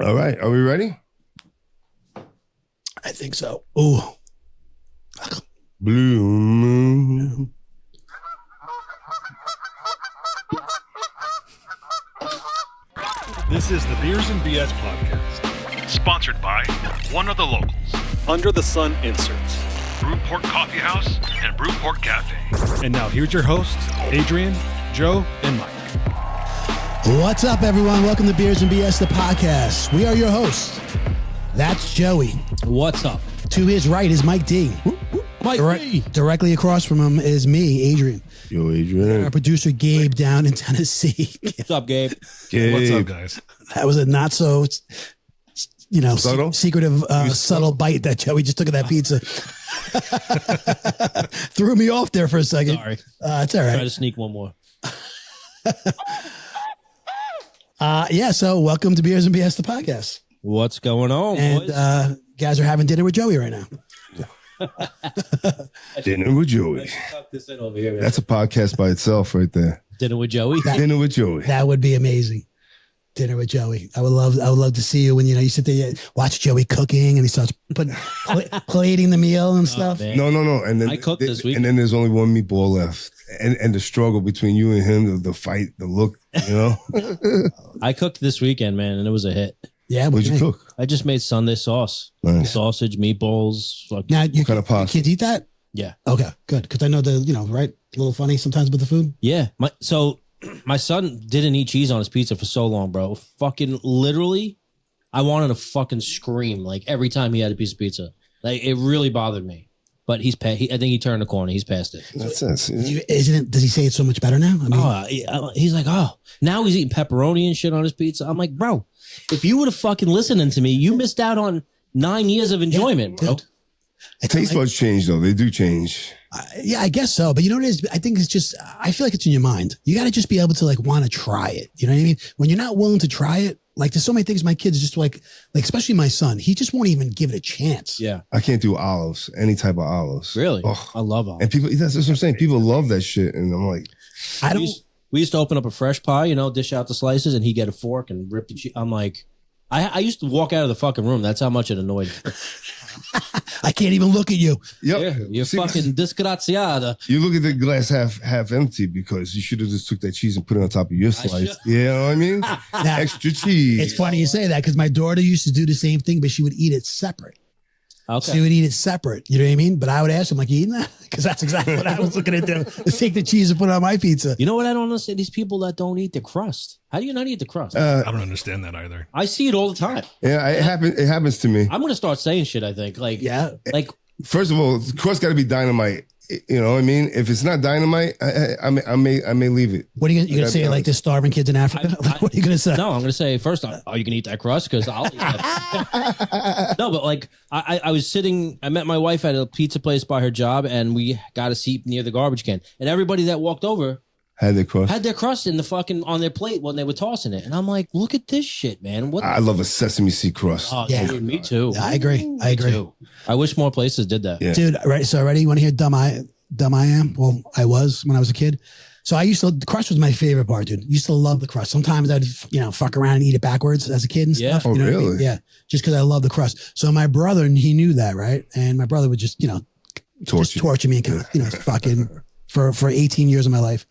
All right. Are we ready? I think so. Ooh. Blue moon. This is the Beers and BS podcast, Sponsored by one of the locals, Under the Sun Inserts. Brewport Coffee House and Brewport Cafe. And now here's your hosts, Adrian, Joe, and Mike. What's up, everyone? Welcome to Beers and BS, the podcast. We are your hosts. That's Joey. What's up? To his right is Mike D. Mike D. Directly across from him is me, Adrian. Yo, Adrian. Our producer, Gabe, down in Tennessee. What's up, Gabe? What's up, guys? That was a not so, Subtle? secretive, subtle bite that Joey just took of that pizza. Threw me off there for a second. Sorry. It's all right. Try to sneak one more. So welcome to Beers and BS, the podcast. What's going on, And boys? guys are having dinner with Joey right now. Dinner with Joey. Tuck this in over here. That's a podcast by itself right there. Dinner with Joey. Dinner with Joey. That would be amazing. Dinner with Joey. I would love to see you when you sit there, you watch Joey cooking, and he starts plating the meal and stuff. Man. No. And then I cooked this week. And then there's only one meatball left. And the struggle between you and him, the fight, the look, you know? I cooked this weekend, man, and it was a hit. Yeah, What'd you cook? I just made Sunday sauce. Nice. Sausage, meatballs. Now, What kind of pasta? kids eat that? Yeah. Okay, good. Because I know right? A little funny sometimes with the food. Yeah. My son didn't eat cheese on his pizza for so long, bro. Fucking literally, I wanted to fucking scream like every time he had a piece of pizza. Like it really bothered me. But I think he turned the corner. He's past it. That's it. Does he say it's so much better now? I mean, He's like, now he's eating pepperoni and shit on his pizza. I'm like, bro, if you would have fucking listening to me, you missed out on 9 years of enjoyment, bro. dude. Taste buds change, though. They do change. I guess so. But you know what it is? I think it's just, I feel like it's in your mind. You got to just be able to want to try it. You know what I mean? When you're not willing to try it, there's so many things my kids just like especially my son, he just won't even give it a chance. Yeah. I can't do olives, any type of olives. Really? Oh. I love olives. And people, that's what I'm saying. People love that shit. And I'm like, We used to open up a fresh pie, dish out the slices, and he'd get a fork and rip the cheese. I'm like, I used to walk out of the fucking room. That's how much it annoyed me. I can't even look at you. yep. Yeah, you're fucking disgraziata. You look at the glass half empty because you should have just took that cheese and put it on top of your slice. You know what I mean? Extra cheese. It's funny you say that because my daughter used to do the same thing, but she would eat it separate. Okay. She would eat it separate. You know what I mean? But I would ask him, you eating that? Because that's exactly what I was looking at do. Let's take the cheese and put it on my pizza. You know what I don't understand? These people that don't eat the crust. How do you not eat the crust? I don't understand that either. I see it all the time. Yeah, it happens to me. I'm going to start saying shit, I think. First of all, the crust got to be dynamite. You know what I mean? If it's not dynamite, I may leave it. What are you going to say? Like the starving kids in Africa? What are you going to say? No, I'm going to say first, are you going to eat that crust? Because I'll eat that. No, but I was sitting, I met my wife at a pizza place by her job, and we got a seat near the garbage can. And everybody that walked over had their crust in the fucking on their plate when they were tossing it. And I'm like, look at this shit, man. I love a sesame seed crust. Oh, Yeah. dude, me too. Yeah, I agree. Me too. I wish more places did that. Yeah. Dude, right. So ready? You want to hear dumb I am? Well, I was when I was a kid. So the crust was my favorite part, dude. Used to love the crust. Sometimes I'd, fuck around and eat it backwards as a kid and Yeah. stuff. Oh, you know what I mean? really? Yeah. Just because I love the crust. So my brother, and he knew that, right? And my brother would just, torture me and fucking for 18 years of my life.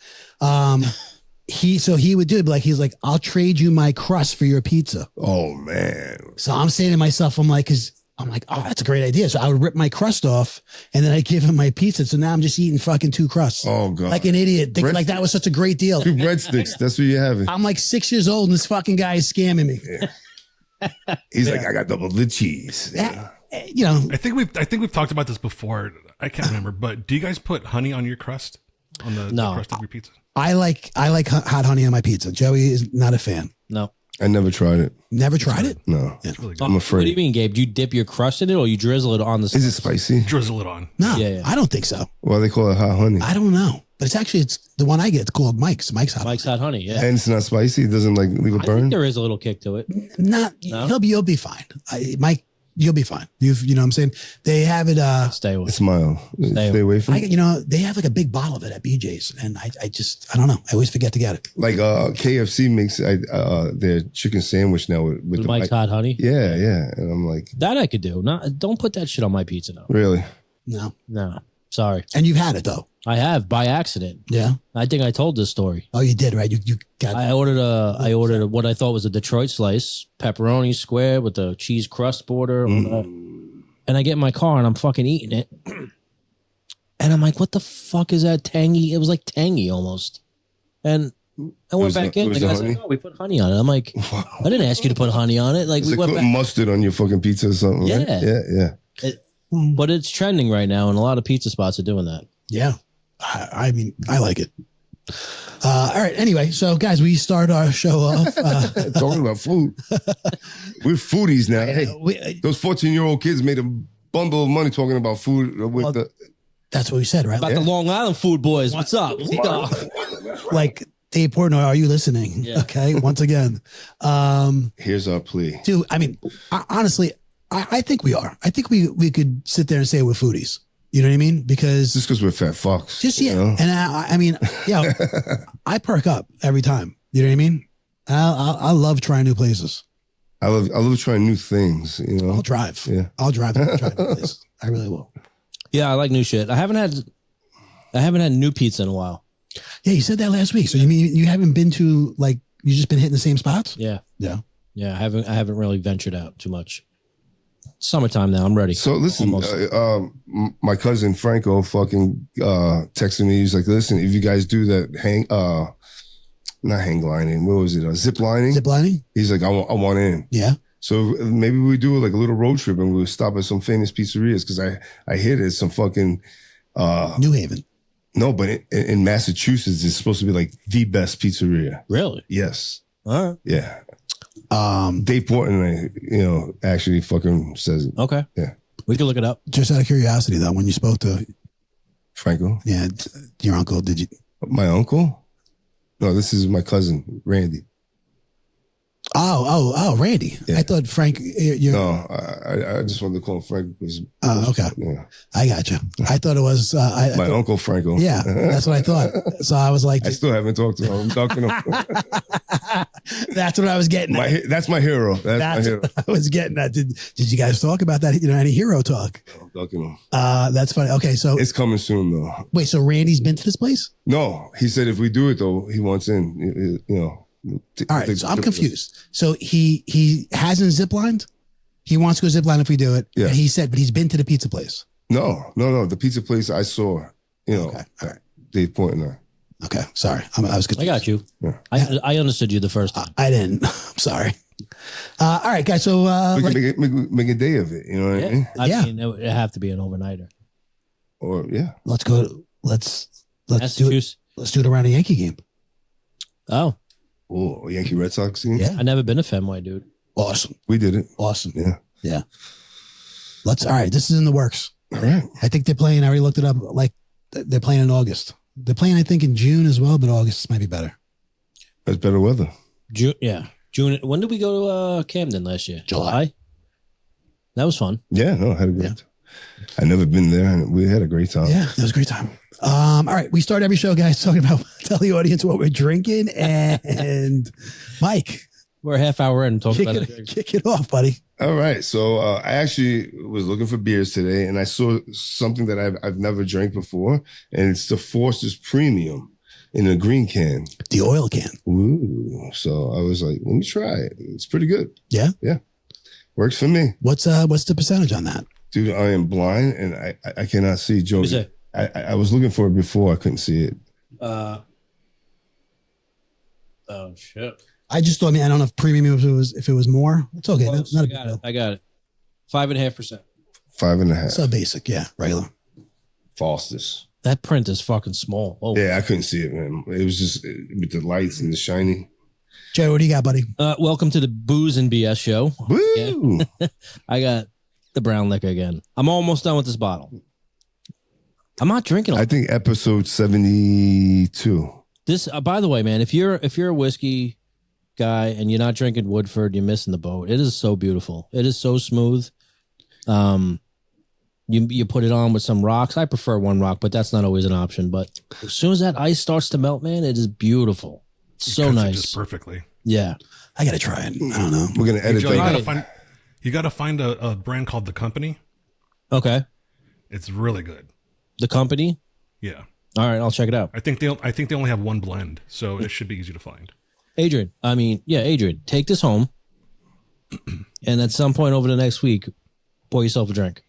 He would do it, he's like, I'll trade you my crust for your pizza. Oh man. So I'm saying to myself, oh, that's a great idea. So I would rip my crust off and then I give him my pizza. So now I'm just eating fucking 2 crusts. Oh god. Like an idiot. Thinking that was such a great deal. 2 breadsticks. That's what you have. I'm 6 years old and this fucking guy is scamming me. Yeah. He's like, I got double the cheese. I think we've talked about this before. I can't remember, but do you guys put honey on your crust? On the crust of your pizza? I like hot honey on my pizza. Joey is not a fan. No. I never tried it. Never tried it? No. It's really good. I'm afraid. What do you mean, Gabe? Do you dip your crust in it or you drizzle it on the Is it spicy? Drizzle it on. No, Yeah. I don't think so. Why they call it hot honey? I don't know. But it's the one I get. It's called Mike's. Mike's hot. Mike's hot honey, yeah. And it's not spicy. It doesn't leave a I burn. think there is a little kick to it. No? No? You'll be fine. Mike You'll be fine. You know what I'm saying? They have it. Stay away. Smile. Stay away from it. You know, they have like a big bottle of it at BJ's, and I don't know. I always forget to get it. Like KFC makes their chicken sandwich now with the Mike's Hot Honey. Yeah, and I'm like, That I could do. Don't put that shit on my pizza though. really? No. Sorry. And you've had it though. I have by accident. Yeah. I think I told this story. Oh, you did, right? You got. I ordered what I thought was a Detroit slice, pepperoni square with the cheese crust border, and I get in my car and I'm fucking eating it, and I'm like, "What the fuck is that tangy?" It was like tangy almost, and I went back in. The guy said, "No, we put honey on it." I'm like, Wow. "I didn't ask you to put honey on it." Like It's we like went putting back. mustard on your fucking pizza or something. Yeah. Right? Yeah. But it's trending right now, and a lot of pizza spots are doing that. Yeah. I mean, I like it. All right. Anyway, so guys, we start our show off. Talking about food. We're foodies now. Hey, those 14-year-old kids made a bundle of money talking about food with That's what we said, right? About the Long Island food boys. What's up? Like Dave Portnoy, are you listening? Yeah. Okay. Once again, Here's our plea. dude. I mean, honestly, I think we are. I think we could sit there and say we're foodies. You know what I mean? Because Just because we're fat fucks. just you know? and I mean, yeah, I perk up every time. You know what I mean? I love trying new places. I love trying new things. You know, I'll drive. Yeah. I'll drive to try new places. I really will. Yeah, I like new shit. I haven't had new pizza in a while. Yeah, you said that last week. So you mean you haven't been to like you just been hitting the same spots? Yeah. Yeah. Yeah, I haven't really ventured out too much. Summertime now. I'm ready. So listen, my cousin Franco fucking texted me. He's like, "Listen, if you guys do that not hang gliding. What was it? Zip lining? Zip lining? He's like, I want in. Yeah. So maybe we do like a little road trip and we'll stop at some famous pizzerias because I hear there's some fucking New Haven. no, but in Massachusetts it's supposed to be like the best pizzeria. Really? Yes. All right. Yeah. Dave Portnoy, actually fucking says it. Okay. Yeah. We can look it up. Just out of curiosity, though, when you spoke to Franco. your uncle, did you? My uncle? No, this is my cousin, Randy. Oh, Randy. Yeah. I thought Frank. No, I just wanted to call him Frank because Okay. yeah. I got you. I thought it was My uncle Franco. Yeah, that's what I thought. So I was like, I still haven't talked to him. I'm talking to him. that's what I was getting at. That's my hero. That's my hero. what I was getting at. Did you guys talk about that? Any hero talk? I'm talking to him. That's funny. Okay, so It's coming soon though. wait, so Randy's been to this place? No, he said if we do it though, he wants in. All right, so I'm confused. So he hasn't ziplined. He wants to go zipline if we do it. Yeah. And he said, but he's been to the pizza place. No. The pizza place I saw. Okay, all right. Dave Portnoy. Okay, sorry. I was confused. I got you. Yeah. I understood you the first time. I didn't. I'm sorry. All right, guys. So We can make a day of it. You know what I mean? Yeah. mean, it would have to be an overnighter. Or yeah. let's go. Let's do it. Massachusetts. Let's do it around a Yankee game. Oh, Oh, Yankee Red Sox team. Yeah. I never been a Fenway, dude. Awesome. We did it. Awesome. Yeah. Yeah. All right. This is in the works. All right. I think they're playing. I already looked it up. Like they're playing in August. They're playing, I think, in June as well, but August might be better. That's better weather. June. Yeah, June. When did we go to Camden last year? July. That was fun. Yeah, no, I had a great time. I never been there and we had a great time. Yeah, it was a great time. All right. We start every show, guys, talking about tell the audience what we're drinking. And Mike, We're a half hour in talking about it. kick it off, buddy. All right. So I actually was looking for beers today and I saw something that I've never drank before. And it's the Foster's Premium in a green can. The oil can. Ooh. So I was like, let me try it. It's pretty good. Yeah. Yeah. Works for me. What's the percentage on that? Dude, I am blind and I cannot see. Joe, Is it? I was looking for it before. I couldn't see it. Oh shit! I just thought, I don't know if premium if it was more. It's okay. Close. Not a I big got deal. it. I got it. 5.5%. 5.5. So basic, yeah, regular. Foster's. That print is fucking small. Oh, Yeah, I couldn't see it, man. It was just with the lights and the shiny. Jay, what do you got, buddy? Welcome to the Booze and BS show. Woo! I got the brown liquor again. I'm almost done with this bottle. I'm not drinking. I think episode 72. This, by the way, man, if you're a whiskey guy and you're not drinking Woodford, you're missing the boat. It is so beautiful. It is so smooth. You put it on with some rocks. I prefer one rock, but that's not always an option. But as soon as that ice starts to melt, man, it is beautiful. It's so nice. Just perfectly. Yeah. I got to try it. I don't know. We're going to edit Joe, that. you got to find a brand called The Company. Okay. It's really good. The Company? Yeah. All right, I'll check it out. I think they only have one blend, so it should be easy to find. Adrian, take this home, and at some point over the next week, pour yourself a drink.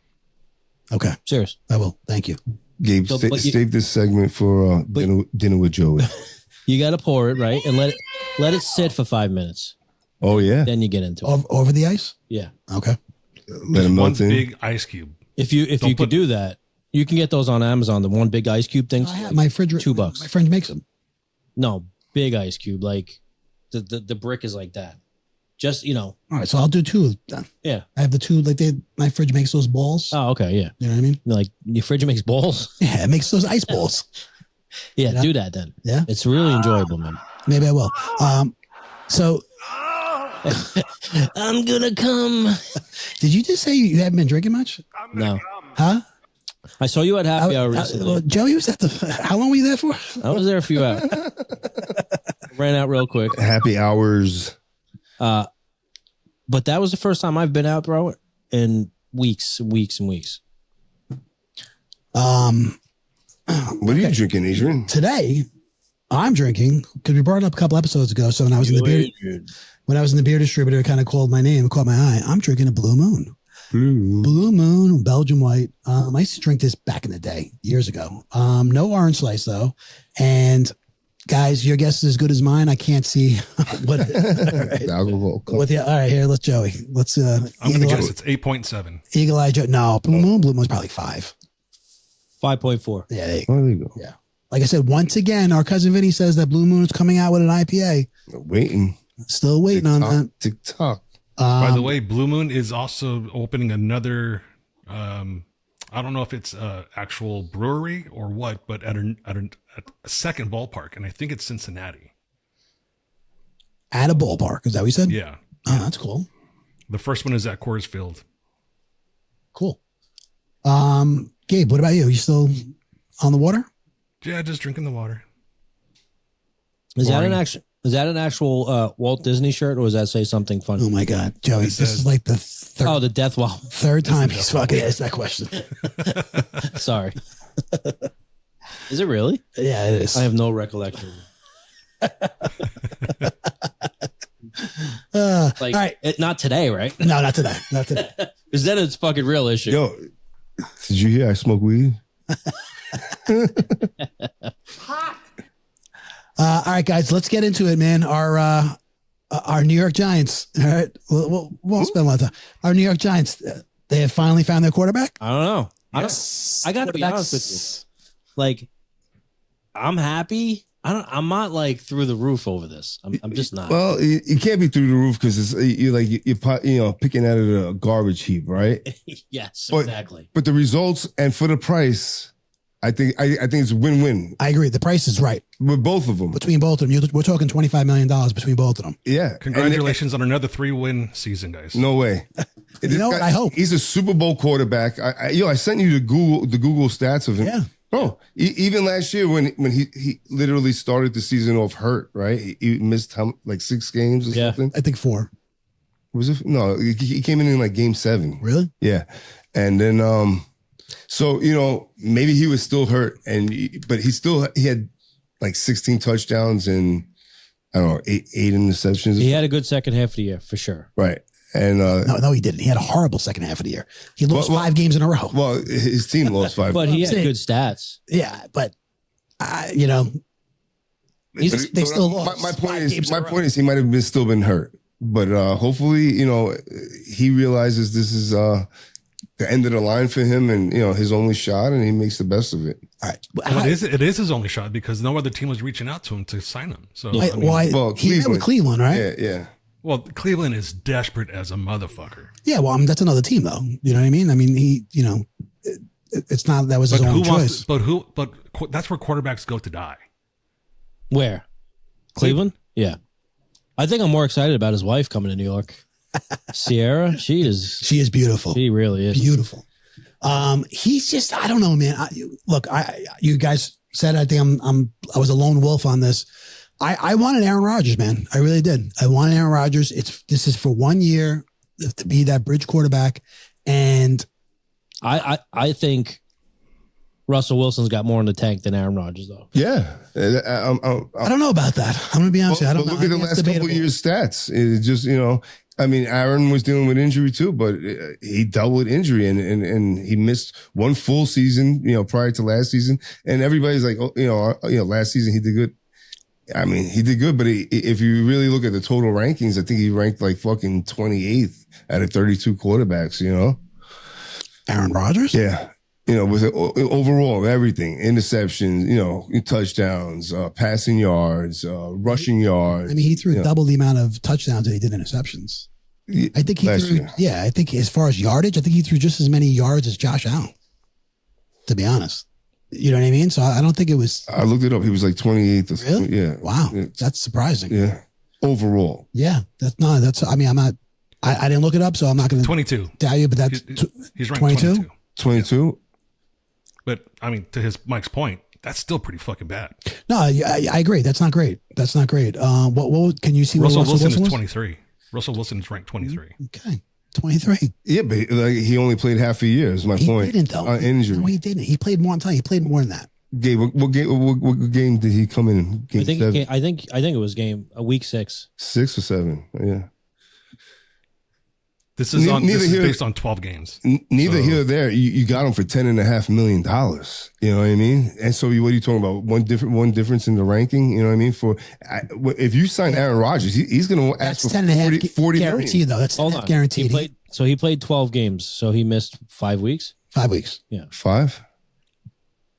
Okay. Serious. I will. Thank you. Gabe, save this segment for dinner with Joey. You got to pour it, right? And let it sit for 5 minutes. Oh, yeah? Then you get into it. Over the ice? Yeah. Okay. Let him melt in. One big ice cube. If you could do that, you can get those on Amazon, the one big ice cube things. I have my fridge. $2. My friend makes them. No, big ice cube. Like the brick is like that. Just, All right, so I'll do 2 of them. Yeah. I have the 2, my fridge makes those balls. Oh, okay, yeah. You know what I mean? Like your fridge makes balls? Yeah, it makes those ice balls. Yeah, do that then. Yeah. It's really enjoyable, man. Maybe I will. So I'm gonna come. did you just say you haven't been drinking much? No. Huh? I saw you at happy hour recently. Joey was at how long were you there for? I was there a few hours. Ran out real quick. Happy hours. But that was the first time I've been out, bro, in weeks and weeks. What are you drinking, Adrian? Today, I'm drinking because we brought it up a couple episodes ago. So when I was in the beer distributor, it kind of called my name, caught my eye. I'm drinking a Blue Moon. Blue Moon, Belgian white. I used to drink this back in the day, years ago. No orange slice though. And guys, your guess is as good as mine. I can't see what it is. Alcohol. All right, here, let's Joey. Let's I'm gonna guess it's 8.7. Eagle Eye Joe. No, Blue Moon's probably 5. 5.4. Yeah, There you go. Yeah. Like I said, once again, our cousin Vinny says that Blue Moon is coming out with an IPA. Waiting. Still waiting on that. TikTok. By the way, Blue Moon is also opening another. I don't know if it's actual brewery or what, but at a second ballpark, and I think it's Cincinnati. At a ballpark, is that what you said? Yeah. Oh, that's cool. The first one is at Coors Field. Cool. Gabe, what about you? You still on the water? Yeah, just drinking the water. Is that an actual Walt Disney shirt, or does that say something funny? Oh my God, Joey, this is like the the Death Wall. third time he's fucking asked that question. Sorry. Is it really? Yeah, it is. I have no recollection. All right. Not today, right? No, not today. Not today. Because then it's fucking real issue. Yo, did you hear I smoke weed? All right, guys, let's get into it, man. Our New York Giants. All right, we'll spend a lot of time. Our New York Giants. They have finally found their quarterback. I don't know. Yes. I got to be honest with you. Like, I'm happy. I'm not like through the roof over this. I'm just not. Well, you can't be through the roof because you're picking out of the garbage heap, right? Yes, but, exactly. But the results and for the price, I think it's a win-win. I agree. The price is right with both of them. Between both of them, we're talking $25 million between both of them. Yeah. Congratulations on another 3-win season, guys. No way. I hope he's a Super Bowl quarterback. I sent you the Google stats of him. Yeah. Bro, even last year when he literally started the season off hurt, right? He missed like 6 games or something. I think 4. Was it? No, he came in like game 7. Really? Yeah. And then, so, maybe he was still hurt but he had like 16 touchdowns and I don't know, eight interceptions. He had a good second half of the year for sure. Right. And no, he didn't. He had a horrible second half of the year. He lost 5 games in a row. Well, his team lost 5. But he had good stats. Yeah, but they still lost. My point is he might have still been hurt, but hopefully he realizes this is the end of the line for him and his only shot, and he makes the best of it. All right, well, it is his only shot because no other team was reaching out to him to sign him. So he met with Cleveland, right? Yeah. Well, Cleveland is desperate as a motherfucker. Yeah, well, that's another team, though. You know what I mean? I mean, it's not that was his only choice. But that's where quarterbacks go to die. Where? Cleveland? Yeah. I think I'm more excited about his wife coming to New York. Sierra, she is beautiful. She really is beautiful. He's just, I don't know, man. You guys said, I think I was a lone wolf on this. I wanted Aaron Rodgers, man. I really did. I wanted Aaron Rodgers. This is for 1 year to be that bridge quarterback. And I think Russell Wilson's got more in the tank than Aaron Rodgers, though. Yeah. I don't know about that. I'm going to be honest with you. I don't know. Look at the last couple of years' stats. It's just, I mean, Aaron was dealing with injury too, but he dealt with injury and he missed one full season, prior to last season. And everybody's like, last season he did good. I mean, he did good, but if you really look at the total rankings, I think he ranked like fucking 28th out of 32 quarterbacks, Aaron Rodgers? Yeah. With overall everything, interceptions, touchdowns, passing yards, rushing yards. I mean, he threw double the amount of touchdowns that he did interceptions. I think he threw, I think as far as yardage, I think he threw just as many yards as Josh Allen, to be honest. You know what I mean? So I don't think it was. I looked it up. He was like 28th. Really? Yeah. Wow. That's surprising. Yeah. Overall. Yeah. I didn't look it up, so I'm not going to 22. Tell you, but that's he's ranked 22. 22? But I mean, to Mike's point, that's still pretty fucking bad. No, I agree. That's not great. What can you see? Russell what Wilson is was? 23. Russell Wilson is ranked 23. Okay. 23. Yeah, but he only played half a year is my point. He didn't, though. Injury. No, he didn't. He played one time. He played more than that. What game did he come in? Game I think it was week 6. 6 or 7. Yeah. This is based on 12 games. Neither here or there. You got him for $10.5 million. You know what I mean? And so what are you talking about? One difference in the ranking. You know what I mean? If you sign Aaron Rodgers, he's going to ask for 40 guaranteed though. That's guaranteed. He played 12 games. So he missed 5 weeks. 5 weeks. Yeah. 5.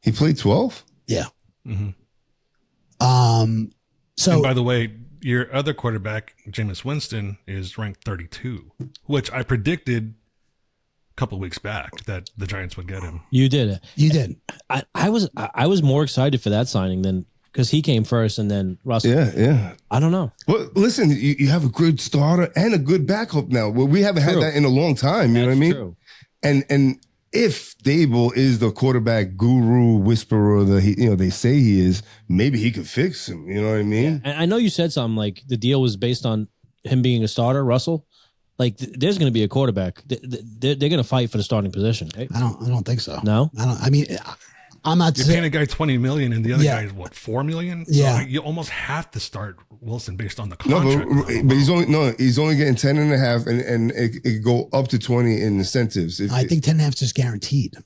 He played 12. Yeah. Mm-hmm. So, and by the way, your other quarterback, Jameis Winston, is ranked 32, which I predicted a couple of weeks back that the Giants would get him. You did it. You did. I was more excited for that signing than because he came first and then Russell. Yeah. I don't know. Well, listen, you have a good starter and a good backup now. Well, we haven't had that in a long time. You know what I mean? True. And if Dable is the quarterback guru whisperer that they say he is, maybe he could fix him. You know what I mean? And I know you said something like the deal was based on him being a starter, Russell. Like there's going to be a quarterback. They're going to fight for the starting position. Right? I don't think so. No, I'm not. You're paying a guy $20 million, and the other guy is what, $4 million? Yeah, so you almost have to start Wilson based on the contract. No, but he's only getting 10.5, and it could go up to 20 in incentives. I think 10.5 is just guaranteed.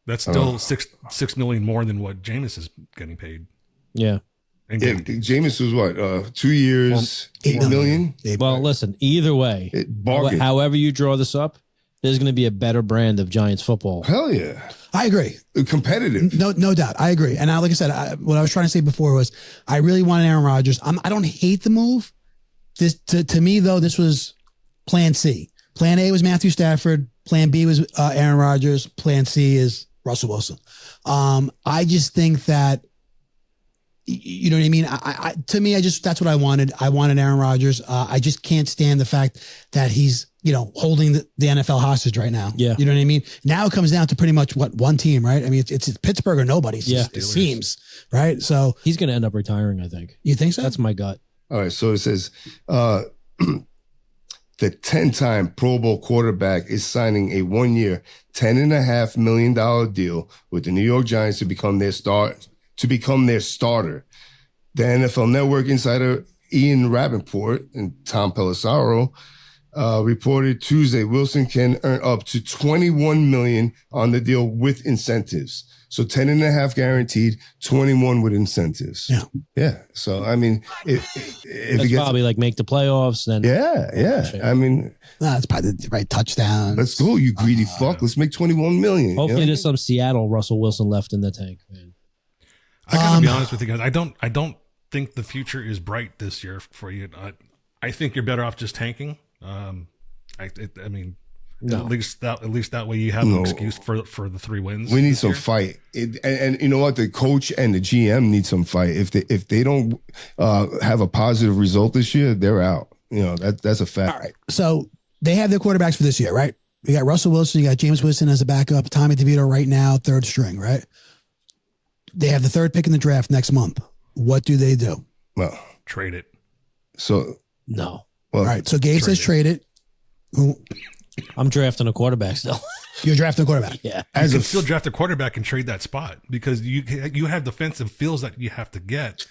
That's still $6 million more than what Jameis is getting paid. Yeah. And Jameis was what 2 years, $8 million. Well, listen, either way, however you draw this up, there's going to be a better brand of Giants football. Hell yeah. I agree. Competitive. No doubt. I agree. And like I said, what I was trying to say before was I really wanted Aaron Rodgers. I don't hate the move. To me, though, this was plan C. Plan A was Matthew Stafford. Plan B was Aaron Rodgers. Plan C is Russell Wilson. I just think that, you know what I mean? To me, that's what I wanted. I wanted Aaron Rodgers. I just can't stand the fact that he's, holding the NFL hostage right now. Yeah. You know what I mean? Now it comes down to pretty much one team, right? I mean, it's Pittsburgh or nobody. It seems, right? So he's going to end up retiring, I think. You think so? That's my gut. All right. So it says, the 10-time Pro Bowl quarterback is signing a 1-year, $10.5 million deal with the New York Giants to become their starter. The NFL Network insider Ian Rappaport and Tom Pelissero reported Tuesday Wilson can earn up to $21 million on the deal with incentives. So 10.5 guaranteed, 21 with incentives. Yeah. So I mean, if that's probably like make the playoffs, then I mean, that's probably the right touchdown. Let's go, you greedy fuck. Let's make 21 million. Hopefully, there's some Seattle Russell Wilson left in the tank, man. I gotta be honest with you guys. I don't think the future is bright this year for you. I think you're better off just tanking. I mean, no. At least that way you have an excuse for the 3 wins. We need some fight, and you know what? The coach and the GM need some fight. If they don't have a positive result this year, they're out. That's a fact. All right. So they have their quarterbacks for this year, right? You got Russell Wilson, you got James Winston as a backup, Tommy DeVito right now, third string, right? They have the third pick in the draft next month. What do they do? Well, Trade it. so No. well, All right. So Gabe says trade it. I'm drafting a quarterback still. You're drafting a quarterback. Yeah. You can still draft a quarterback and trade that spot because you have defensive feels that you have to get.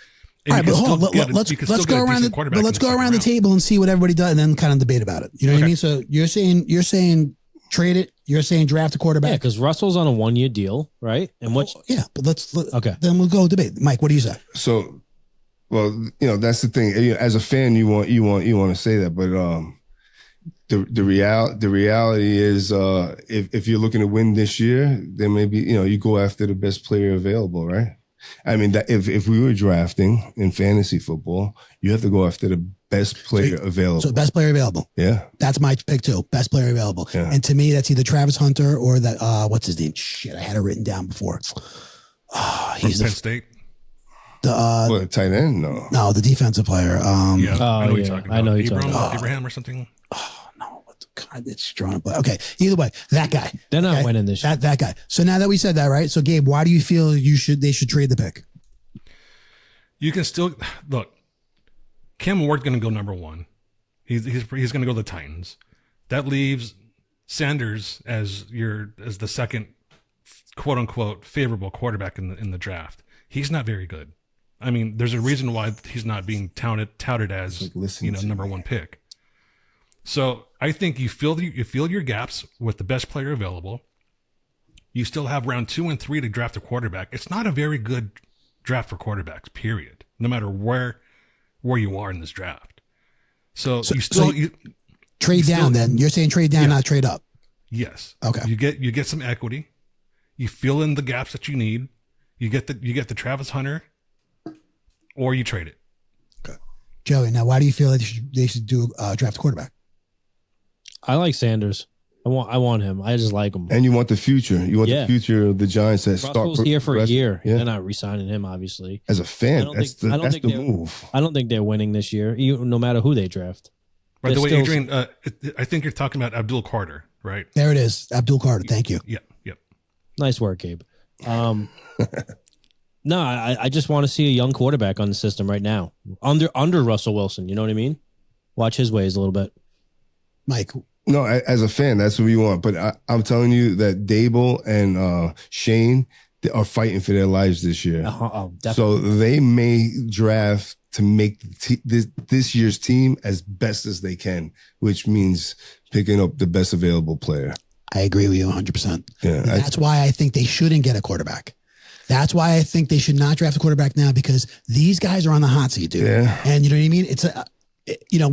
All right, but hold on. Let's go around the table and see what everybody does, and then kind of debate about it. You know what I mean? So you're saying trade it. You're saying draft a quarterback. Yeah, because Russell's on a 1-year deal, right? And what's yeah, but okay? Then we'll go debate. Mike, what do you say? So, well, that's the thing. As a fan, you want to say that, but the reality is, if you're looking to win this year, then maybe you go after the best player available, right? I mean, that if we were drafting in fantasy football, you have to go after the best player available. So best player available. Yeah. That's my pick too. Best player available. Yeah. And to me, that's either Travis Hunter or that, what's his name? Shit, I had it written down before. He's Penn State. What, tight end? No, the defensive player. Yeah, I know yeah. you're talking about. I know you're talking about. Abraham or something. No, what the God, it's drawing a blank. Okay, either way, that guy. They're not okay? winning this year. That guy. So now that we said that, right? So Gabe, why do you feel they should trade the pick? You can still look. Cam Ward's going to go number 1. He's going to go to the Titans. That leaves Sanders as the second quote unquote favorable quarterback in the draft. He's not very good. I mean, there's a reason why he's not being touted as number 1 pick. So I think you fill your gaps with the best player available. You still have round 2 and 3 to draft a quarterback. It's not a very good draft for quarterbacks, period. No matter where you are in this draft. So you trade down. Then you're saying trade down, not trade up. Yes. Okay. You get some equity. You fill in the gaps that you need. You get the Travis Hunter, or you trade it. Okay. Joey, now why do you feel like they should do draft a quarterback? I like Sanders. I want him. I just like him. And you want the future. You want the future of the Giants that Russell's here for a year. Yeah. They're not re-signing him, obviously. As a fan, that's the move. I don't think they're winning this year, no matter who they draft. By the way, Adrian, I think you're talking about Abdul Carter, right? There it is. Abdul Carter. Thank you. Yeah. Yep. Nice work, Gabe. No, I just want to see a young quarterback on the system right now. Under Russell Wilson, you know what I mean? Watch his ways a little bit. Mike. No, as a fan, that's what we want. But I'm telling you that Dable and Shane are fighting for their lives this year. So they may draft to make this year's team as best as they can, which means picking up the best available player. I agree with you 100%. Yeah, that's why I think they shouldn't get a quarterback. That's why I think they should not draft a quarterback now, because these guys are on the hot seat, dude. Yeah. And you know what I mean?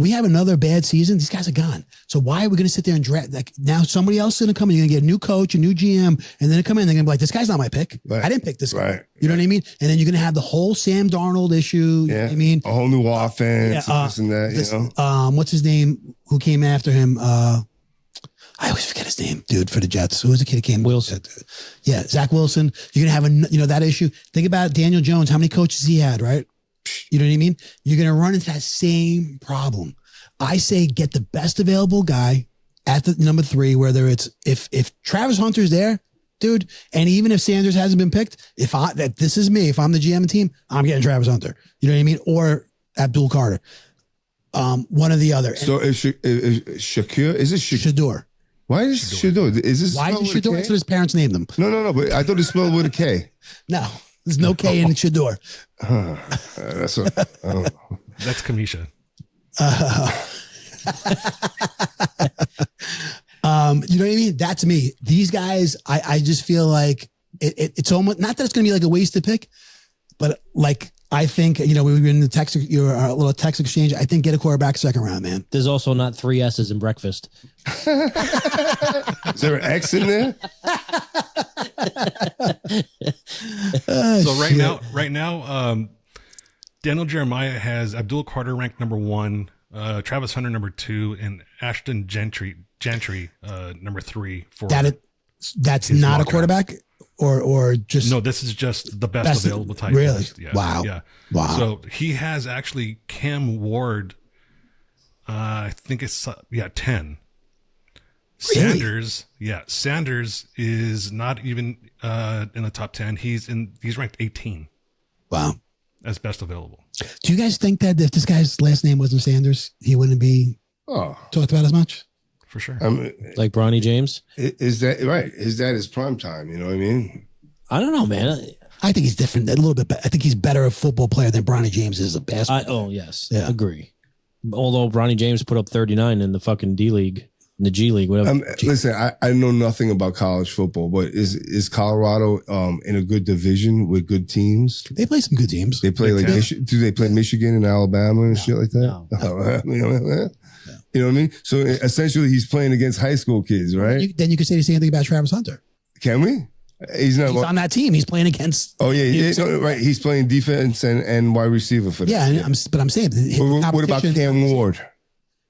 We have another bad season. These guys are gone. So why are we going to sit there and draft? Like, now somebody else is going to come in. You're going to get a new coach, a new GM, and then they come in. They're going to be like, this guy's not my pick. Right. I didn't pick this guy. Right. You know what I mean? And then you're going to have the whole Sam Darnold issue. Yeah. You know what I mean? A whole new offense, this and that, what's his name? Who came after him? I always forget his name, dude, for the Jets. Who was the kid who came? Wilson. Yeah, Zach Wilson. You're going to have that issue. Think about Daniel Jones. How many coaches he had, right? You know what I mean? You're going to run into that same problem. I say get the best available guy at the number 3, whether it's if Travis Hunter's there, dude, and even if Sanders hasn't been picked, if this is me, if I'm the GM and team, I'm getting Travis Hunter. You know what I mean? Or Abdul Carter. One or the other. So if Shakir, is it Shador? Why is Shador? Is this why is Shador? That's what his parents named him. No. But I thought it's spelled with a K. No, there's no K in Shador. That's Kamisha. You know what I mean? That's me. These guys, I just feel like it's almost not that it's going to be like a wasted pick, but like I think we were in the our little text exchange. I think get a quarterback second round, man. There's also not 3 S's in breakfast. Is there an X in there? So right now, Daniel Jeremiah has Abdul Carter ranked number 1, Travis Hunter number 2, and Ashton Gentry number 3 for that's not a quarterback or just no. This is just the best available type. Really? List. Yeah. Wow. Yeah. Wow. So he has actually Cam Ward I think it's 10. Really? Sanders is not even in the top 10. He's ranked 18 Wow. as best available. Do you guys think that if this guy's last name wasn't Sanders, he wouldn't be talked about as much? For sure. Like Bronny James. Is that right? Is that his prime time? You know what I mean? I don't know, man. I think he's different, a little bit. I think he's better a football player than Bronny James is a basketball. Yes. Yeah. Agree. Although Bronny James put up 39 in the fucking D League, in the G League, whatever. Listen, I know nothing about college football, but is Colorado in a good division with good teams? They play some good teams. They play like do they play Michigan and Alabama and shit like that? No. You know what I mean? So essentially, he's playing against high school kids, right? Then you could say the same thing about Travis Hunter. Can we? He's not. He's on that team. He's playing against. Oh yeah, no, right. He's playing defense and wide receiver for them. Yeah, but I'm saying. What about Cam Ward?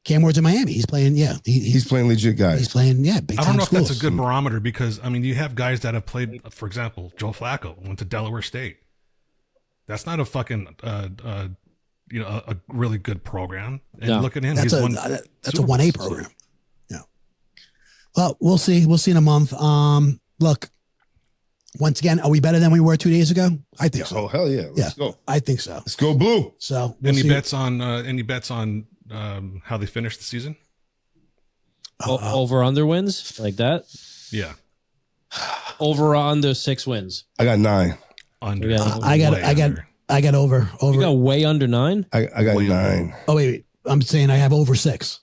Cam Ward's in Miami. He's playing. Yeah, he's playing legit guys. He's playing. Yeah, big I time don't know if that's schools. a good barometer because I mean you have guys that have played. For example, Joe Flacco went to Delaware State. That's not a fucking a really good program. And No. look at him. That's He's a won that's a Super 1A Bowls. program. Yeah. Well, we'll see. We'll see in a month. Look. Once again, are we better than we were 2 days ago? I think so. Oh hell yeah! Let's go. I think so. Let's go blue. So we'll Any see. bets on how they finish the season? Over under wins like that. Yeah, Over under 6 wins. I got 9. under. Yeah. I got over. You got way under 9. I got Way 9. Oh wait. I'm saying I have over 6.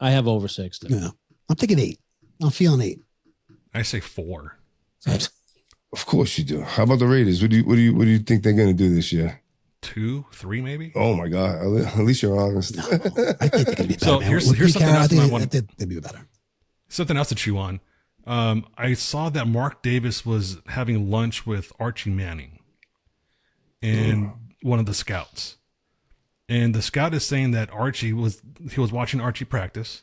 I have over 6. Then. Yeah. I'm thinking 8. I'm feeling 8. I say 4. Of course you do. How about the Raiders? What do you think they're gonna do this year? 2, 3 maybe. Oh my God! At least you're honest. I think they could be better. So man. here's With something Pete else Carroll, I I want- think they'd be better. Something else to chew on. I saw that Mark Davis was having lunch with Archie Manning and one of the scouts. And the scout is saying that he was watching Archie practice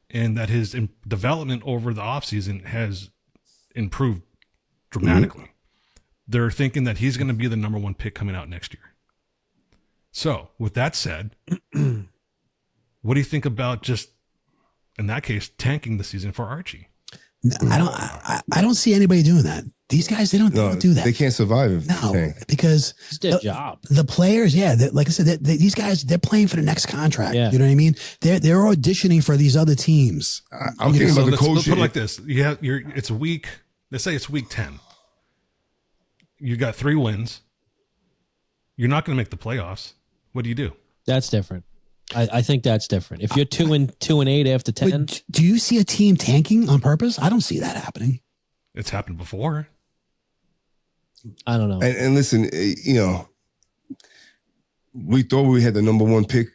and that his development over the offseason has improved dramatically. They're thinking that he's going to be the number 1 pick coming out next year. So with that said, what do you think about just, in that case, tanking the season for Archie? I don't see anybody doing that. These guys, they don't do that. They can't survive if they No, tank. because It's their job. the players, like I said, these guys, they're playing for the next contract. Yeah. You know what I mean? They're auditioning for these other teams. I'm thinking So about the let's coach. put it like this: it's week. Let's say it's week 10. You got 3 wins. You're not going to make the playoffs. What do you do? That's different. I think that's different. If you're 2-8 after 10, But do you see a team tanking on purpose? I don't see that happening. It's happened before. I don't know. And listen, we thought we had the number 1 pick,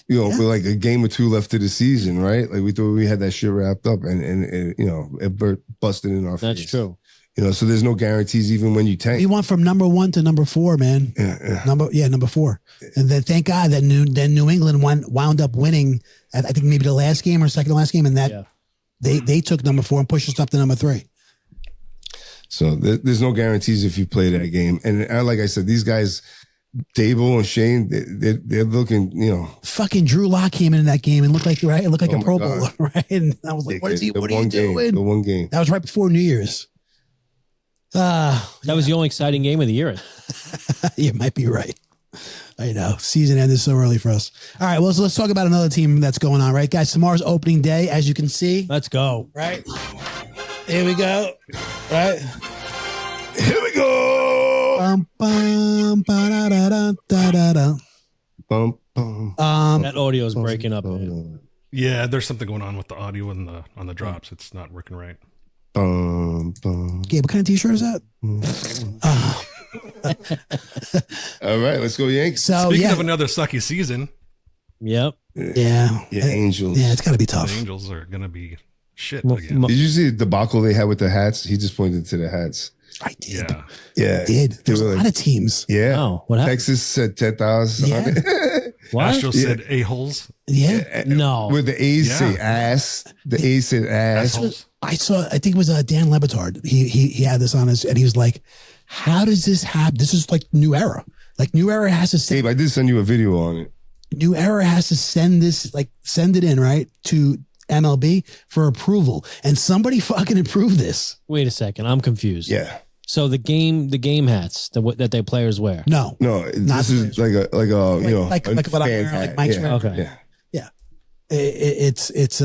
with like a game or 2 left of the season, right? Like we thought we had that shit wrapped up, and it busted in our face. That's true. So there's no guarantees even when you tank. We went from number 1 to number 4, man. Number 4. And then thank God that New England wound up winning. I think maybe the last game or second to last game, and that they took number 4 and pushed us up to number 3. So there's no guarantees if you play that game. And like I said, these guys, Dable and Shane, they're looking, Fucking Drew Lock came in that game and looked like Oh a Pro my Bowler, God. right? And I was like, what are you doing? The one game. That was right before New Year's. That was the only exciting game of the year. You might be right. I know. Season ended so early for us. All right, well, so let's talk about another team that's going on, right, guys? Tomorrow's opening day, as you can see. Let's go. Right? Here we go. Right? Here we go. Bum, bum, ba-da-da-da-da-da. Bum, bum. That audio is breaking up. Man. Yeah, there's something going on with the audio and on the drops. It's not working right. Bum, bum. Gabe, what kind of t-shirt is that? All right, let's go Yankees. So, Speaking yeah. of another sucky season, Yep. Yeah. Angels. Yeah, it's got to be the tough. Angels are going to be shit Mo- again. mo- Did you see the debacle they had with the hats? He just pointed to the hats. I did. Yeah. Yeah. I did. They There's were a like- lot of teams. Yeah. Oh, what happened? Texas said 10,000. Yeah. What? Astros said a-holes. Yeah. No. With the A's Yeah. say ass. The A's said ass. Assholes. I think it was Dan Lebitard. He had this on his, and he was like, how does this happen? This is like New Era. Like New Era has to say, Gabe, I did send you a video on it. New Era has to send it in, right, to MLB for approval. And somebody fucking approved this. Wait a second. I'm confused. Yeah. So the game hats that their players wear. No. This is like a you know, like a what I fan wear, like hat. Mike's Yeah. wearing. Okay. Yeah. It's It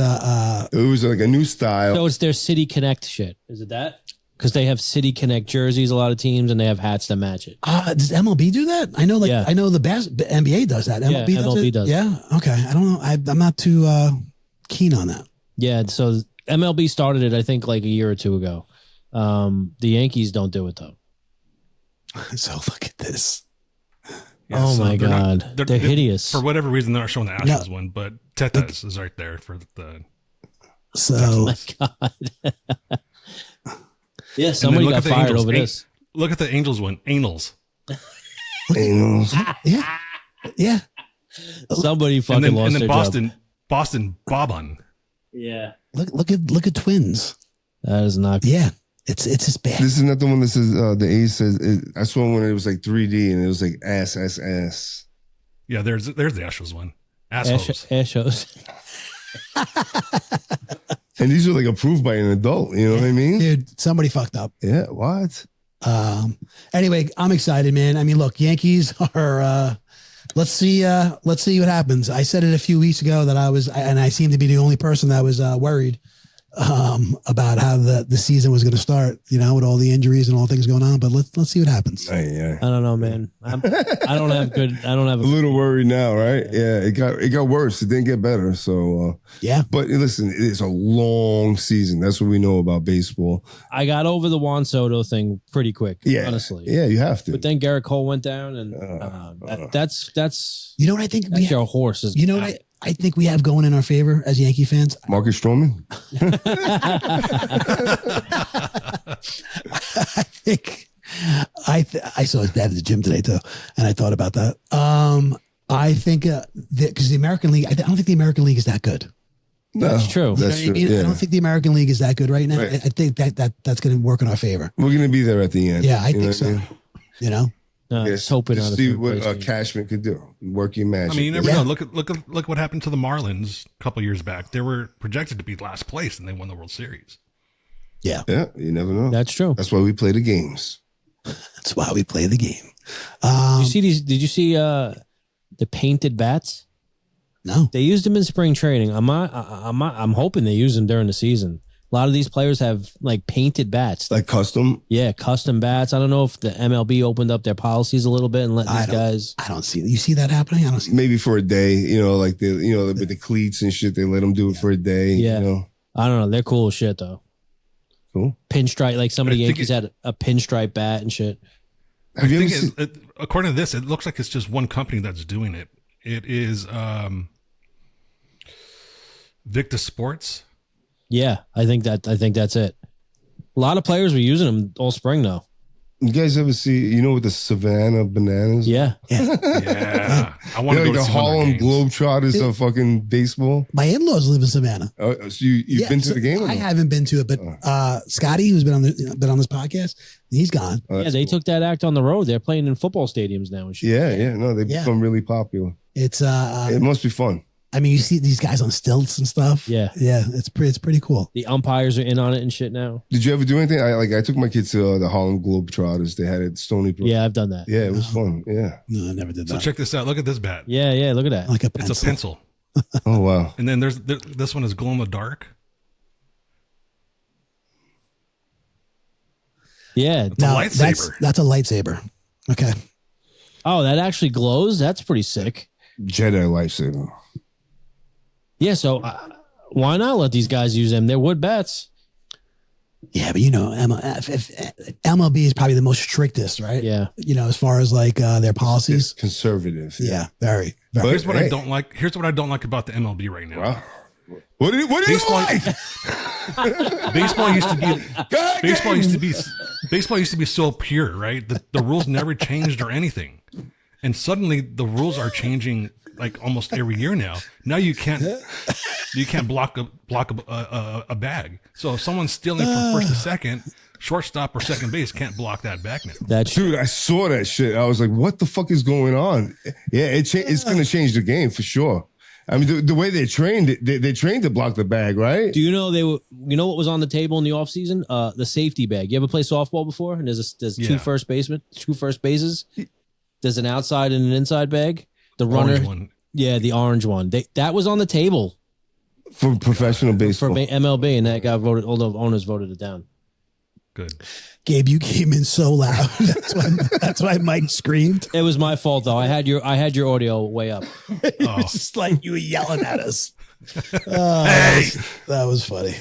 was like a new style. So it's their City Connect shit. Is it that? Because they have City Connect jerseys, a lot of teams, and they have hats that match it. does MLB do that? I know, Yeah. I know the NBA does that. MLB does MLB it? does. Yeah. Okay. I don't know. I'm not too keen on that. Yeah, so MLB started it, I think, like a year or two ago. The Yankees don't do it though. So look at this. Yeah, Oh so my they're not- God. They're hideous. For whatever reason, they're not showing the Astros one, but Tetas is right there for the. So Oh my God. Yeah, somebody got fired over this. Look at the Angels one. Anals. yeah. Yeah. Somebody And fucking then, lost and then their Boston, job. Boston Bobbon. Yeah. Look at Twins. That is not. Yeah. It's just bad. This is not the one that says the A's says. I saw one when it was like 3D and it was like ass. Yeah, there's the Astros one. Assholes. Ashos. And these are like approved by an adult. You know what I mean? Dude, somebody fucked up. Yeah. What? Anyway, I'm excited, man. I mean, look, Yankees are let's see what happens. I said it a few weeks ago that I seem to be the only person that was worried about how the season was going to start, you know, with all the injuries and all things going on, but let's see what happens. Yeah. I don't know, man. I don't have A little worried now, right? Yeah, it got worse. It didn't get better. So Yeah. but listen, it's a long season. That's what we know about baseball. I got over the Juan Soto thing pretty quick. Yeah, honestly. Yeah, you have to. But then Garrett Cole went down, and that's You know what I think we your horse is. you know what I think we have going in our favor as Yankee fans? Marcus Stroman. I saw his dad at the gym today too, and I thought about that. I think because the American League, I don't think the American League is that good. No, That's true. That's You know what I true. mean? I Yeah. don't think the American League is that good right now. Right. I think that's going to work in our favor. We're gonna be there at the end. Yeah, I You know think what so. mean? You know, Just hoping to on a see third what place. Cashman could do. Work your magic. I mean, you never Yeah. know. Look what happened to the Marlins a couple years back. They were projected to be last place, and they won the World Series. yeah, Yeah, you never know. That's true. That's why we play the games. that's why we play the game. Did you see these? Did you see the painted bats? No, They used them in spring training. I'm hoping they use them during the season. A lot of these players have like painted bats. Like custom. Yeah, custom bats. I don't know if the MLB opened up their policies a little bit and let these guys. I don't see. You see that happening? I don't see. Maybe for a day, you know, like with the cleats and shit, they let them do it for a day. Yeah. You know? I don't know. They're cool as shit though. Cool. Pinstripe, like some of the I think Yankees had a pinstripe bat and shit. Have you I ever think seen? according to this, it looks like it's just one company that's doing it. It is Victa Sports. Yeah, I think that's it. A lot of players were using them all spring though. You guys ever see? You know, with the Savannah Bananas? Yeah. Yeah, I want to They're go like to the see one of their Harlem games. Globetrotters of fucking baseball. My in-laws live in Savannah. So you've been to so the game? Or I no? haven't been to it, but Scotty, who's been on this podcast, he's gone. Oh, Yeah, that's they cool. took that act on the road. They're playing in football stadiums now and shit. Yeah. No, they've Yeah. become really popular. It's It must be fun. I mean, you see these guys on stilts and stuff. Yeah. It's pretty cool. The umpires are in on it and shit now. Did you ever do anything? I took my kids to the Harlem Globetrotters. They had it at Stony Brook. Yeah, I've done that. Yeah, it was fun. Yeah. No, I never did So that. check this out. Look at this bat. Yeah, look at that. Like a It's pencil. a pencil, Oh wow. and then there's this one is glow in the dark. Yeah. It's a lightsaber. That's a lightsaber. Okay. Oh, that actually glows? That's pretty sick. Jedi lifesaver. Yeah, so why not let these guys use them? They're wood bats. Yeah, but you know, MLB is probably the most strictest, right? Yeah. You know, as far as like their policies. It's conservative. Yeah, very. But Here's what I hey, don't like. Here's what I don't like about the MLB right now. Wow. What do you Baseball- like? Baseball used to be God baseball dang. used to be so pure, right? The rules never changed or anything, and suddenly the rules are changing like almost every year now. Now you can't block a bag. So if someone's stealing from first to second, shortstop or second base can't block that back now. That's Dude, I saw that shit. I was like, what the fuck is going on? Yeah, it's going to change the game for sure. I mean, the way they trained, they trained to block the bag, right? Do you know you know what was on the table in the offseason? The safety bag. You ever play softball before? And there's two first bases. There's an outside and an inside bag. The runner Orange one. Yeah, the orange one. That was on the table For professional baseball. for MLB, and that got voted. All the owners voted it down. Good. Gabe, you came in so loud. That's why Mike screamed. It was my fault though. I had your audio way up. It was just like you were yelling at us. That was funny.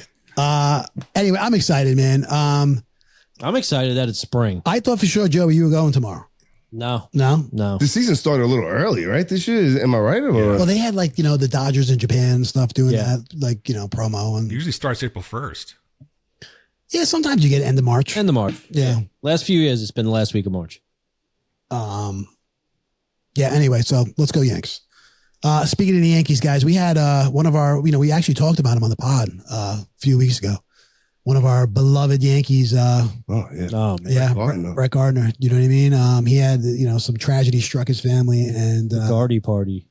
Anyway, I'm excited, man. I'm excited that it's spring. I thought for sure, Joey, you were going tomorrow. No. No. The season started a little early, right? This year, am I right? Or Well, they had like the Dodgers in Japan and stuff doing that, like promo and It usually starts April 1st. yeah. Sometimes you get end of March. End of March. Yeah. Last few years, it's been the last week of March. Yeah. Anyway, so let's go Yanks. Speaking of the Yankees, guys, we had one of our, we actually talked about him on the pod a few weeks ago. One of our beloved Yankees. oh yeah, Oh, man. Yeah, Gardner. Brett Gardner. You know what I mean? He had some tragedy struck his family, and Gardy party.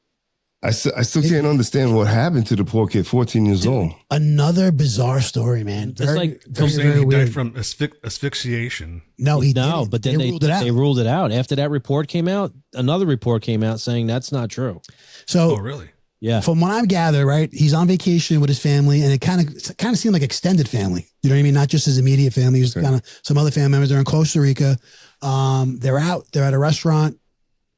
I still can't understand what happened to the poor kid, 14 years old. another bizarre story, man. It's like They're saying very he weird. died from asphyxiation. No, he No, didn't. but then ruled it out. they ruled it out. After that report came out, another report came out saying that's not true. So Oh, really? Yeah. from what I've gathered, right, he's on vacation with his family, and it kind of seemed like extended family. You know what I mean? Not just his immediate family. He was kind of some other family members. They're in Costa Rica. They're out. They're at a restaurant.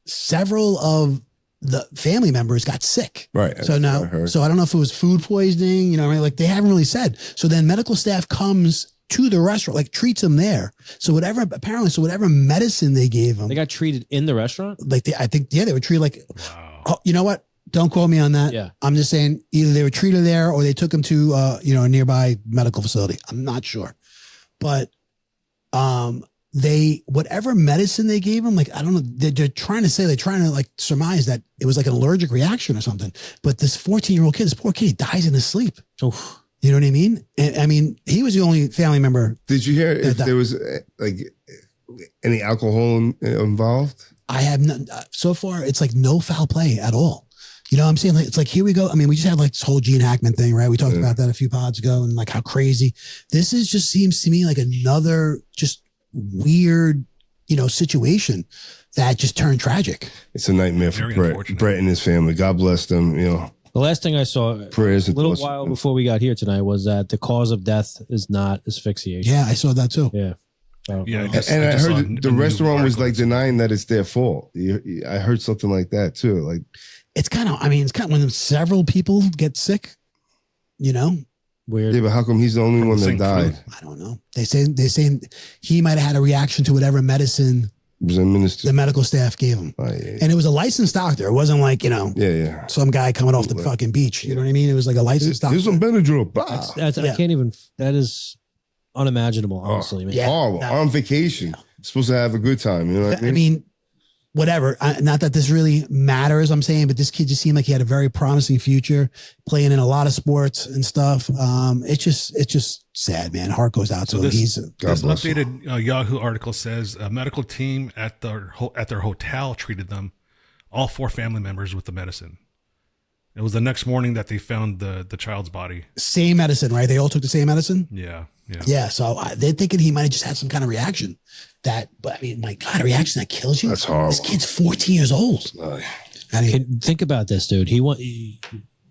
Several of the family members got sick. Right. So that's now, what I heard. so I don't know if it was food poisoning. Right? Like they haven't really said. So then medical staff comes to the restaurant, like treats him there. So whatever medicine they gave him, They got treated in the restaurant? like they were treated like. Wow. Oh, you know what? Don't quote me on that. Yeah. I'm just saying either they were treated there or they took him to a nearby medical facility. I'm not sure. But whatever medicine they gave him, like I don't know, they're trying to like surmise that it was like an allergic reaction or something. But this 14-year-old kid, this poor kid, he dies in his sleep. Oof. You know what I mean? And I mean, he was the only family member. Did you hear if that- there was like any alcohol involved? I have not so far. It's like no foul play at all. You know what I'm saying? Like, it's like, here we go. I mean, we just had like this whole Gene Hackman thing, right? We talked about that a few pods ago and like how crazy this is. Just seems to me like another just weird, situation that just turned tragic. It's a nightmare for Very Brett, unfortunate. Brett and his family. God bless them. The last thing I saw Prayers a and little thoughts. while before we got here tonight was that the cause of death is not asphyxiation. Yeah, I saw that too. Yeah. So, Yeah. And I just saw heard the a new restaurant was article like that said- denying that it's their fault. I heard something like that too. Like, It's kind of when several people get sick, weird. yeah, but how come he's the only From one the that same died? food. I don't know. They say he might have had a reaction to whatever medicine It was administered. the medical staff gave him. Oh, yeah, And it was a licensed doctor. It wasn't like, yeah. some guy coming off the fucking beach. You know what I mean? It was like a licensed doctor. Here's some Benadryl. Bah. That's Yeah. I can't even. That is unimaginable, honestly, man. Yeah. Horrible. No. On vacation. Supposed to have a good time. You know what I mean? I mean, whatever. Not that this really matters, I'm saying, but this kid just seemed like he had a very promising future, playing in a lot of sports and stuff. It's just sad, man. Heart goes out to him. This God bless him. updated Yahoo article says a medical team at their hotel treated them, all 4 family members, with the medicine. It was the next morning that they found the child's body. Same medicine, right? They all took the same medicine. Yeah. Yeah. So they're thinking he might have just had some kind of reaction but I mean, my God, a reaction that kills you. That's horrible. This kid's 14 years old. I mean, Think about this, dude. You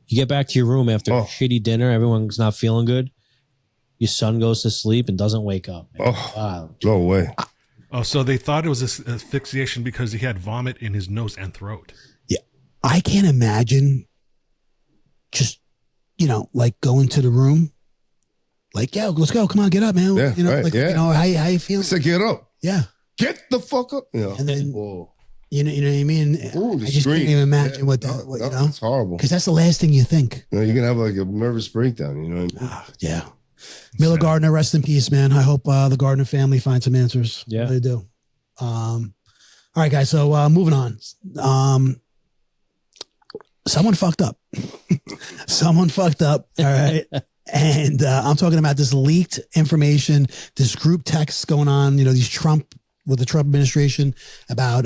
get back to your room after a shitty dinner. Everyone's not feeling good. Your son goes to sleep and doesn't wake up. Oh, Wow. no way. Oh, so they thought it was asphyxiation because he had vomit in his nose and throat. yeah, I can't imagine just, like going to the room. Like, yeah, let's go. Come on, get up, man. Yeah, right, like, yeah. how you feeling? I said, get up. Yeah. Get the fuck up. And then, Whoa. you know what I mean? Ooh, the I just scream. can't even imagine Yeah, what It's horrible. because that's the last thing you think. You're going to have like a nervous breakdown. You know what I mean? Yeah. Miller Gardner, rest in peace, man. I hope the Gardner family finds some answers. Yeah. They do. All right, guys. So moving on. Someone fucked up. Someone fucked up. All right. And I'm talking about this leaked information, this group text going on, these with the Trump administration about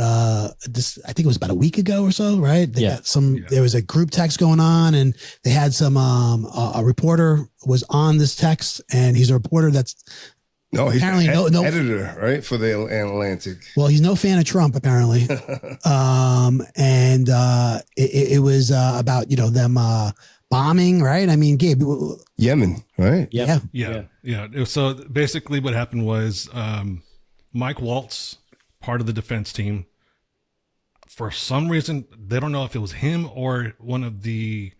this. I think it was about a week ago or so, right? There was a group text going on, and they had some a reporter was on this text, and he's a reporter that's he's apparently no editor, right, for the Atlantic. Well, he's no fan of Trump apparently, and it was about them bombing, right? I mean, Gabe, Yemen, right? Yeah. So basically, what happened was Mike Waltz, part of the defense team, for some reason, they don't know if it was him or one of the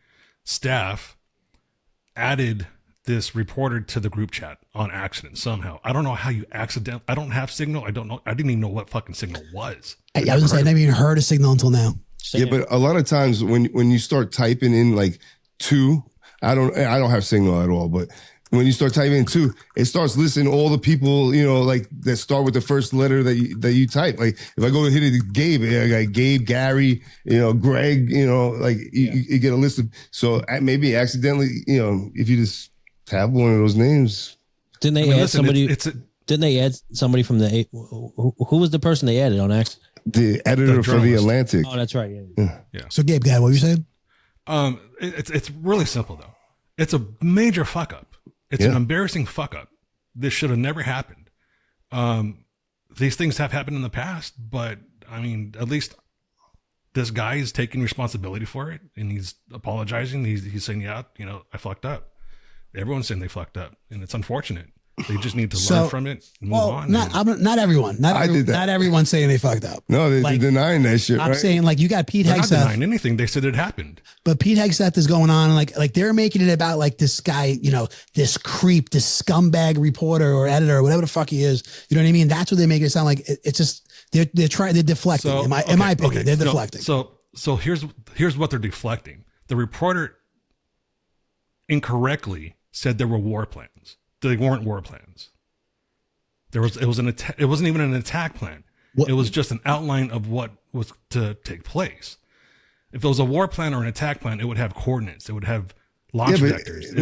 staff, added this reporter to the group chat on accident somehow. I don't know how you accidentally. I don't have Signal. I don't know. I didn't even know what fucking Signal was. I was gonna say I never even heard of Signal until now. Yeah, but a lot of times when you start typing in like 2, I don't have Signal at all, but when you start typing in 2, it starts listing all the people, like that start with the first letter that you type. Like if I go and hit it, Gabe, I got Gabe, Gary, Greg, you get a list of. So maybe accidentally, if you just have one of those names. Didn't they add somebody? Didn't they add somebody from the? Who was the person they added on accident? The editor for the Atlantic. Oh, that's right. Yeah. So Gabe, what were you saying? It's really simple though. It's a major fuck up. It's an embarrassing fuck up. This should have never happened. These things have happened in the past, but I mean, at least this guy is taking responsibility for it, and he's apologizing. He's saying, "Yeah, I fucked up." Everyone's saying they fucked up, and it's unfortunate. They just need to learn from it and move on. Not everyone. Not everyone's saying they fucked up. No, they're denying that shit. I'm right? saying you got Pete They're Hegseth. not denying anything. They said it happened. But Pete Hegseth is going on, and like they're making it about this guy, this creep, this scumbag reporter or editor or whatever the fuck he is. You know what I mean? That's what they make it sound like. It's just they're deflecting. In my opinion, they're deflecting. So here's what they're deflecting. The reporter incorrectly said there were war plans. They weren't war plans. It wasn't even an attack plan. It was just an outline of what was to take place. If it was a war plan or an attack plan, it would have coordinates. It would have launch vectors.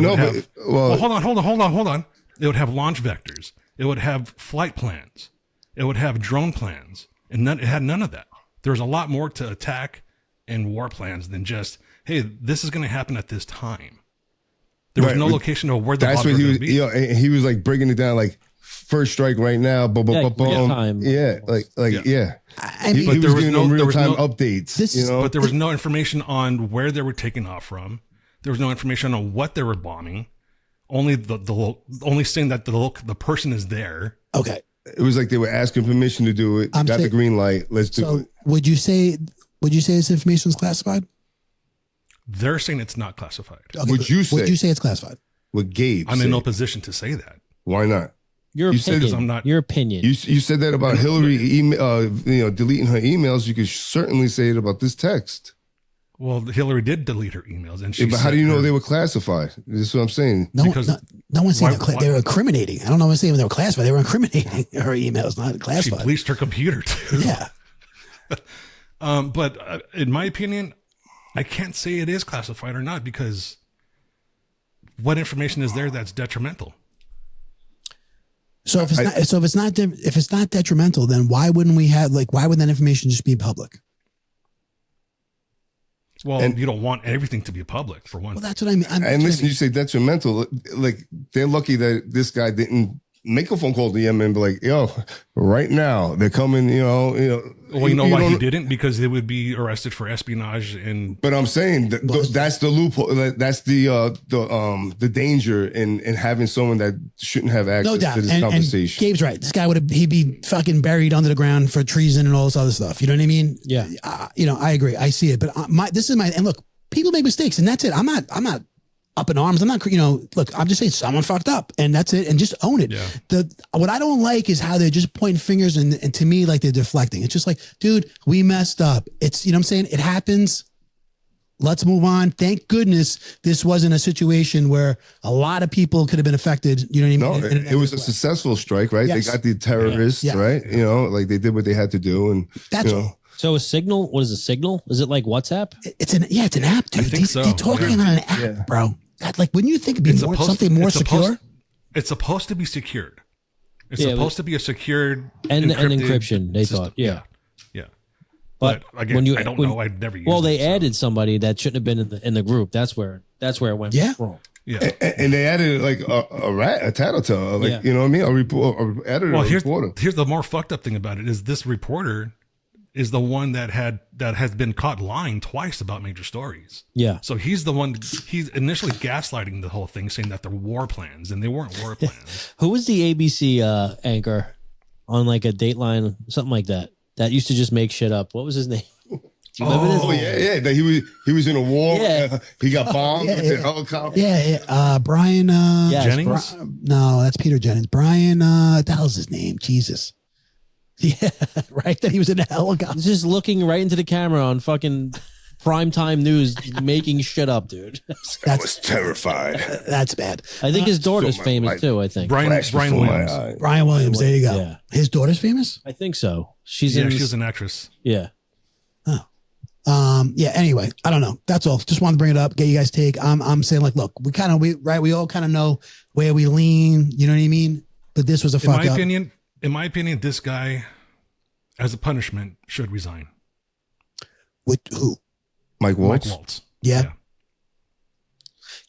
Hold on. It would have launch vectors. It would have flight plans. It would have drone plans. And it had none of that. There's a lot more to attack and war plans than just, hey, this is going to happen at this time. There was no location of where the bombs were going to be. He was like breaking it down like first strike right now. Boom. I mean, he was giving them real time updates. But there was no information on where they were taking off from. There was no information on what they were bombing. Only only saying that the person is there. Okay. It was like they were asking permission to do it. Got the green light. Let's do it. Would you say this information is classified? They're saying it's not classified. Okay, would you say it's classified? What Gabe I'm in no position to say that. Why not? Your opinion. You said that about Hillary deleting her emails. You could certainly say it about this text. Well, Hillary did delete her emails, and but how do you know they were classified? This is what I'm saying. No one's saying they were incriminating. I don't know what I'm saying when they were classified. They were incriminating her emails, not classified. She bleached her computer too. Yeah. But in my opinion, I can't say it is classified or not because what information is there that's detrimental? So if it's not detrimental, then why wouldn't we have why would that information just be public? Well, you don't want everything to be public for one. Well, that's what I mean. You say detrimental. Like they're lucky that this guy didn't make a phone call to Yemen and be like, yo, right now they're coming, Well, you know why he didn't? Because they would be arrested for espionage and. But I'm saying that's the loophole. That's the danger in having someone that shouldn't have access to this conversation. And Gabe's right. This guy he'd be fucking buried under the ground for treason and all this other stuff. You know what I mean? Yeah. I agree. I see it. But and look, people make mistakes, and that's it. I'm not up in arms. I'm not, look, I'm just saying someone fucked up and that's it. And just own it. Yeah. What I don't like is how they're just pointing fingers and to me, like they're deflecting. It's just like, dude, we messed up. It's, what I'm saying? It happens. Let's move on. Thank goodness this wasn't a situation where a lot of people could have been affected. You know what I mean? No, it was a successful strike, right? Yes. They got the terrorists, right? Like they did what they had to do. And that's So a Signal, what is a Signal? Is it like WhatsApp? It's an app, dude. I think so. They're talking on an app, bro. God, like, wouldn't you think it'd be something more secure? It's supposed to be secured. It's Yeah, supposed to be a secured and encrypted encryption. They system. thought, yeah. But again, I don't know. I've never used. Well, they it, so. added somebody that shouldn't have been in the group. That's where it went wrong. Yeah. And they added like a tattletale, like, you know what I mean? A report, or added a reporter. Here's the more fucked up thing about it is this reporter is the one that has been caught lying twice about major stories. Yeah. So he's the one, he's initially gaslighting the whole thing, saying that they're war plans, and they weren't war plans. Who was the ABC anchor on like a Dateline, something like that used to just make shit up? What was his name? Do you remember this? Oh yeah. That he was in a war. Yeah. He got bombed with the helicopter. Yeah. Brian. Jennings? No, that's Peter Jennings. Brian. What the hell's his name? Jesus. Yeah, right. That he was in a helicopter. Just looking right into the camera on fucking primetime news, making shit up, dude. I was terrified. That's bad. I think his daughter's So famous like, too. I think. Brian Williams. Brian Williams. There you go. Yeah. His daughter's famous. I think so. She was an actress. Yeah. Yeah. Anyway, I don't know. That's all. Just wanted to bring it up, get you guys' take. I'm saying, like, look, we all kind of know where we lean. You know what I mean? But this was a fuck up. In my opinion, this guy, as a punishment, should resign. With who? Mike Waltz. Mike Waltz. Yeah.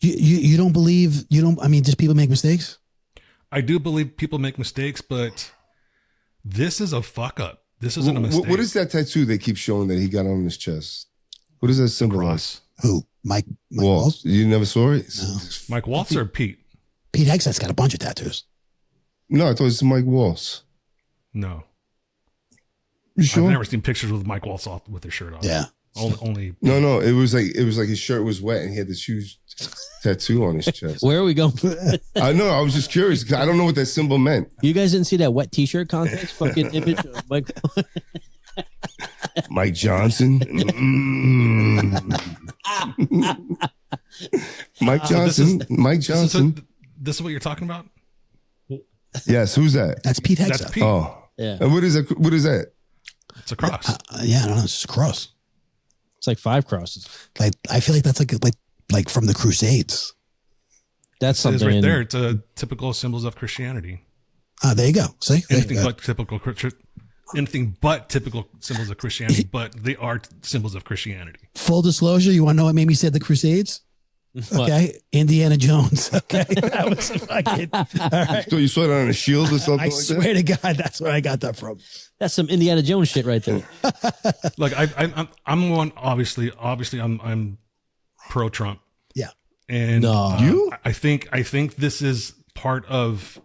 You don't believe I mean, just people make mistakes? I do believe people make mistakes, but this is a fuck up. This isn't a mistake. What is that tattoo they keep showing that he got on his chest? What does that symbolize? Who? Mike Waltz. Waltz? You never saw it? No. Mike Waltz or Pete? Pete Hegseth's got a bunch of tattoos. No, I thought it was Mike Waltz. No. You sure? I've never seen pictures with Mike Waltz off with his shirt off. Yeah. Only. No. It was like his shirt was wet and he had this huge tattoo on his chest. Where are we going? I know. I was just curious because I don't know what that symbol meant. You guys didn't see that wet T-shirt contest? Fucking image of Mike. Mike Johnson. Mike Johnson. Mike Johnson. This is what you're talking about? Yes. Who's that? That's Pete Hegseth. That's Pete. Oh. Yeah. And what is that? What is that? It's a cross. Yeah, I don't know. It's just a cross. It's like 5 crosses. Like, I feel like that's like from the Crusades. That's It something is right there. It's a typical symbols of Christianity. There you go. See? Anything but typical symbols of Christianity, but they are symbols of Christianity. Full disclosure, you want to know what made me say the Crusades? What? Okay. Indiana Jones. Okay. That was fucking. All right. So you saw that on a shield or something I like swear to God, that's where I got that from. That's some Indiana Jones shit right there. Like I'm one. Obviously, I'm pro Trump. Yeah. And No. You? I think this is part of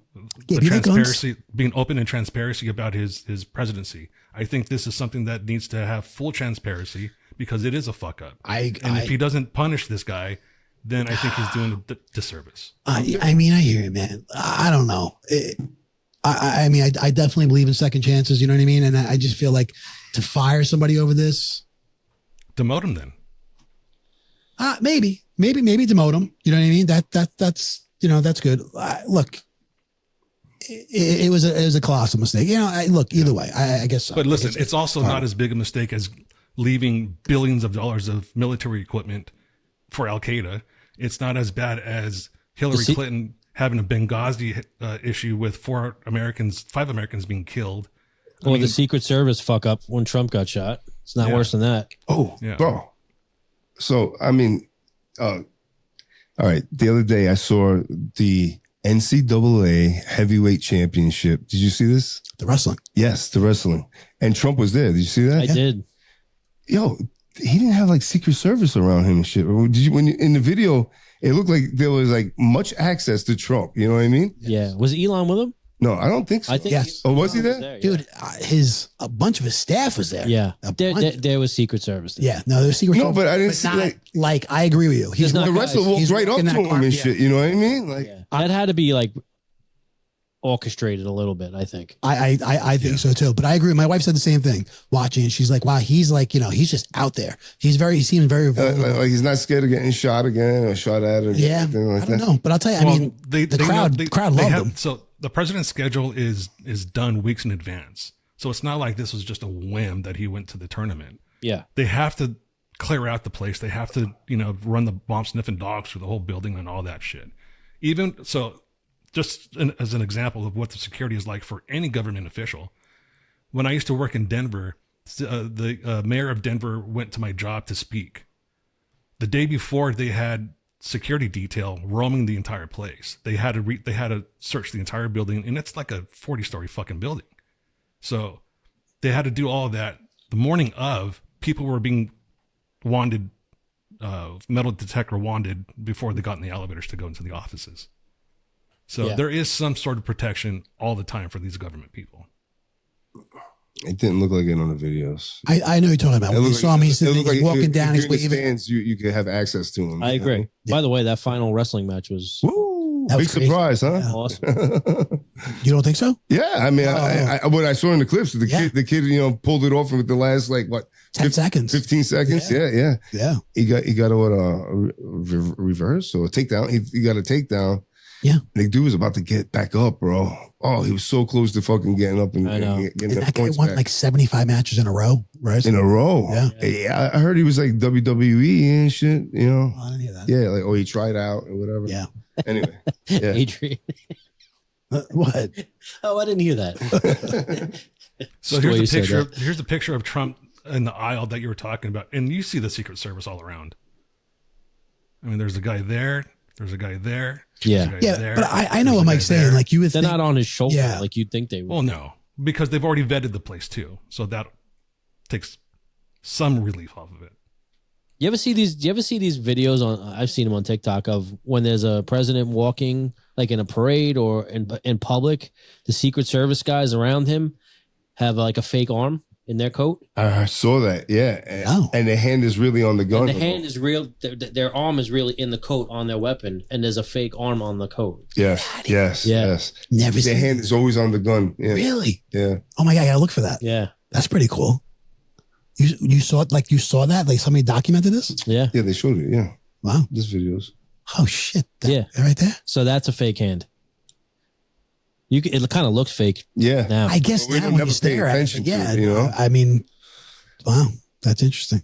Yeah, the you like guns? transparency, being open and transparency about his presidency. I think this is something that needs to have full transparency because it is a fuck up. If he doesn't punish this guy, then I think he's doing a disservice. I mean, I hear you, man. I don't know. I mean, I definitely believe in second chances. You know what I mean? And I just feel like to fire somebody over this, Demote him then. maybe demote him. You know what I mean? That's that's good. Look, it was a colossal mistake. Look, either way, I guess so. But listen, it's also not as big a mistake as leaving billions of dollars of military equipment for Al Qaeda. It's not as bad as Hillary Clinton having a Benghazi issue with 5 Americans being killed. Or the Secret Service fuck up when Trump got shot. It's not worse than that. Oh, Yeah. bro. So, I mean, all right. The other day I saw the NCAA heavyweight championship. Did you see this? The wrestling. Yes, the wrestling. And Trump was there. Did you see that? I did. Yo, he didn't have like Secret Service around him and shit. Did you, in the video, it looked like there was like much access to Trump. You know what I mean? Yeah. Was Elon with him? No, I don't think so. I think. Yes. Oh, was he Elon there? yeah. Dude, a bunch of his staff was there. Yeah. A There, bunch. there was Secret Service there. Yeah, no, there's Secret No, Service, but I didn't see not, like I agree with you. He's not the wrestler walked he's right up to working that him car, and yeah. shit. You know what I mean? Like, Yeah. That had to be like orchestrated a little bit, I think. I think so too. But I agree. My wife said the same thing watching. She's like, wow, he's like, he's just out there. He seems very vulnerable. like he's not scared of getting shot again or shot at or Yeah, anything like I don't that. know, but I'll tell you. I mean, the crowd loved him. So the president's schedule is done weeks in advance. So it's not like this was just a whim that he went to the tournament. Yeah. They have to clear out the place. They have to, run the bomb sniffing dogs through the whole building and all that shit. Even so, just as an example of what the security is like for any government official, when I used to work in Denver, the mayor of Denver went to my job to speak. The day before, they had security detail roaming the entire place. They had to search the entire building, and it's like a 40-story fucking building. So they had to do all of that. The morning of, people were being wanted, metal detector wanted before they got in the elevators to go into the offices. So there is some sort of protection all the time for these government people. It didn't look like it on the videos. I know you're talking about. When you saw him, he's walking down. He's waving. Stands, you could have access to him. I agree. Yeah. By the way, that final wrestling match was big surprise, huh? Yeah. Awesome. You don't think so? Yeah, I mean, what I saw in the clips, the kid, pulled it off with the last 10 seconds, 15 seconds. Yeah. He got a reverse or a takedown. He got a takedown. Yeah. The dude was about to get back up, bro. Oh, he was so close to fucking getting up and getting that guy won like 75 matches in a row, right? In a row. Yeah. I heard he was like WWE and shit, I didn't hear that. Yeah, he tried out or whatever. Yeah. Anyway. Yeah. Adrian. What? Oh, I didn't hear that. So here's the picture of Trump in the aisle that you were talking about. And you see the Secret Service all around. I mean, there's a guy there. There's a guy there. Yeah. Yeah, but I know what Mike's saying. Like you would They're not on his shoulder like you'd think they would. Well, no, because they've already vetted the place too. So that takes some relief off of it. Do you ever see these videos on, I've seen them on TikTok, of when there's a president walking like in a parade or in public, the Secret Service guys around him have like a fake arm in their coat? I saw that, yeah. And the hand is really on the gun. And the hand is real. Their arm is really in the coat on their weapon, and there's a fake arm on the coat. Yes. Never the hand is always on the gun. Yeah. Really? Yeah. Oh my God, I gotta look for that. Yeah. That's pretty cool. You saw it, like you saw that? Like somebody documented this? Yeah. Yeah, they showed it, yeah. Wow. This videos. Oh shit. Yeah. Right there? So that's a fake hand. It kind of looks fake. Yeah. Now. I guess But we now don't when never you stare pay at attention it, to yeah. it, you know? I mean, wow, that's interesting.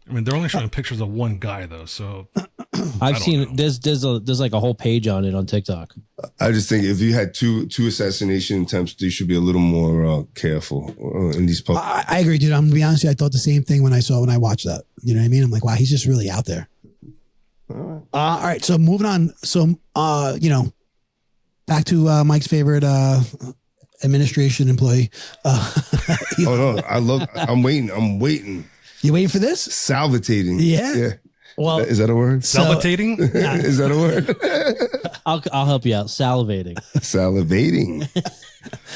I mean, they're only showing pictures of one guy though, so I've seen there's like a whole page on it on TikTok. I just think if you had two assassination attempts, you should be a little more careful in these public. I agree, dude. I'm gonna be honest with you. I thought the same thing when I watched that. You know what I mean? I'm like, wow, he's just really out there. All right. So moving on. So, back to Mike's favorite administration employee. Oh no, I'm waiting. You waiting for this? Salivating. Yeah. Well, is that a word? salivating? Is that a word? I'll help you out. Salivating. Salivating.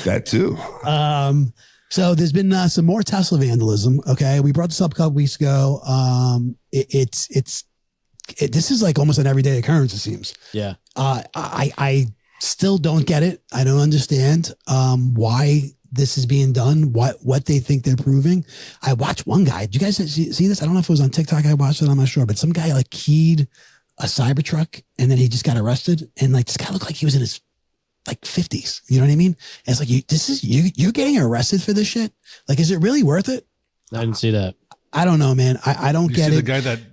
That too. So there's been some more Tesla vandalism. Okay, we brought this up a couple weeks ago. This is like almost an everyday occurrence. It seems. Yeah. I still don't get it. I don't understand why this is being done. What they think they're proving. I watched one guy. Did you guys see this? I don't know if it was on TikTok. I watched it. I'm not sure, but some guy like keyed a Cybertruck and then he just got arrested. And like this guy looked like he was in his like 50s. You know what I mean? And it's like you're getting arrested for this shit. Like, is it really worth it? I didn't see that. I don't know, man. I don't get it.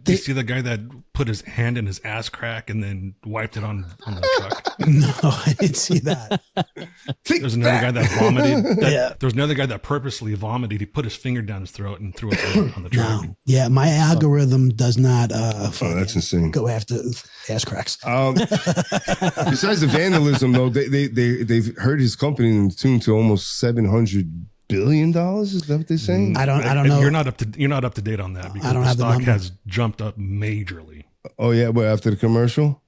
Do you see the guy that put his hand in his ass crack and then wiped it on the truck? No, I didn't see that. There's another guy that vomited. Yeah. There's another guy that purposely vomited. He put his finger down his throat and threw it on the truck. No. Yeah, my algorithm does not That's insane. go after ass cracks. Besides the vandalism, though, they've hurt his company in tune to almost $700 billion. Is that what they're saying? I don't know. You're not up to date on that because I don't the have the stock number. has jumped up majorly. Oh yeah, but after the commercial,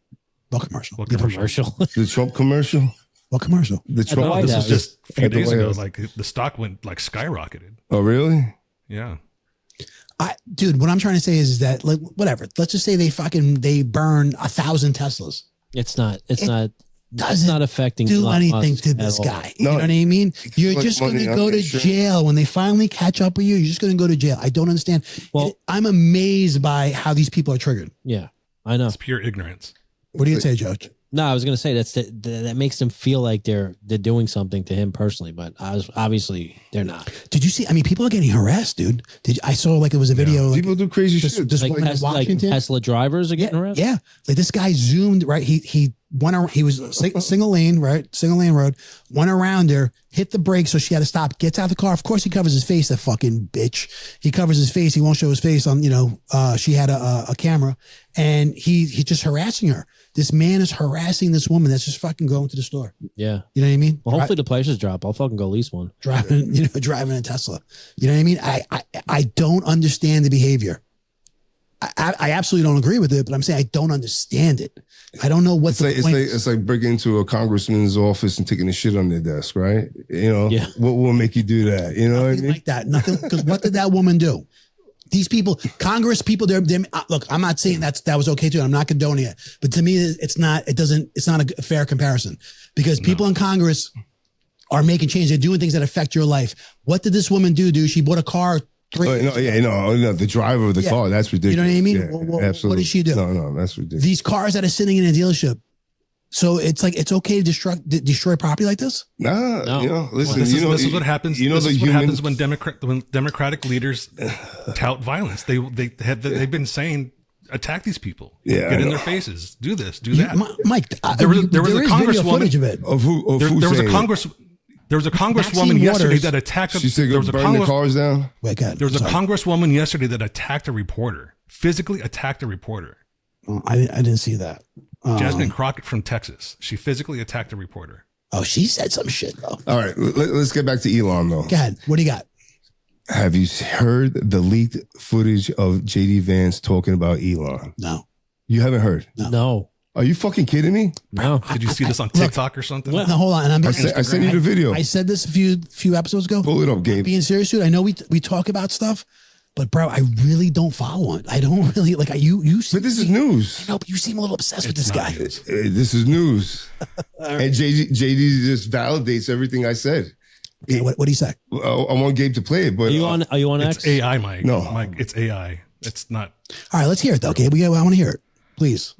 What commercial? What The commercial? commercial. the Trump commercial, What commercial? the the Trump. White This House. was just a few At the days White ago. House. Like the stock went like skyrocketed. Oh really? Yeah. Dude, what I'm trying to say is that like whatever. Let's just say they burn 1,000 Teslas. It's not Doesn't affecting do Elon anything Musk to at this all. guy. No. You know what I mean? You're like just going money to on go to insurance. jail when they finally catch up with you. You're just going to go to jail. I don't understand. Well- I'm amazed by how these people are triggered. Yeah, I know. It's pure ignorance. What do you say, Judge? No, I was gonna say that makes them feel like they're doing something to him personally, but obviously they're not. Did you see? I mean, people are getting harassed, dude. I saw like it was a video. Like, People do crazy shit. just Like, like Washington. Tesla drivers are getting harassed. Yeah, like this guy zoomed right. He went around. He was single lane, right? Single lane road. Went around her, hit the brakes, so she had to stop. Gets out of the car. Of course, he covers his face. That fucking bitch. He covers his face. He won't show his face on. She had a camera, and he just harassing her. This man is harassing this woman that's just fucking going to the store. Yeah. You know what I mean? Well, hopefully the prices drop. I'll fucking go lease one. Driving a Tesla. You know what I mean? I don't understand the behavior. I absolutely don't agree with it, but I'm saying I don't understand it. I don't know what it's like breaking into a congressman's office and taking a shit on their desk, right? What will make you do that? You know what I mean? Like that. Nothing. Because what did that woman do? These people, Congress people, they're look, I'm not saying that was okay too. I'm not condoning it, but to me, it's not a fair comparison because people in Congress are making change. They're doing things that affect your life. What did this woman do, dude? She bought a car. The driver of the car. That's ridiculous. You know what I mean? Yeah, absolutely. What did she do? No, that's ridiculous. These cars that are sitting in a dealership. So it's like, it's okay to destroy property like this? Nah, No. Listen, This is what happens. This is what happens when Democratic leaders tout violence. They've been saying, attack these people. Yeah, get in their faces. Do this. Do that. Mike, there was a congresswoman of it. There was a congresswoman yesterday that attacked. She said, "Burn the cars down." Wait, God, there was a congresswoman yesterday that attacked a reporter. Physically attacked a reporter. Oh, I didn't see that. Jasmine Crockett from Texas. She physically attacked a reporter. Oh, she said some shit though. All right, let's get back to Elon though. Go ahead. What do you got? Have you heard the leaked footage of JD Vance talking about Elon? No. You haven't heard? No. Are you fucking kidding me? No. Did you see this on TikTok or something? No, hold on. And I sent you the video. I said this a few episodes ago. Pull it up, Gabe. Being serious, dude. I know we talk about stuff, but bro, I really don't follow it. I don't really like. You. But this is news. No, but you seem a little obsessed with this guy. This is news. And JD just validates everything I said. Okay, what do you say? I want Gabe to play it, but Are you on It's X? AI, Mike. No. Mike, it's AI. It's not. All right, let's hear it though. Okay, I want to hear it, please.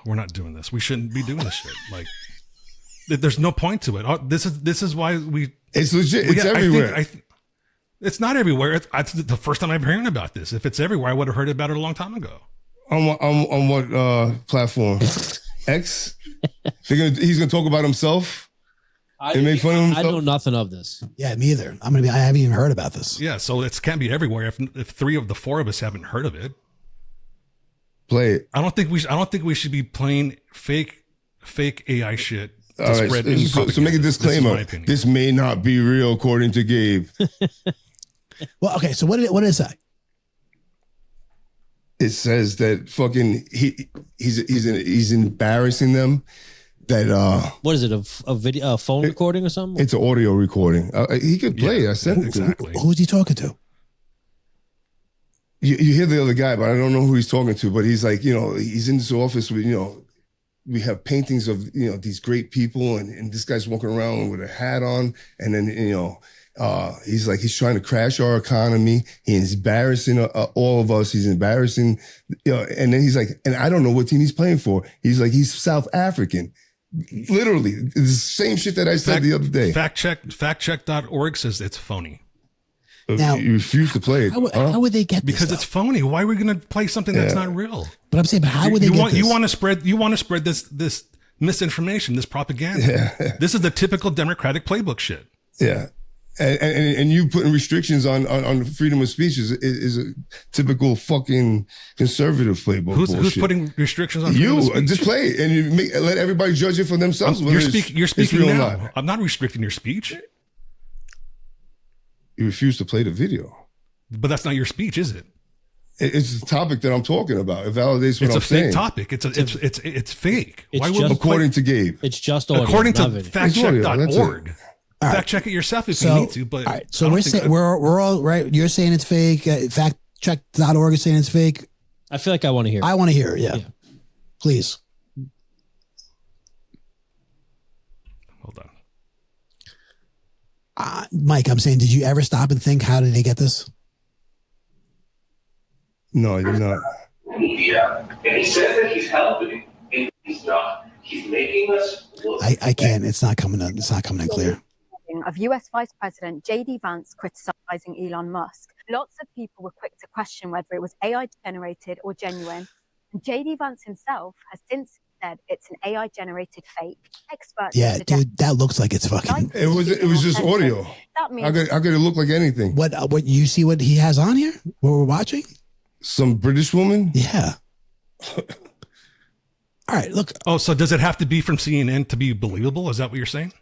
We're not doing this. We shouldn't be doing this shit. Like, there's no point to it. This is why we. It's legit. It's everywhere. It's not everywhere. It's the first time I'm hearing about this. If it's everywhere, I would have heard about it a long time ago. On what platform? X. He's gonna talk about himself. And make fun of himself. I know nothing of this. Yeah, me either. I haven't even heard about this. Yeah, so it can't be everywhere. If three of the four of us haven't heard of it, play it. I don't think we should be playing fake AI shit to All right, spread any so make a disclaimer. This may not be real, according to Gabe. Well, okay. So what did it say? It says that fucking he's embarrassing them. That what is it? A video, a phone recording or something? It's an audio recording. He could play. I said exactly. Who's he talking to? You hear the other guy, but I don't know who he's talking to. But he's like, he's in this office with, we have paintings of, these great people, and this guy's walking around with a hat on, and then, he's like, he's trying to crash our economy. He's embarrassing all of us. He's embarrassing, and then he's like, and I don't know what team he's playing for. He's like, he's South African. Literally, it's the same shit that I said the other day. Factcheck.org says it's phony. Now, you refuse to play it. How would they get this? Because it's phony. Why are we going to play something that's not real? But I'm saying, but how would they get this? You want to spread this misinformation, this propaganda. Yeah. This is the typical Democratic playbook shit. Yeah. And you putting restrictions on freedom of speech is a typical fucking conservative playbook. Who's putting restrictions on freedom of speech? Just play it and let everybody judge it for themselves. You're speaking now. I'm not restricting your speech. You refuse to play the video. But that's not your speech, is it? It's the topic that I'm talking about. It validates what I'm saying. It's a fake topic. It's fake. It's Why just, according to Gabe. It's just audio. According to factcheck.org. Right. Fact check it yourself if you need to. But all right. So we're all right. You're saying it's fake. Factcheck.org is saying it's fake. I feel like I want to hear it. I want to hear it. Yeah. Please. Hold on. Mike, I'm saying, did you ever stop and think, how did they get this? No, I did not. Yeah. And he says that he's helping, and he's not. He's making us look. I can't. It's not coming in. It's not coming in clear. Of US Vice President J.D. Vance criticizing Elon Musk. Lots of people were quick to question whether it was AI generated or genuine. And J.D. Vance himself has since said it's an AI generated fake. Experts dude, that looks like it's fucking. It was just audio. That means How could it look like anything? What you see what he has on here? What we're watching? Some British woman? Yeah. All right, look. Oh, so does it have to be from CNN to be believable? Is that what you're saying?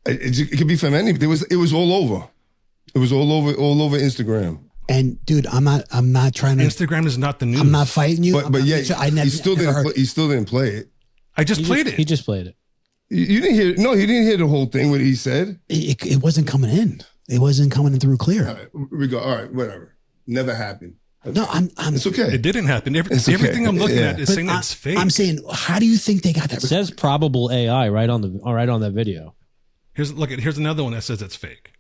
It could be from anything. It was all over. It was all over Instagram. And dude, I'm not trying to. Instagram is not the news. I'm not fighting you. But yeah, he still didn't play it. I just played it. He just played it. You didn't hear? No, he didn't hear the whole thing. What he said. It wasn't coming in. It wasn't coming in through clear. All right, we go. All right, whatever. Never happened. No, it's okay. It didn't happen. Everything I'm looking at is saying it's fake. I'm saying, how do you think they got that? It says probable AI right on that video. Here's another one that says it's fake.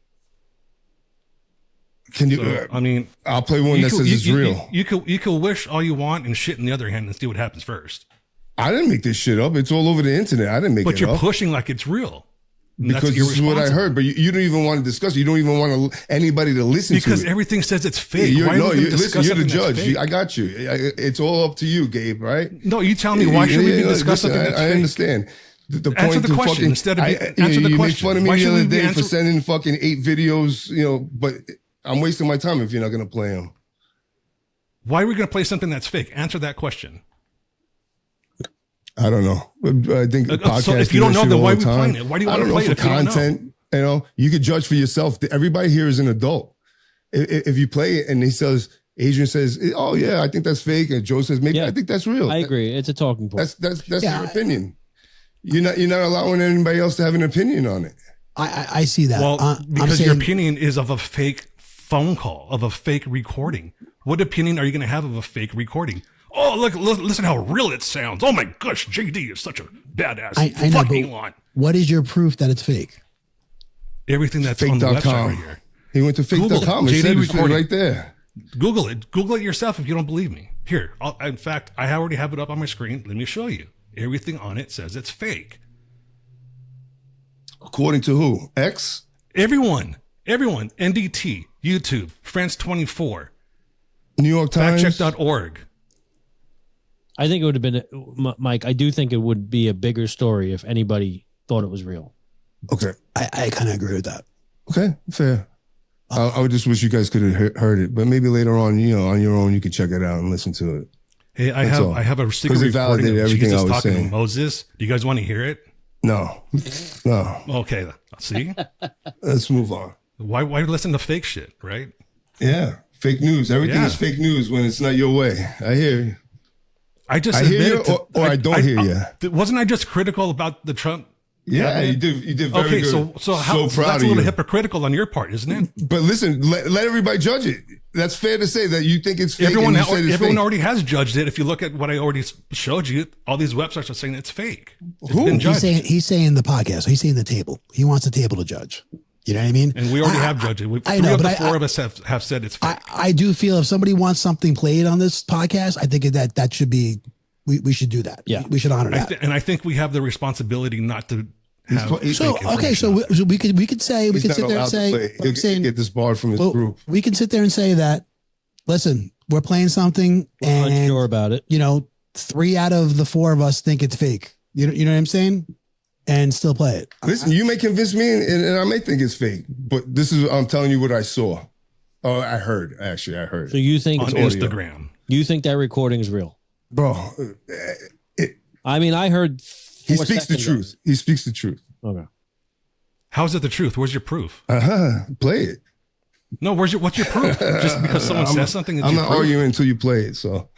Can you? So, I mean, I'll play one that says it's real. You could wish all you want and shit in the other hand and see what happens first. I didn't make this shit up. It's all over the internet. I didn't make it up. But you're pushing like it's real. Because this is what I heard, but you don't even want to discuss it. You don't even want anybody to listen to it. Because everything says it's fake. Listen, you're the judge. I got you. It's all up to you, Gabe, right? No, you tell me, why should we be discussing something that's fake? I understand. The answer point the question instead of answer the question. You made fun of me the other day for sending fucking 8 videos, but I'm wasting my time if you're not going to play them. Why are we going to play something that's fake? Answer that question. I don't know. I think podcasts. So if you don't know, then why are we playing it? Why do you want to play it? For content, you could judge for yourself. Everybody here is an adult. If you play it and he says, Adrian says, "Oh yeah, I think that's fake," and Joe says, "Maybe I think that's real." I agree. It's a talking point. That's your opinion. You're not allowing anybody else to have an opinion on it. I see that. Well, because your opinion is of a fake phone call, of a fake recording. What opinion are you going to have of a fake recording? Oh, look, listen how real it sounds. Oh my gosh, JD is such a badass. I know, but Elon. What is your proof that it's fake? Everything that's on the website right here. He went to fake.com and said it's right there. Google it. Google it yourself if you don't believe me. Here, in fact, I already have it up on my screen. Let me show you. Everything on it says it's fake. According to who? X? Everyone. NDT, YouTube, France 24, New York Times, factcheck.org. I think it would have been, Mike, I do think it would be a bigger story if anybody thought it was real. Okay. I kind of agree with that. Okay, fair. I would just wish you guys could have heard it, but maybe later on, on your own, you could check it out and listen to it. Hey, I have a secret recording of Jesus talking to Moses. Do you guys want to hear it? No. Okay, see? Let's move on. Why listen to fake shit, right? Yeah, fake news. Everything is fake news when it's not your way. I hear you. I hear you, or I don't hear you. Wasn't I just critical about the Trump? Yeah, you did very good. So that's a little hypocritical on your part, isn't it? But listen, let everybody judge it. That's fair to say that you think it's fake. Everyone already has judged it. If you look at what I already showed you, all these websites are saying it's fake. It's been judged. He's saying the podcast. He's saying the table. He wants the table to judge. You know what I mean? And we already have judged it. Four of us have said it's fake. I do feel if somebody wants something played on this podcast, I think that should be, we should do that. Yeah. We should honor that. And I think we have the responsibility not to have we could say, we could sit there and say, I'm saying, get this barred from his group. We can sit there and say that, listen, we're playing something and unsure about it. 3 out of the 4 of us think it's fake. You know what I'm saying? And still play it. Listen, you may convince me and I may think it's fake, but I'm telling you what I saw. Oh, I heard. So you think on Instagram. You think that recording is real? Bro. I heard he speaks the truth. He speaks the truth. Okay. How's it the truth? Where's your proof? Play it. No, what's your proof? Just because someone says something, I'm not arguing until you play it. So,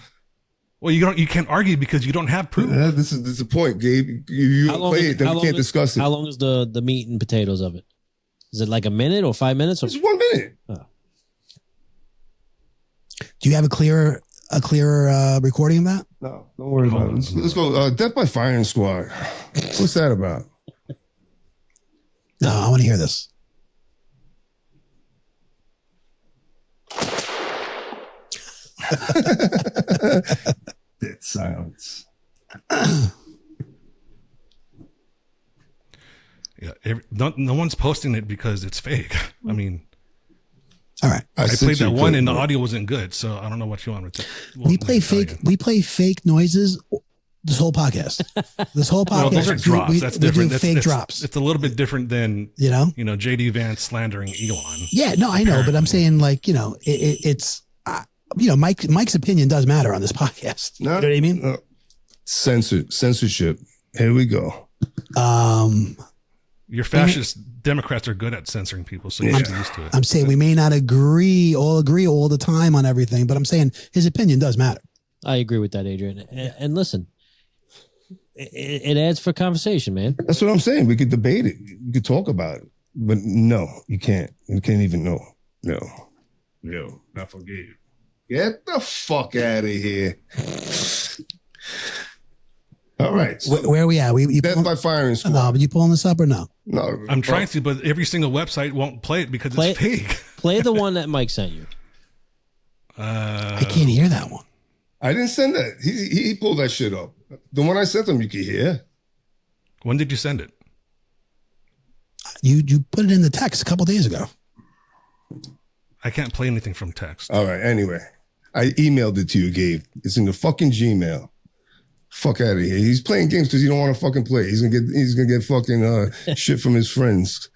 well, you can't argue because you don't have proof. This is the point, Gabe. You don't play it, then we can't discuss it. How long is the meat and potatoes of it? Is it like a minute or 5 minutes? It's 1 minute. Oh. Do you have a clearer recording of that? No, don't worry about it. Let's go. Death by Firing Squad. What's that about? No, I want to hear this. Dead silence. Yeah, no one's posting it because it's fake. I mean, All right. I played that one and the bro. audio wasn't good, so I don't know what you want with it. We play fake noises this whole podcast. This whole podcast. Well, those are drops. We, That's we different. do fake drops. It's a little bit different than JD Vance slandering Elon. Yeah, no, I know, but I'm saying like it's Mike's opinion does matter on this podcast. No, you know what I mean? Censorship. Here we go. Your fascist Democrats are good at censoring people, so you should be used to it. I'm saying we may not agree all the time on everything, but I'm saying his opinion does matter. I agree with that, Adrian. And listen, it adds for conversation, man. That's what I'm saying. We could debate it. We could talk about it. But no, you can't. You can't even know. No, I forget. Get the fuck out of here. All right. So Where are we at? Death by firing squad. No, but you pulling this up or no? No. I'm trying to, but every single website won't play it because it's fake. Play the one that Mike sent you. I can't hear that one. I didn't send that. He pulled that shit up. The one I sent him, you can hear. When did you send it? You put it in the text a couple days ago. I can't play anything from text. All right. Anyway, I emailed it to you, Gabe. It's in the fucking Gmail. Fuck out of here. He's playing games because he don't want to fucking play. He's gonna get fucking shit from his friends.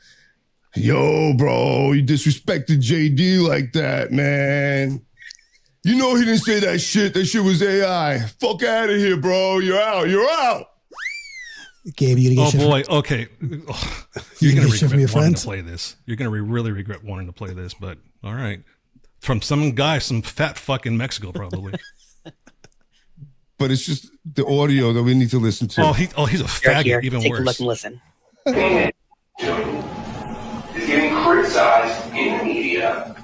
Yo, bro, you disrespected JD like that, man. You know he didn't say that shit. That shit was AI. Fuck out of here, bro. You're out. You're out. Gabe, you gonna get Oh boy. Okay. You're gonna get shit from your regret wanting friends? to play this. You're gonna really regret wanting to play this. But all right, from some guy, some fat fuck in Mexico, probably. But it's just the audio that we need to listen to. He's a Right here. faggot. Even Take worse. a look and listen. Is getting criticized in the media,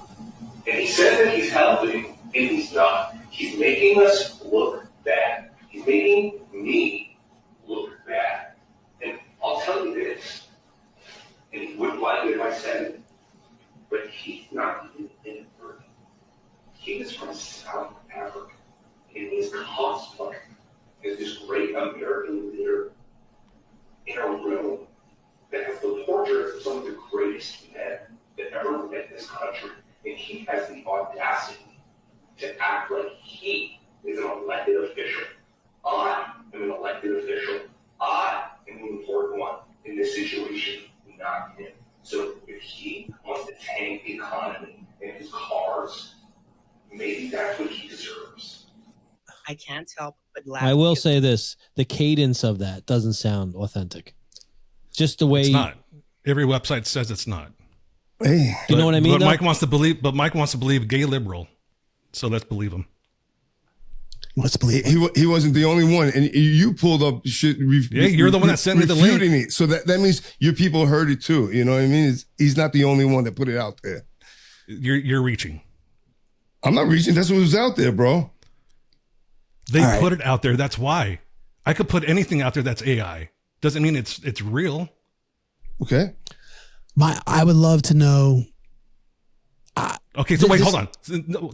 and he says that he's helping, and he's not. He's making us look bad. He's making me look bad. And I'll tell you this, and he wouldn't like it if I said it, but he's not even in Britain. He is from South Africa, and his cosplay is this great American leader in a room that has the portrait of some of the greatest men that ever led this country. And he has the audacity to act like he is an elected official. I am an elected official. I am the important one in this situation, not him. So if he wants to tank the economy and his cars, maybe that's what he deserves. I can't help but laugh. I will say this: the cadence of that doesn't sound authentic. Just the way It's not. Every website says it's not. Hey, you know what I mean. But though? Mike wants to believe gay liberal. So let's believe him. Let's believe. he wasn't the only one, and you pulled up shit. Yeah, you're the one that sent me the link. refuting it. So that means your people heard it too. You know what I mean? He's not the only one that put it out there. You're reaching. I'm not reaching. That's what was out there, bro. They All right. put it out there. That's why. I could put anything out there that's AI. Doesn't mean it's real. Okay. I would love to know. Okay, so wait, hold on.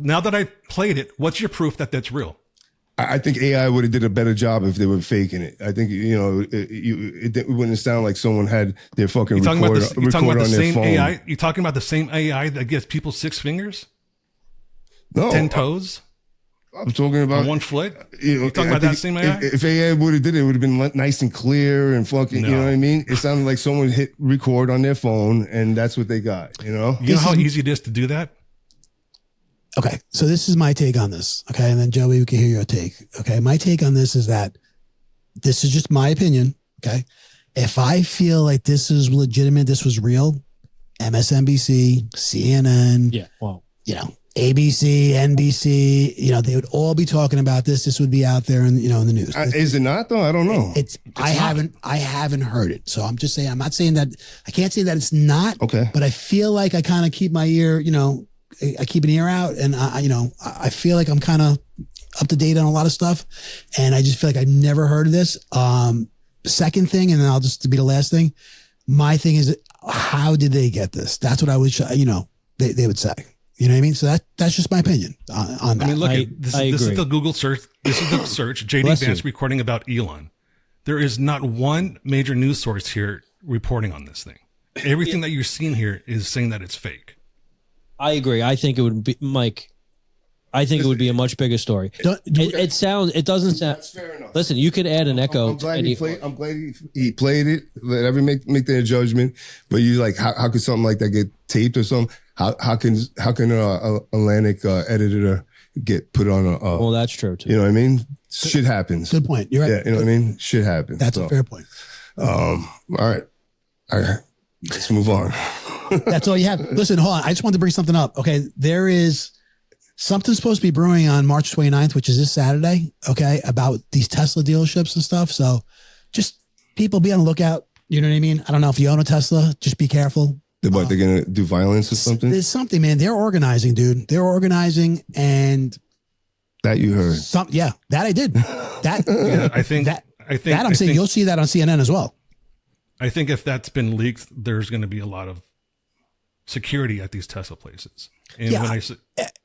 Now that I played it, what's your proof that that's real? I think AI would have did a better job if they were faking it. I think it wouldn't sound like someone had their fucking You talking about recorder the on their same phone. AI? You talking about the same AI that gives people 6 fingers, No, 10 toes, I'm talking about on 1 foot? You You talking I about that think same AI? If AI would have did it, it would have been nice and clear and fucking. You No. know what I mean? It sounded like someone hit record on their phone, and that's what they got. You know? You know how easy it is to do that? Okay, so this is my take on this. Okay, and then Joey, we can hear your take. Okay, my take on this is that this is just my opinion. Okay, if I feel like this is legitimate, this was real, MSNBC, CNN, Yeah. Well, ABC, NBC, they would all be talking about this. This would be out there in in the news. Is it not though? I don't know. I haven't heard it. So I'm just saying. I'm not saying that. I can't say that it's not. Okay. But I feel like I kind of keep my ear. I keep an ear out, and I feel like I'm kind of up to date on a lot of stuff, and I just feel like I've never heard of this. Second thing, and then I'll just be the last thing. My thing is, how did they get this? That's what I would, they would say. You know what I mean? So that's just my opinion on that. I mean, look, I this agree. is the Google search. This is the search. JD Bless Vance you. recording about Elon. There is not one major news source here reporting on this thing. Everything that you're seeing here is saying that it's fake. I agree. I think it would be, Mike. I think it would be a much bigger story. It doesn't sound. That's fair enough. Listen, you could add an echo. I'm glad he played it. Let everyone make their judgment. But you like, how could something like that get taped or something? How can Atlantic editor get put on a? Well, that's true too. You know what I mean? Shit happens. Good point. You're right. Yeah, you know what I mean? Shit happens. That's a fair point. All right. Let's move on. That's all you have. Listen, hold on. I just wanted to bring something up. Okay. There is something supposed to be brewing on March 29th, which is this Saturday. Okay. About these Tesla dealerships and stuff. So just people be on the lookout. You know what I mean? I don't know if you own a Tesla, just be careful. They're going to do violence or something? There's something, man. They're organizing, dude. They're organizing, and that you heard. Yeah, that I did. That Yeah, I think I'm saying you'll see that on CNN as well. I think if that's been leaked, there's going to be a lot of security at these Tesla places. And Yeah, when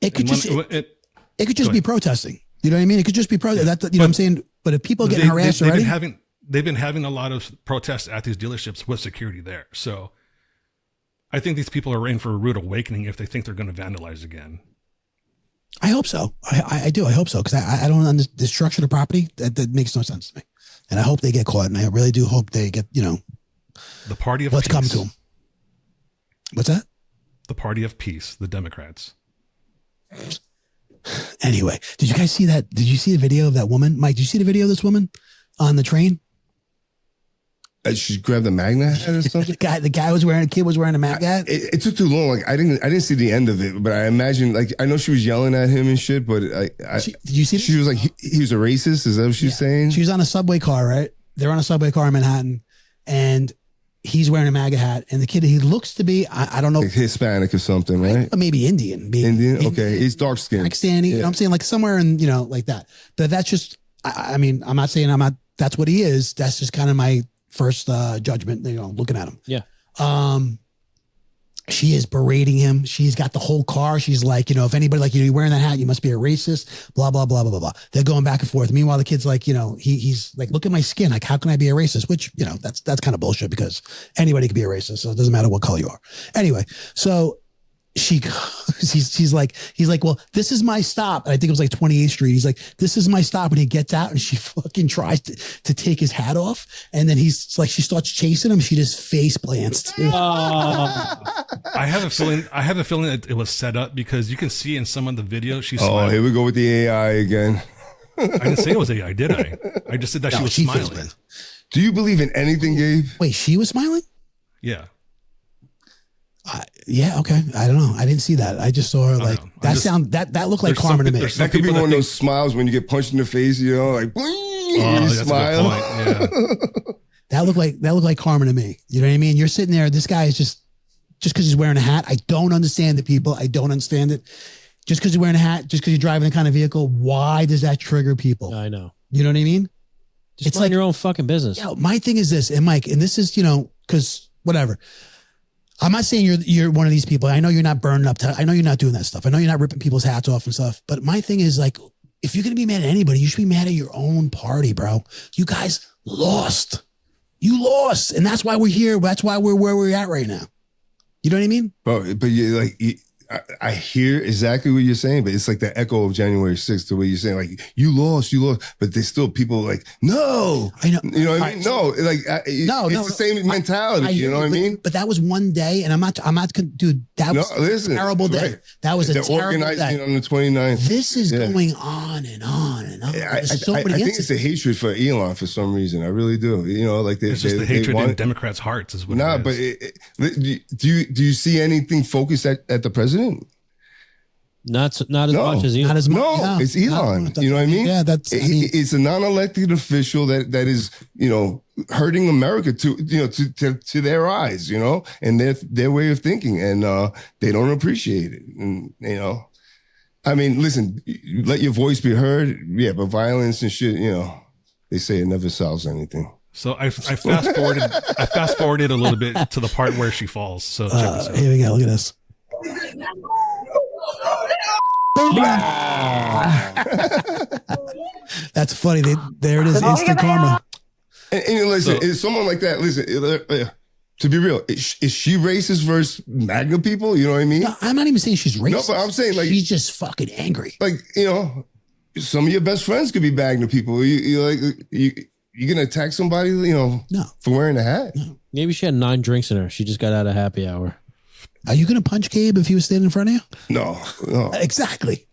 it could just be protesting. You know what I mean? It could just be protest. You know what I'm saying? But if people getting harassed already, they've been having a lot of protests at these dealerships with security there. So I think these people are in for a rude awakening if they think they're going to vandalize again. I hope so. I do. I hope so, because I don't understand the structure of the property. That makes no sense to me. And I hope they get caught. And I really do hope they get, the party of what's peace. coming to them. What's that? The party of peace, the Democrats. Anyway, did you guys see that? Did you see the video of that woman? Mike, did you see the video of this woman on the train? She grabbed a magnet hat or something. The kid was wearing a magnet hat. It took too long. Like I didn't see the end of it, but I imagine, like, I know she was yelling at him and shit. But did you see? She was like, he was a racist. Is that what she's saying? She was on a subway car, right? They're on a subway car in Manhattan, and he's wearing a MAGA hat. And the kid, he looks to be, I don't know, like Hispanic or something, right? Maybe Indian. Indian. Okay, he's dark skinned. Pakistani. You know what I'm saying? Like somewhere in, like that. But that's just. I mean, I'm not saying that's what he is. That's just kind of my first judgment, looking at him. Yeah. She is berating him. She's got the whole car. She's like, if anybody like, you're wearing that hat, you must be a racist, blah, blah, blah, blah, blah, blah. They're going back and forth. Meanwhile, the kid's like, he's like, look at my skin. Like, how can I be a racist? Which, that's kind of bullshit, because anybody could be a racist. So it doesn't matter what color you are. Anyway, so he's like, well, this is my stop. And I think it was like 28th Street. He's like, this is my stop. And he gets out and she fucking tries to take his hat off. And then he's like, she starts chasing him. She just face plants. I have a feeling that it was set up, because you can see in some of the video she's smiling. Here we go with the AI again. I didn't say it was AI, did I? I just said that she was smiling. Do you believe in anything, Gabe? Wait, she was smiling? Yeah. Yeah, okay. I don't know. I didn't see that. I just saw her like that looked like karma to me. That could be one of those smiles when you get punched in the face, like you smile. Yeah. That looked like karma to me. You know what I mean? You're sitting there, this guy is just because he's wearing a hat. I don't understand it, people. I don't understand it. Just because you're wearing a hat, just because you're driving a kind of vehicle, why does that trigger people? I know. You know what I mean? It's like your own fucking business. Yeah, my thing is this, and Mike, and this is, because whatever. I'm not saying you're one of these people. I know you're not burning up. I know you're not doing that stuff. I know you're not ripping people's hats off and stuff. But my thing is, like, if you're going to be mad at anybody, you should be mad at your own party, bro. You guys lost. You lost. And that's why we're here. That's why we're where we're at right now. You know what I mean? But you like, I hear exactly what you're saying, but it's like the echo of January 6th, the way you're saying, like, you lost, but there's still people like, no, I know. You know what I mean? No, like, it's the same mentality. You know what I mean? But that was one day, and I'm not, dude, that was a terrible day. Right. That was a terrible day. They're organizing on the 29th. This is going on and on and on. I think it's a hatred for Elon for some reason. I really do. Like it's just the hatred in Democrats' hearts is what it is. But do you see anything focused at the president? Not as much as Elon. Not as much. No, it's Elon. You know what I mean? Yeah, it's a non-elected official that is, hurting America to their eyes, and their way of thinking, and they don't appreciate it. And I mean, listen, let your voice be heard. Yeah, but violence and shit, they say it never solves anything. So I fast forwarded a little bit to the part where she falls. So check this out. Here we go. Look at this. That's funny. There it is. Instant karma. And listen, it's someone like that. Listen, To be real, is she racist versus MAGA people? You know what I mean? No, I'm not even saying she's racist. No, but I'm saying like she's just fucking angry. Like, you know, some of your best friends could be MAGA people. You gonna attack somebody, you know, no, for wearing a hat? No. Maybe she had 9 drinks in her. She just got out of happy hour. Are you gonna punch Gabe if he was standing in front of you? No. Exactly.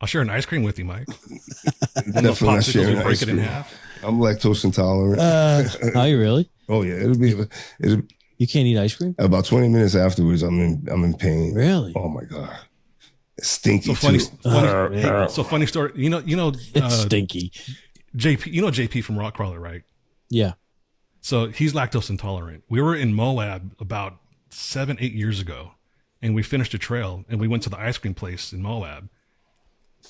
I'll share an ice cream with you, Mike. Definitely not sharing break ice it in cream. half. I'm lactose intolerant. Are you really? Oh yeah, it'll You can't eat ice cream? about 20 minutes afterwards. I'm in pain. Really? Oh my god, it's stinky. So too. funny story. You know, It's stinky. JP. You know JP from Rockcrawler, right? Yeah. So he's lactose intolerant. We were in Moab about 7-8 years ago, and we finished a trail, and we went to the ice cream place in Moab,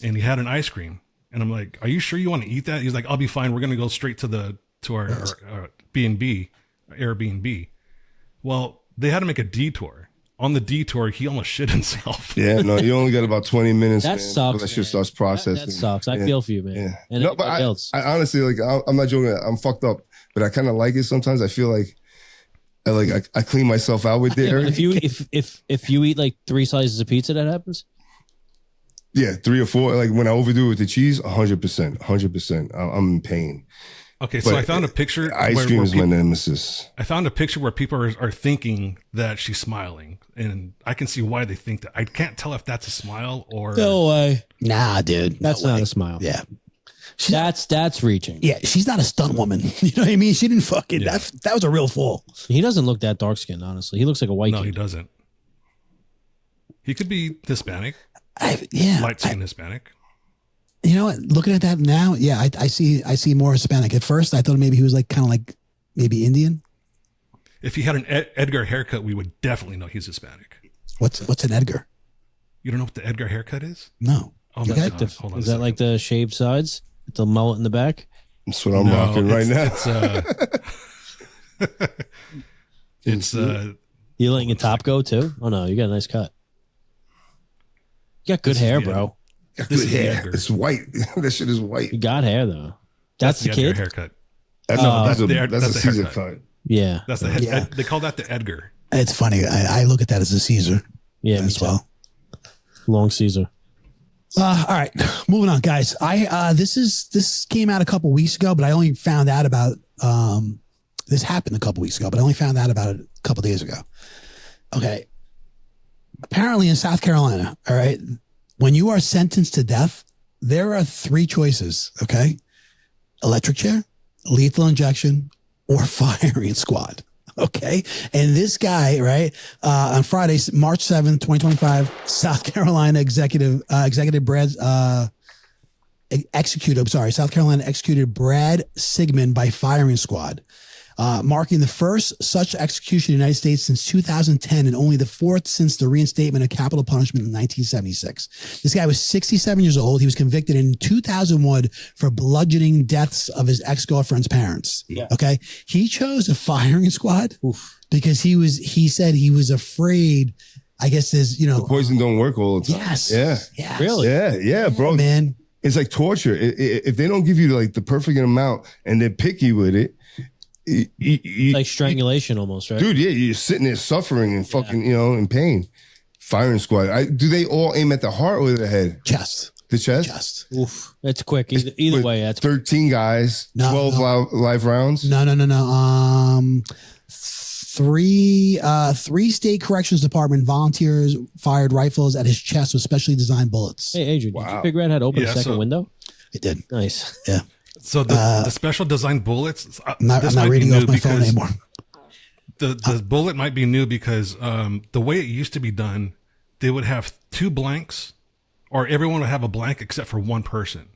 and he had an ice cream, and I'm like, "Are you sure you want to eat that?" He's like, "I'll be fine. We're gonna go straight to our B&B, Airbnb." Well, they had to make a detour. On the detour, he almost shit himself. Yeah, no, you only got about 20 minutes. That man, sucks. That shit starts processing. That sucks. I feel for you, man. Yeah. And No, but everybody else. I honestly, like, I'm not joking. I'm fucked up, but I kind of like it sometimes. I feel like I clean myself out with dairy. If you eat like 3 slices of pizza, that happens. Yeah, 3 or 4. Like when I overdo it with the cheese, 100%. I'm in pain. Okay, so But I found a picture. Ice cream is my nemesis. I found a picture where people are thinking that she's smiling, and I can see why they think that. I can't tell if that's a smile or No way. Nah, dude. That's no not way. a smile. Yeah. That's reaching. Yeah, she's not a stunt woman. You know what I mean? She didn't fucking that was a real fall. He doesn't look that dark skinned, honestly. He looks like a white No, kid. he doesn't. He could be Hispanic, Yeah. light skinned Hispanic. You know what? Looking at that now, yeah, I see more Hispanic. At first, I thought maybe he was like kind of like maybe Indian. If he had an Edgar haircut, we would definitely know he's Hispanic. What's an Edgar? You don't know what the Edgar haircut is? No. Oh You my got- God. Hold on. Is that like the shaved sides? With the mullet in the back? That's what I'm rocking right now. It's You letting your top go too? Oh no, you got a nice cut. You got good hair, bro. Got This good is the hair. Edgar. It's white. That shit is white. You got hair though. That's the Edgar kid. haircut. That's that's a the Caesar haircut. cut. Yeah, That's the Yeah. they call that the Edgar. It's funny. I look at that as a Caesar yeah, me as too. well. Long Caesar. All right, moving on, guys. This came out a couple weeks ago, but I only found out about this happened a couple weeks ago, but I only found out about it a couple days ago. Okay, apparently in South Carolina, all right, when you are sentenced to death, there are 3 choices. Okay, electric chair, lethal injection, or firing squad. Okay. And this guy, right, on Friday, March 7th, 2025, South Carolina South Carolina executed Brad Sigmund by firing squad, marking the first such execution in the United States since 2010 and only the 4th since the reinstatement of capital punishment in 1976. This guy was 67 years old. He was convicted in 2001 for bludgeoning deaths of his ex-girlfriend's parents. Yeah. Okay. He chose a firing squad because he said he was afraid. I guess there's, Poison don't work all the time. Yes. Yeah. Yes. Really? Yeah, bro. Man. It's like torture. If they don't give you like the perfect amount and they're picky with it, Like strangulation almost, right? dude, yeah, you're sitting there suffering and fucking, in pain. Firing squad. Do they all aim at the heart or the head? Chest. The chest? Chest. Oof. It's quick. Either With way, that's 13 guys, No, 12 live rounds. No. 3 state corrections department volunteers fired rifles at his chest with specially designed bullets. Hey, Adrian, did Wow. you figure out how to open Yeah, a second so- window? It did. Nice. Yeah. So the special design bullets. I'm not reading off my phone anymore. The bullet might be new because the way it used to be done, they would have 2 blanks, or everyone would have a blank except for one person.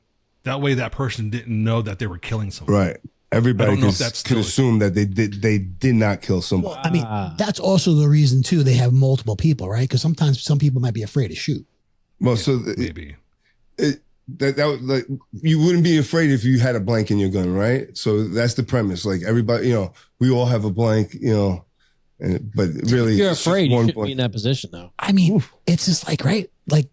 That way, that person didn't know that they were killing someone. Right. Everybody I don't know if that's could still- assume that they did not kill somebody. I mean, that's also the reason too. They have multiple people, right? Because sometimes some people might be afraid to shoot. Well, so Maybe. that was like you wouldn't be afraid if you had a blank in your gun, right? So that's the premise. Like everybody, we all have a blank, but really, If you're it's just afraid, you one shouldn't blank. be in that position, though. I mean, it's just like, right? Like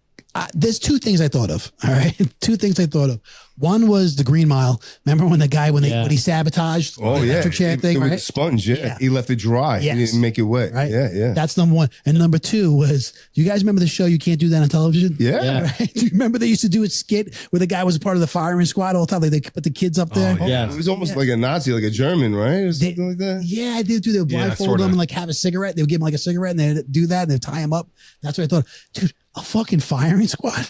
there's two things I thought of. All right. Two things I thought of. One was the Green Mile. Remember when the guy, when he sabotaged Oh, the yeah. electric chair thing, With right? the sponge, Yeah. He left it dry. Yes. He didn't make it wet. Right. Yeah. That's number one. And number two was, do you guys remember the show You Can't Do That on Television? Yeah. Right? Do you remember they used to do a skit where the guy was a part of the firing squad all the time? Like they put the kids up there. Oh, Yeah. It was almost like a Nazi, like a German, right? Or something like that. Yeah, they do. They would Yeah, blindfold sorta. them and like have a cigarette. They would give them like a cigarette and they'd do that and they'd tie him up. That's what I thought. Dude, a fucking firing squad.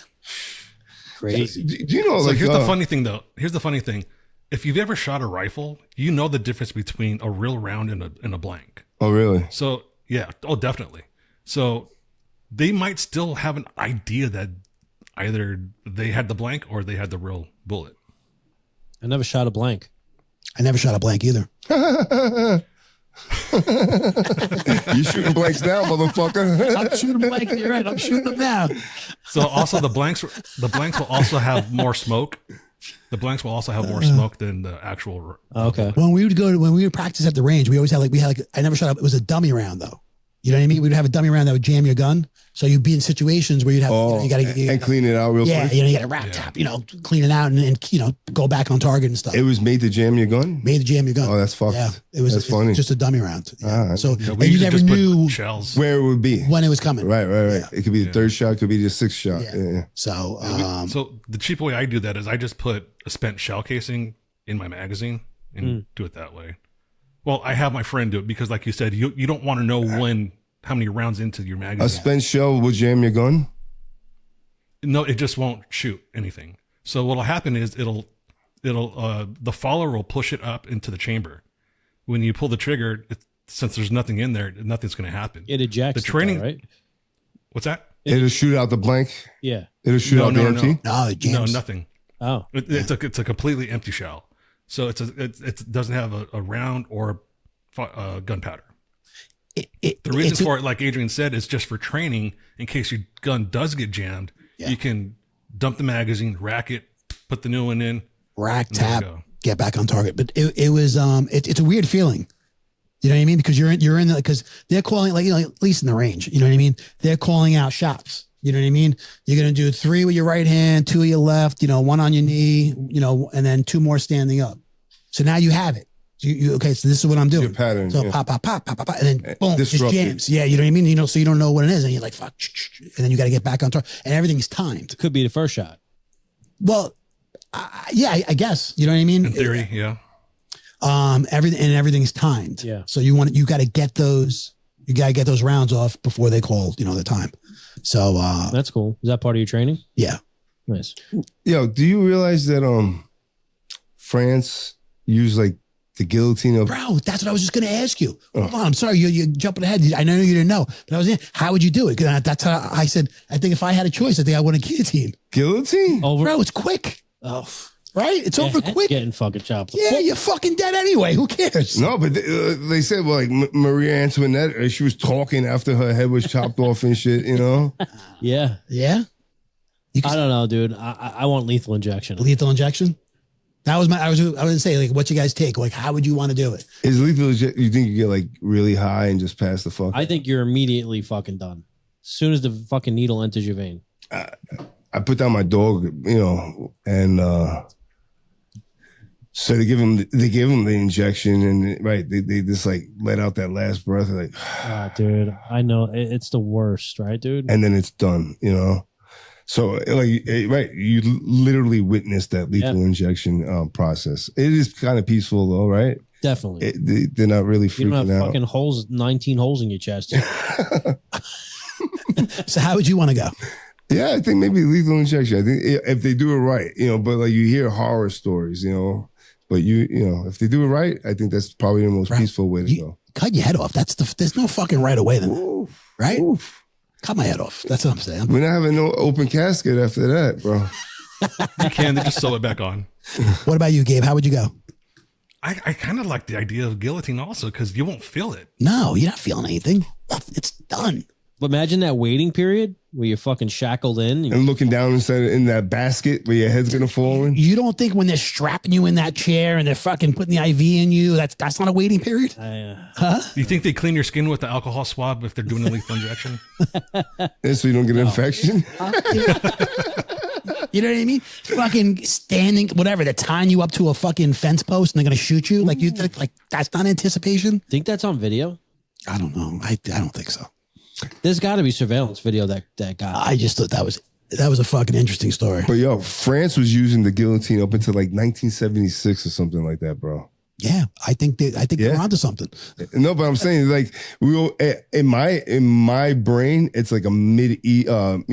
Crazy. Do you know, So like, here's the funny thing, though. Here's the funny thing. If you've ever shot a rifle, you know the difference between a real round and a blank. oh, really? So yeah, oh, definitely. So they might still have an idea that either they had the blank or they had the real bullet. I never shot a blank. I never shot a blank either. You shooting blanks now, motherfucker. I'm shooting blank. You're right. I'm shooting them now. So also the blanks will also have more smoke. The blanks will also have more smoke than the actual. Okay. When we would practice at the range, we always had I never shot up. It was a dummy round though. You know what I mean? We'd have a dummy round that would jam your gun. So you'd be in situations where you'd have, you gotta and clean it out real quick. you got a wrap top, clean it out and go back on target and stuff. It was made to jam your gun? Made to jam your gun. Oh, that's fucked. Yeah, that's funny. just a dummy round. Yeah. Ah, So Yeah, and we you usually never just put knew shells. where it would be. when it was coming. Right. Yeah. It could be the third shot, could be the sixth shot. Yeah. Yeah. So So the cheap way I do that is I just put a spent shell casing in my magazine and do it that way. Well, I have my friend do it because, like you said, you don't want to know how many rounds into your A magazine. spent shell would jam your gun? No, it just won't shoot anything. So what'll happen is it'll the follower will push it up into the chamber. When you pull the trigger, since there's nothing in there, nothing's going to happen. It ejects. The training, it though, right? What's that? It'll shoot out the blank. Yeah. It'll shoot out the empty. no, it jams. No, nothing. Oh. It's a completely empty shell. So it doesn't have a round or gunpowder. The reason for it, like Adrian said, is just for training in case your gun does get jammed. Yeah. You can dump the magazine, rack it, put the new one in. Rack, There you tap, go. get back on target. But it was it's a weird feeling. You know what I mean? Because you're in because they're calling at least in the range. You know what I mean? They're calling out shots. You know what I mean? You're gonna do 3 with your right hand, 2 with your left. 1 on your knee. And then 2 more standing up. So now you have it. Okay, so this is what I'm doing. Your pattern. So yeah. pop, and then boom, just Disrupted. jams. Yeah, you know what I mean? So you don't know what it is, and you're like, fuck, and then you got to get back on target, and everything's timed. Could be the first shot. Well, yeah, I guess. You know what I mean? In theory, yeah. Everything's timed. Yeah. So you got to get those rounds off before they call, the time. So, That's cool. Is that part of your training? yeah. Nice. Yo, do you realize that France used like the guillotine of Bro, that's what I was just going to ask you. Hold on, I'm sorry. You're jumping ahead. I know you didn't know, but I was in. How would you do it? 'Cause that's how I said, I think if I had a choice, I think I want a guillotine. guillotine? Over. Bro, it's quick, Oh, right? It's over yeah, quick. Getting fucking chopped. Yeah, you're fucking dead anyway. Who cares? No, but they said, well, like Maria Antoinette, she was talking after her head was chopped off and shit, Yeah. Yeah. I don't know, dude. I want lethal injection. Lethal injection. That was I was going to say, like, what you guys take? Like, how would you want to do it? Is lethal, you think you get like really high and just pass the fuck? I think you're immediately fucking done. As soon as the fucking needle enters your vein. I put down my dog, and so they give him the injection, and right, they just like let out that last breath, like, Dude, I know it's the worst, right, dude? and then it's done, So like, right, you literally witnessed that lethal injection process. It is kind of peaceful though, right? Definitely. They're not really You don't freaking have out. fucking holes, 19 holes in your chest. So how would you want to go? Yeah, I think maybe lethal injection. I think if they do it right, but like you hear horror stories, but if they do it right, I think that's probably the most Right. peaceful way to go. Cut your head off. There's no fucking right away then, Oof, right? oof. Cut my head off. That's what I'm saying. We're not having no open casket after that, bro. You can. They just sew it back on. What about you, Gabe? How would you go? I kind of like the idea of guillotine also because you won't feel it. No, you're not feeling anything. It's done. Imagine that waiting period where you're fucking shackled in. And looking down in that basket where your head's gonna fall in. You don't think when they're strapping you in that chair and they're fucking putting the IV in you, that's not a waiting period? Do you think they clean your skin with the alcohol swab if they're doing a lethal injection? And so you don't get an infection? You know what I mean? Fucking standing, whatever. They're tying you up to a fucking fence post and they're going to shoot you. Like, you think, like, that's not anticipation? Think that's on video? I don't know. I don't think so. There's got to be surveillance video that got. I just thought that was a fucking interesting story. But yo, France was using the guillotine up until like 1976 or something like that, bro. Yeah, I think they're onto something. No, but I'm saying like in my brain, it's like a medieval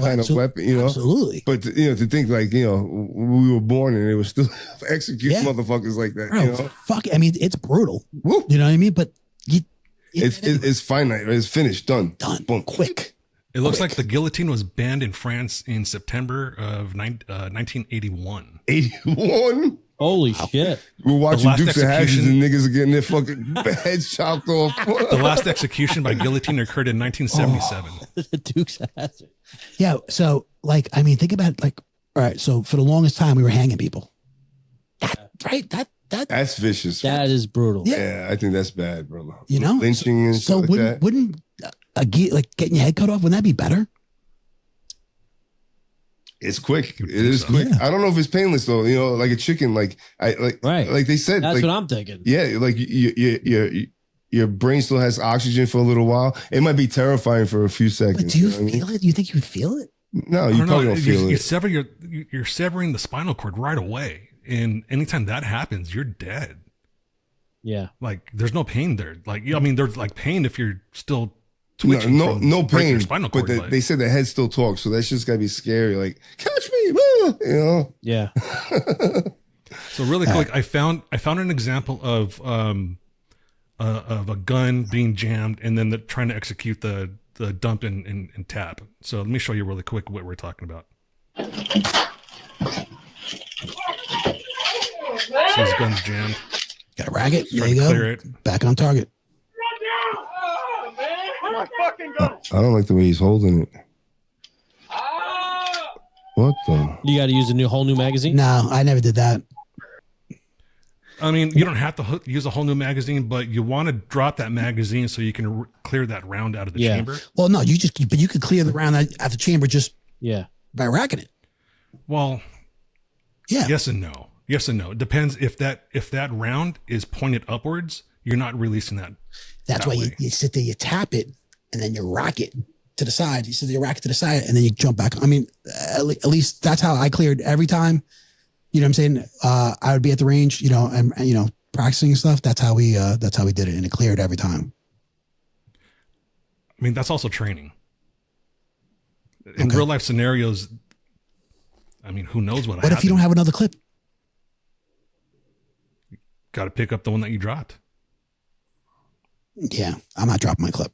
kind of weapon, you know. Absolutely. But to think like we were born and it was still execute motherfuckers like that. Bro, You know, fuck. I mean, it's brutal. Woo. You know what I mean? But it's finite. It's finished. Done. Boom. Quick. It looks like the guillotine was banned in France in September of 1981. 81. Holy shit. We're watching last Dukes of Hazzards and execution- niggas are getting their fucking heads chopped off. The last execution by guillotine occurred in 1977. The Dukes of Hazzard. Yeah. So, like, I mean, think about like, all right. So for the longest time, we were hanging people. That's vicious. That is brutal. Yeah, I think that's bad, brother. You know, Lynching and so stuff like that. wouldn't getting your head cut off? Wouldn't that be better? It's quick. It is quick. Yeah. I don't know if it's painless though. You know, like a chicken. Like they said. That's like, what I'm thinking. Yeah, like your brain still has oxygen for a little while. It might be terrifying for a few seconds. But do you know what I feel mean? it? You think you would feel it? No, you probably don't feel you it. sever you're severing the spinal cord right away, and anytime that happens, you're dead. Yeah. Like there's no pain there. Like I mean, there's like pain if you're still twitching. No from breaking pain. your spinal cord, but they said the head still talks, so that's just gotta be scary. Like catch me, you know. Yeah. So really quick, I found an example of a gun being jammed and then trying to execute the dump and tap. So let me show you really quick what we're talking about. So his gun's jammed. Got a racket. There Trying you to go. clear it. Back on target. I don't like the way he's holding it. What the? You got to use a whole new magazine? No, I never did that. I mean, you don't have to use a whole new magazine, but you want to drop that magazine so you can clear that round out of the chamber. Well, no, you could clear the round out the chamber just by racking it. Well, yes and no. Yes and no. It depends if that round is pointed upwards, you're not releasing that. That's why you sit there, you tap it, and then you rack it to the side. You sit there, you rack it to the side, and then you jump back. I mean, at least that's how I cleared every time. You know what I'm saying? I would be at the range, and practicing and stuff. That's how we did it, and it cleared every time. I mean, that's also training. In real life scenarios, I mean, who knows what What if you don't have another clip? Got to pick up the one that you dropped. Yeah, I'm not dropping my clip.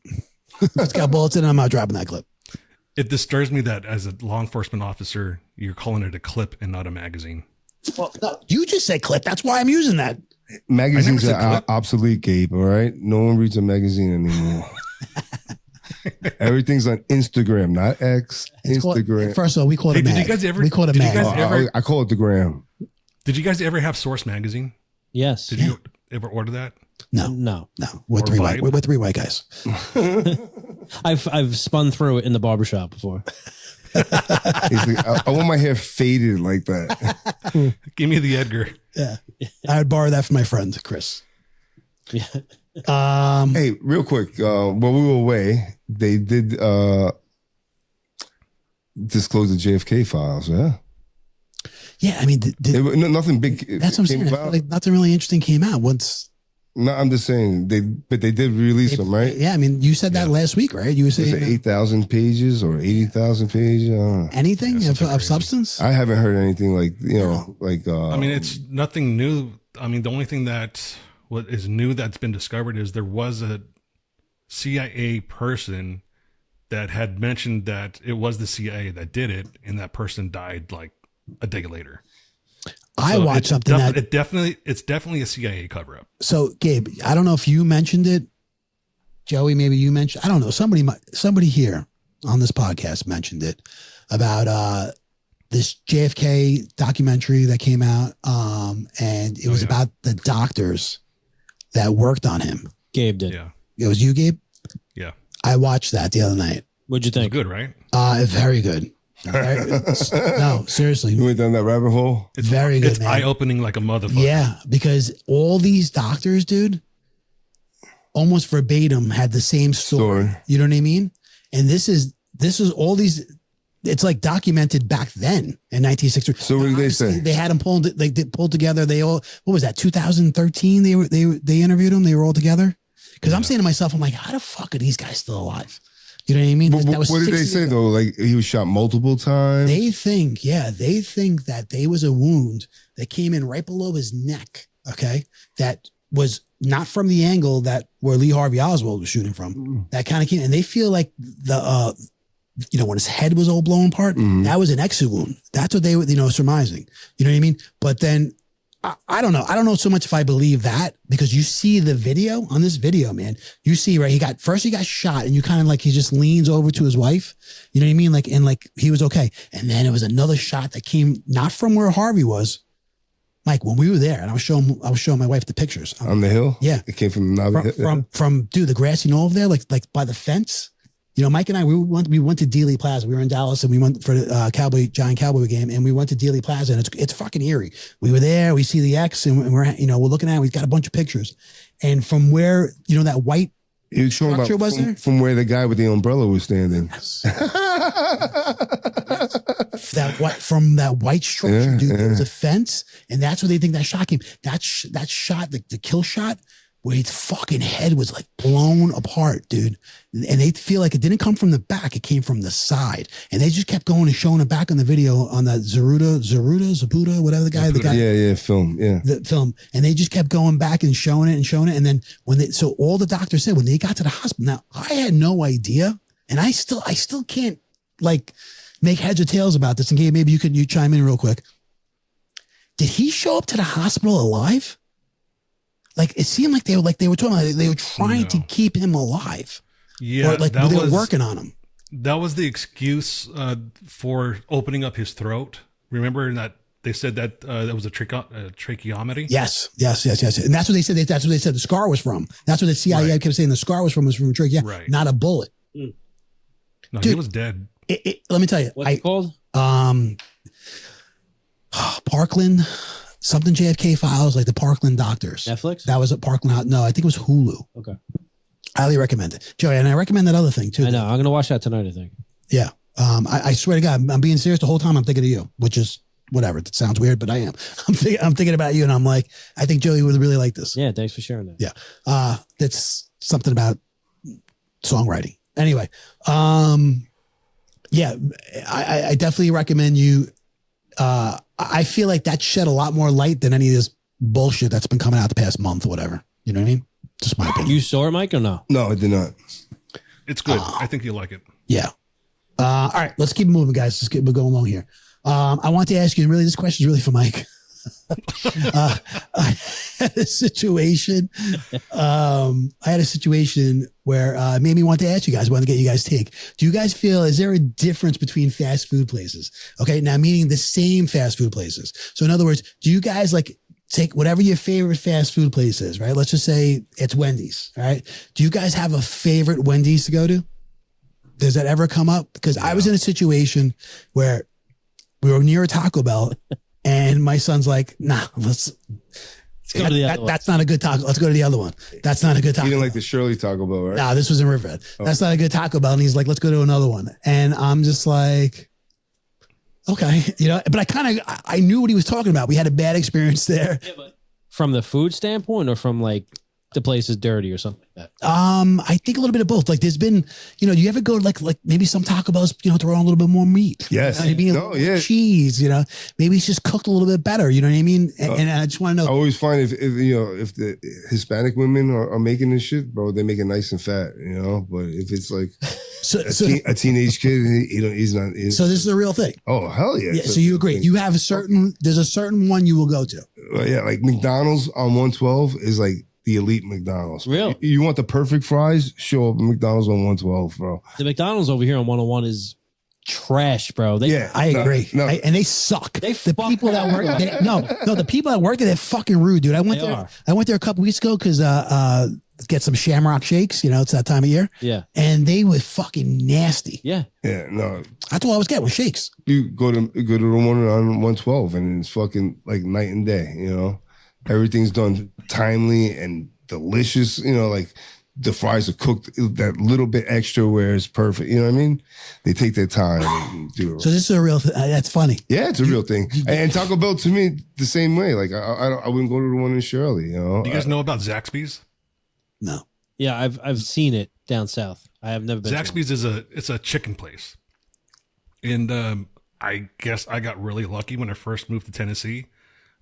It's got bullets in it. I'm not dropping that clip. It disturbs me that as a law enforcement officer, you're calling it a clip and not a magazine. Well, no, you just said clip. That's why I'm using that. Magazines are obsolete, Gabe. All right, no one reads a magazine anymore. Everything's on Instagram, not X. Instagram. First of all, we call it a mag. Did you guys ever? We call it a did mag. you guys ever? I call it the gram. Did you guys ever have Source magazine? Yes. Did you ever order that? No. We're three white guys. I've spun through it in the barbershop before. He's like, I want my hair faded like that. Give me the Edgar. Yeah, I would borrow that from my friend Chris. Yeah. Hey, real quick, while we were away, they did disclose the JFK files. Yeah. Yeah, I mean, nothing big. That's what I'm saying. I feel like nothing really interesting came out once. No, I'm just saying they did release them, right? Yeah, I mean, you said that last week, right? You were saying 8,000 pages or 80,000 pages. I don't know. Anything of substance? I haven't heard anything like I mean, it's nothing new. I mean, the only thing that what is new that's been discovered is there was a CIA person that had mentioned that it was the CIA that did it, and that person died like a day later. I watched something it's definitely a CIA cover up. So, Gabe, I don't know if you mentioned it Joey, maybe you mentioned, I don't know, somebody here on this podcast mentioned it about this JFK documentary that came out, and it was about the doctors that worked on him. Gabe did. Yeah. It was you, Gabe? Yeah. I watched that the other night. What'd you think? Good, right? Very good. No, seriously. You went down that rabbit hole? It's very good, It's man. eye-opening like a motherfucker. Yeah, because all these doctors, dude, almost verbatim had the same story. You know what I mean? And this is all these. It's like documented back then in 1960. So what did they say? They had them pulled. They pulled together. They all. What was that? 2013. They interviewed them. They were all together. Because I'm saying to myself, I'm like, how the fuck are these guys still alive? You know what I mean? But what did they say though? Like he was shot multiple times. They think that there was a wound that came in right below his neck. Okay, that was not from the angle that where Lee Harvey Oswald was shooting from. That kind of came, and they feel like the when his head was all blown apart, that was an exit wound. That's what they were, surmising. You know what I mean? But then I don't know. I don't know so much if I believe that, because you see the video on this video, man. You see, right? He got shot, and you kind of like he just leans over to his wife. You know what I mean? Like he was okay. And then it was another shot that came not from where Harvey was. Mike, when we were there, and I was showing my wife the pictures on the hill. Yeah, it came from dude, the grassy knoll over there, like by the fence. You know, Mike and I, we went to Dealey Plaza. We were in Dallas, and we went for the Giant Cowboy game, and we went to Dealey Plaza, and it's fucking eerie. We were there. We see the X, and we're looking at it. We've got a bunch of pictures, and from where that white he was showing structure about was there, from where the guy with the umbrella was standing. Yes. From that white structure, dude. There was a fence, and that's where they think that shot came. That shot, the kill shot, where his fucking head was like blown apart, dude. And they feel like it didn't come from the back, it came from the side. And they just kept going and showing it back on the video on that Zabuda, whatever the guy. Film. The film. And they just kept going back and showing it. And then so all the doctors said when they got to the hospital, now I had no idea. And I still can't like make heads or tails about this. And Gabe, maybe you chime in real quick. Did he show up to the hospital alive? Like it seemed like they were trying to keep him alive. Yeah, or like they were working on him. That was the excuse for opening up his throat. Remember that they said that that was a tracheotomy. Yes, and that's what they said. That's what they said the scar was from. That's what the CIA kept saying. The scar was from trachea, not a bullet. No, dude, he was dead. Let me tell you, what's it called? Parkland. Something JFK Files, like the Parkland Doctors. Netflix? That was at Parkland. No, I think it was Hulu. Okay. Highly recommend it. Joey, and I recommend that other thing too. I know. I'm going to watch that tonight, I think. Yeah. I swear to God, I'm being serious the whole time. I'm thinking of you, which is whatever. It sounds weird, but I am. I'm thinking about you, and I'm like, I think Joey would really like this. Yeah, thanks for sharing that. Yeah. That's something about songwriting. Anyway, yeah, I definitely recommend you. I feel like that shed a lot more light than any of this bullshit that's been coming out the past month or whatever. You know what I mean? Just my opinion. You saw it, Mike, or no? No, I did not. It's good. I think you'll like it. Yeah. All right, let's keep moving, guys. We're going along here. I want to ask you, and really, this question is really for Mike. I had a situation. Where it made me want to ask you guys. Want to get you guys' take. Do you guys feel is there a difference between fast food places? Okay, now meaning the same fast food places. So in other words, do you guys like take whatever your favorite fast food place is? Right. Let's just say it's Wendy's. Right. Do you guys have a favorite Wendy's to go to? Does that ever come up? Because I was in a situation where we were near a Taco Bell. And my son's like, nah, let's go to the other one. That's not a good taco. Let's go to the other one. That's not a good taco. You didn't like the Shirley Taco Bell, right? Nah, this was in Riverhead. Oh. That's not a good Taco Bell. And he's like, let's go to another one. And I'm just like, okay, but I knew what he was talking about. We had a bad experience there. Yeah, but from the food standpoint or from like the place is dirty or something like that? I think a little bit of both. Like there's been, you ever go like maybe some Taco Bells, throw on a little bit more meat. Yes. You know what I mean? Cheese, maybe it's just cooked a little bit better. You know what I mean? And I just want to know. I always find if the Hispanic women are making this shit, bro, they make it nice and fat, but if it's like a teenage kid, he's not. So this is a real thing. Oh, hell yeah. So you agree. You have there's a certain one you will go to. Yeah. Like McDonald's on 112 is like, the elite McDonald's. Real. You want the perfect fries? Show up at McDonald's on 112, bro. The McDonald's over here on 101 is trash, bro. I agree. And they suck. The people that work the people that work there, they're fucking rude, dude. I went there a couple weeks ago because get some Shamrock shakes. It's that time of year. Yeah. And they were fucking nasty. Yeah. Yeah, no. That's all I was getting was shakes. You go to the one on 112 and it's fucking like night and day, Everything's done timely and delicious, like the fries are cooked that little bit extra where it's perfect. You know what I mean? They take their time and do it. So this is a real thing. That's funny. Yeah, it's a real thing. And Taco Bell to me the same way. Like I wouldn't go to the one in Shirley. Do you guys know about Zaxby's? No. Yeah, I've seen it down south. I have never been. Zaxby's it's a chicken place, and I guess I got really lucky when I first moved to Tennessee.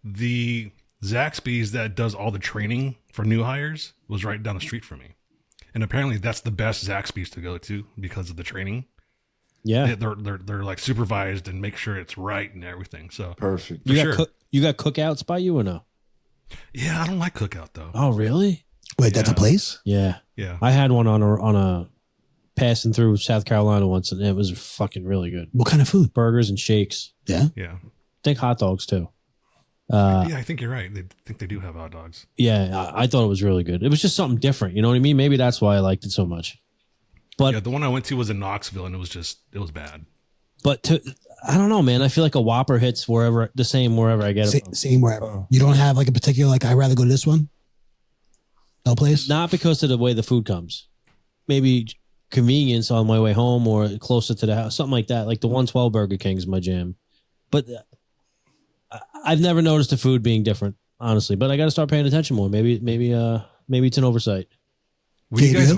The Zaxby's that does all the training for new hires was right down the street from me. And apparently that's the best Zaxby's to go to because of the training. Yeah. They're like supervised and make sure it's right and everything. So perfect. You got cookouts by you or no? Yeah, I don't like cookout though. Oh, really? Wait, that's a place? Yeah. Yeah. I had one on a passing through South Carolina once and it was fucking really good. What kind of food? Burgers and shakes. Yeah. Yeah. I think hot dogs too. Yeah, I think you're right. They think they do have hot dogs. Yeah, I thought it was really good. It was just something different. You know what I mean? Maybe that's why I liked it so much. But yeah, the one I went to was in Knoxville, and it was bad. But I don't know, man. I feel like a Whopper hits the same wherever I get it. Same wherever. You don't have like a particular I'd rather go to this one. No place. Not because of the way the food comes. Maybe convenience on my way home or closer to the house, something like that. Like the 112 Burger King's my jam. But I've never noticed the food being different, honestly. But I got to start paying attention more. Maybe it's an oversight. Will you guys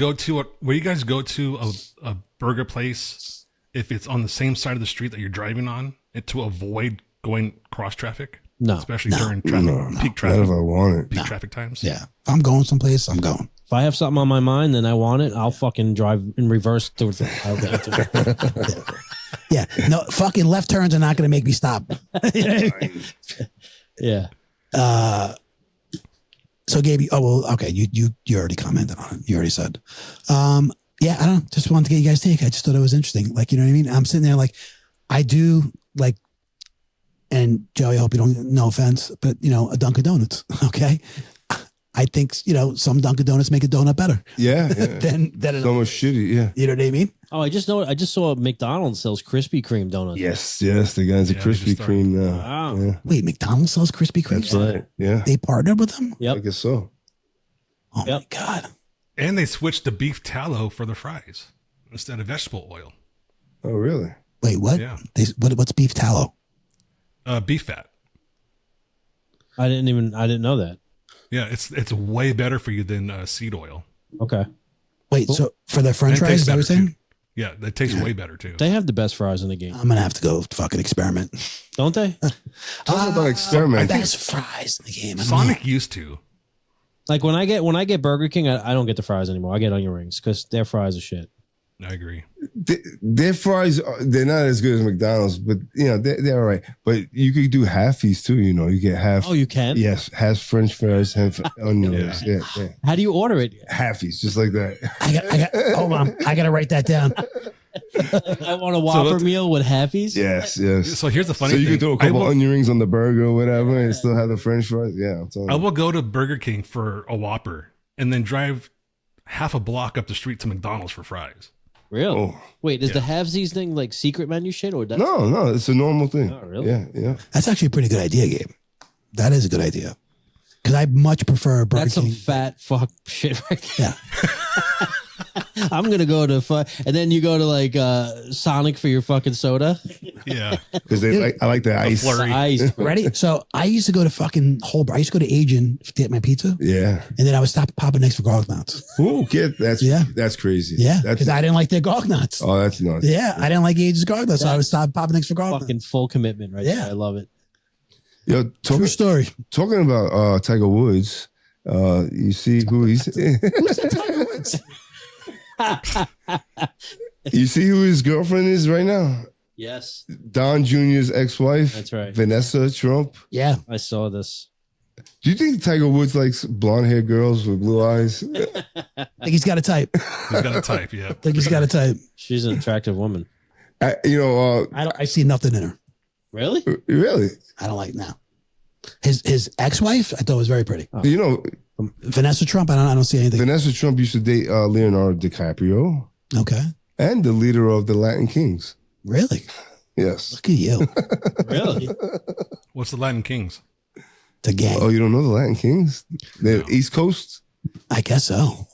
go to a burger place if it's on the same side of the street that you're driving on, to avoid going cross traffic? No, especially during peak traffic. Not if I want it. Peak traffic times. Yeah, if I'm going someplace, I'm going. If I have something on my mind, then I want it. I'll fucking drive in reverse. Yeah, no, fucking left turns are not going to make me stop. Yeah. So Gabe, okay, you already commented on it. You already said. Yeah, I don't just wanted to get you guys' take. I just thought it was interesting. Like, you know what I mean? I'm sitting there like, I do like, and Joey, I hope you don't, no offense, but a Dunkin' Donuts, okay? I think, some Dunkin' Donuts make a donut better. Yeah. than so much shitty, yeah. You know what I mean? Oh, I just saw McDonald's sells Krispy Kreme donuts. Yes, the guys at Krispy Kreme now. Wow. Yeah. Wait, McDonald's sells Krispy Kreme? That's right. Yeah. They partnered with them? Yep. I guess so. Oh my God. And they switched to beef tallow for the fries instead of vegetable oil. Oh, really? Wait, what? Yeah. What's beef tallow? Beef fat. I didn't know that. Yeah, it's way better for you than seed oil. Okay. Wait, so for the French fries, is that what you're saying? Yeah, that tastes way better too. They have the best fries in the game. I'm gonna have to go fucking experiment. Don't they? Talk about experiment. Best fries in the game. Sonic used to. Like when I get Burger King, I don't get the fries anymore. I get onion rings because their fries are shit. I agree. Their fries, they're not as good as McDonald's, but they're all right. But you could do halfies too. You get half. Oh, you can? Yes, half French fries, half onion rings. Yeah. How do you order it? Halfies, just like that. I got. Hold on, I gotta write that down. I want a Whopper meal with halfies. Yes. So here's the funny thing. So you can throw a couple onion rings on the burger or whatever, and still have the French fries. Yeah, I'm telling you. I will go to Burger King for a Whopper and then drive half a block up the street to McDonald's for fries. Really? Oh. Wait, is the halvesies thing like secret menu shit or No, it's a normal thing. Oh, really? Yeah. That's actually a pretty good idea, Gabe. That is a good idea. Because I much prefer Burger That's King. some fat fuck shit right there. Yeah. I'm gonna go to and then you go to like Sonic for your fucking soda. Yeah, because I like the ice. Ice. Ready? So I used to go to fucking I used to go to Asian to get my pizza. Yeah, and then I would stop popping next for garlic knots. Ooh, kid, that's crazy. Yeah, because I didn't like their garlic knots. Oh, that's nuts. Yeah, I didn't like Asian's garlic knots, so I would stop popping next for garlic fucking knots. full commitment, right? Yeah, I love it. Yo, true story. Talking about Tiger Woods, you see who he's. Who's Tiger Woods? You see who his girlfriend is right now? Yes. Don Jr.'s ex-wife. That's right. Vanessa Trump. Yeah. I saw this. Do you think Tiger Woods likes blonde haired girls with blue eyes? I think he's got a type. He's got a type, yeah. I think he's got a type. She's an attractive woman. I see nothing in her. Really? Really? I don't like now. His ex-wife, I thought was very pretty. You know, Vanessa Trump, I don't see anything. Vanessa Trump used to date Leonardo DiCaprio. Okay. And the leader of the Latin Kings. Really? Yes. Look at you. Really? What's the Latin Kings? The gang. Oh, you don't know the Latin Kings? They're East Coast? I guess so.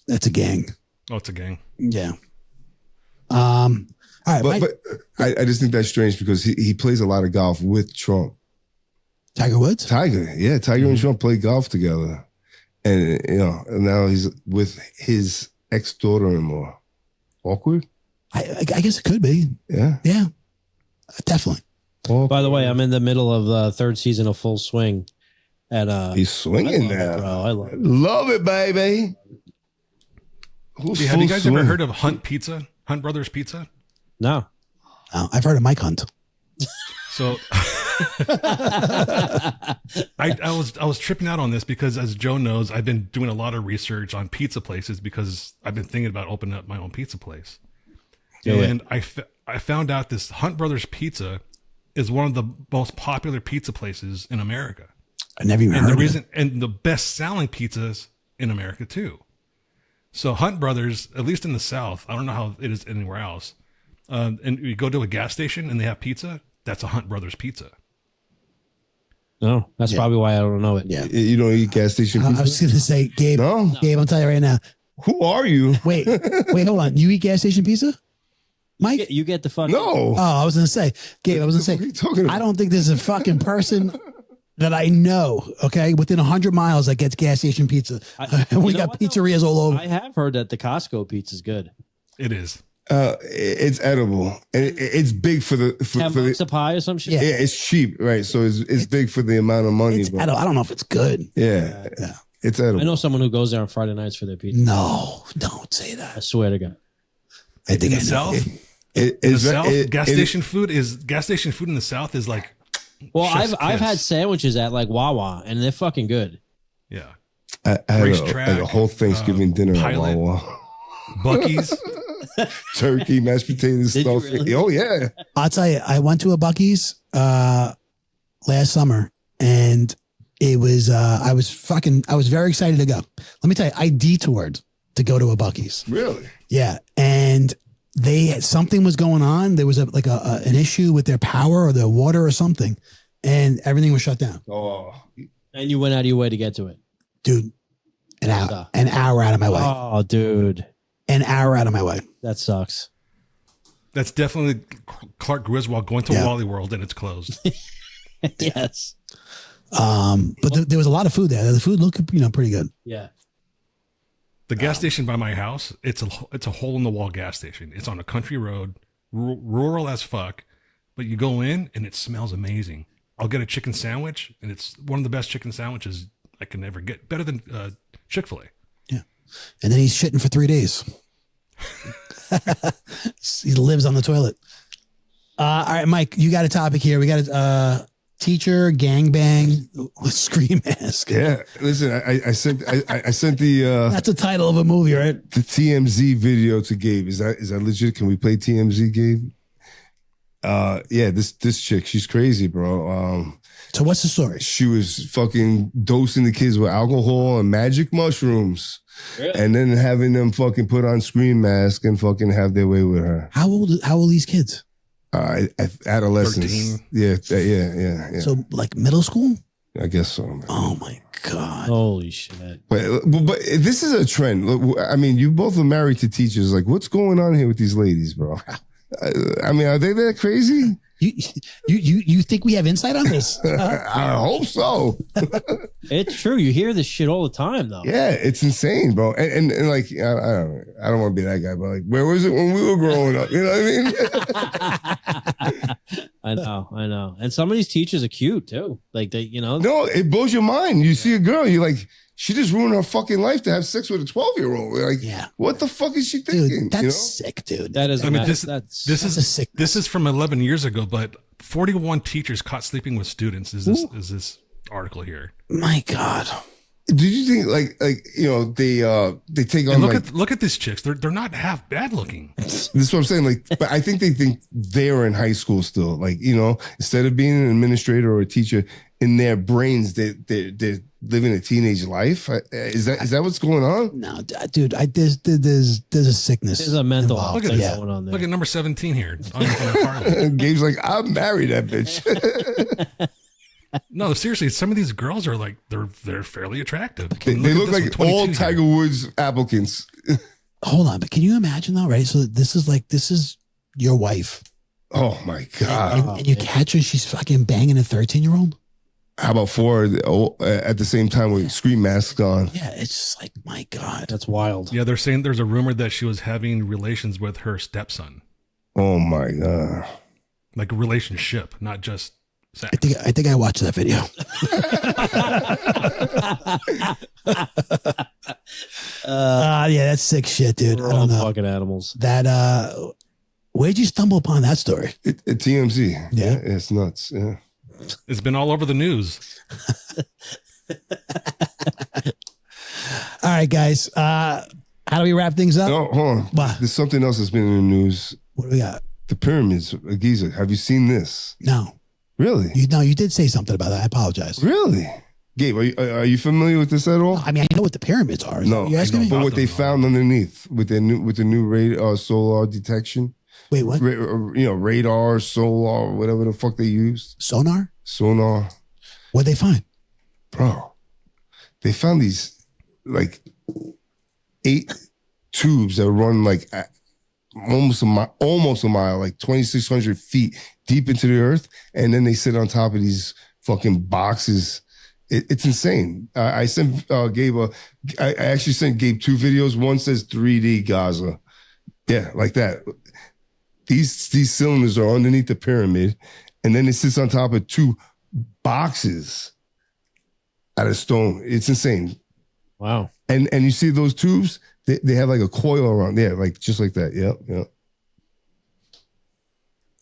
That's a gang. Oh, it's a gang. Yeah. All right. But I just think that's strange because he plays a lot of golf with Trump. Tiger Woods? Tiger and Trump play golf together. And, and now he's with his ex-daughter-in-law. Awkward? I guess it could be. Yeah. Yeah. Definitely. Awkward. By the way, I'm in the middle of the third season of Full Swing. And he's swinging now. Bro, I love it. Love it, baby. Have you guys ever heard of Hunt Pizza? Hunt Brothers Pizza? No. Oh, I've heard of Mike Hunt. So I was tripping out on this because, as Joe knows, I've been doing a lot of research on pizza places because I've been thinking about opening up my own pizza place. And I found out this Hunt Brothers Pizza is one of the most popular pizza places in America. I never even heard of it. And the best selling pizzas in America too. So Hunt Brothers, at least in the South, I don't know how it is anywhere else. And you go to a gas station and they have pizza. That's a Hunt Brothers Pizza. No, that's probably why I don't know it. Yeah. You don't eat gas station pizza? I was going to say, Gabe, No? Gabe, I'm telling you right now. Who are you? Wait, hold on. You eat gas station pizza? Mike? You get the fucking... No. Oh, I was going to say, Gabe, What are you talking about? I don't think there's a fucking person that I know, okay, within 100 miles that gets gas station pizza. We got pizzerias all over. I have heard that the Costco pizza is good. It is. It's edible. And it's big for the... For $10 a pie or some shit? Yeah, it's cheap, right? So it's big for the amount of money. I don't know if it's good. Yeah. It's edible. I know someone who goes there on Friday nights for their pizza. No, don't say that. I swear to God. I think In the South? Gas station food in the South is like... Well, chef's I've kiss. had sandwiches at like Wawa, and they're fucking good. Yeah. I had Racetrack, a whole Thanksgiving dinner at Pilot. Wawa. Buc-ee's. Turkey, mashed potatoes, Did you stuff. really? Oh, yeah. I'll tell you, I went to a Buc-ee's last summer, and it was I was very excited to go. Let me tell you, I detoured to go to a Buc-ee's. Really? Yeah, and something was going on. There was an issue with their power or their water or something, and everything was shut down. Oh. And you went out of your way to get to it. Dude, an hour out of my way. Oh, dude. An hour out of my way. That sucks. That's definitely Clark Griswold going to Wally World and it's closed. Yes. But there was a lot of food there. The food looked, pretty good. Yeah. The gas station by my house, it's a hole in the wall gas station. It's on a country road, rural as fuck, but you go in and it smells amazing. I'll get a chicken sandwich, and it's one of the best chicken sandwiches I can ever get. Better than Chick-fil-A. Yeah. And then he's shitting for 3 days. He lives on the toilet. All right, Mike, you got a topic here. We got a teacher gangbang with scream mask. Yeah. Listen, I sent the That's the title of a movie, right? the TMZ video to Gabe. Is that legit? Can we play TMZ, Gabe? Yeah, this chick, she's crazy, bro. So what's the story? She was fucking dosing the kids with alcohol and magic mushrooms. Really? And then having them fucking put on screen mask and fucking have their way with her. How old are these kids? Adolescents. 13. Yeah. So like middle school? I guess so, man. Oh my God. Holy shit. But this is a trend. Look, I mean, you both are married to teachers. Like, what's going on here with these ladies, bro? I mean, are they that crazy? You think we have insight on this? I hope so. It's true. You hear this shit all the time, though. Yeah, it's insane, bro. And like, I don't want to be that guy, but like, where was it when we were growing up? You know what I mean? I know. And some of these teachers are cute too. Like they, No, it blows your mind. You see a girl, you're like, she just ruined her fucking life to have sex with a 12-year-old. Like, Yeah. what the fuck is she thinking? Dude, that's sick, dude. that is. I mean, that's this a sick. is from 11 years ago, but 41 teachers caught sleeping with students. Is this article here. My God. Did you think they take on And look at these chicks. They're not half bad looking. This is what I'm saying. But I think they think they're in high school still. Instead of being an administrator or a teacher, in their brains, they're living a teenage life. Is that what's going on? No, dude. There's a sickness. There's a mental involved. thing Yeah. going on there. Look at number 17 here. On Harley. Gabe's like, I'll marry that bitch. No, seriously, some of these girls are like they're fairly attractive. They look like all Tiger Woods applicants. Hold on, but can you imagine though, right? So this is your wife. Oh my God. And you catch her, she's fucking banging a 13-year-old. How about 4 at the same time with screen masks on? Yeah, it's just like, my God. That's wild. Yeah, they're saying there's a rumor that she was having relations with her stepson. Oh my God. Like a relationship, not just sex. I think I watched that video. Yeah, that's sick shit, dude. We're I all don't know. fucking animals. That where'd you stumble upon that story? At TMZ. Yeah. It's nuts. Yeah. It's been all over the news. All right, guys. How do we wrap things up? No, hold on. What? There's something else that's been in the news. What do we got? The pyramids of Giza. Have you seen this? No. Really? You did say something about that. I apologize. Really? Gabe, are you familiar with this at all? I mean, I know what the pyramids are. Is that what you're asking me? But what they found underneath with the new radar solar detection. Wait, what? Radar, solar, whatever the fuck they used. Sonar? What'd they find? Bro, they found these 8 tubes that run almost a mile, like 2,600 feet deep into the earth, and then they sit on top of these fucking boxes. It's insane. I sent Gabe I actually sent Gabe 2 videos. One says 3D Gaza. Yeah, like that. These cylinders are underneath the pyramid, and then it sits on top of 2 boxes out of stone. It's insane. Wow. And you see those tubes? They have like a coil around there, just like that. Yep.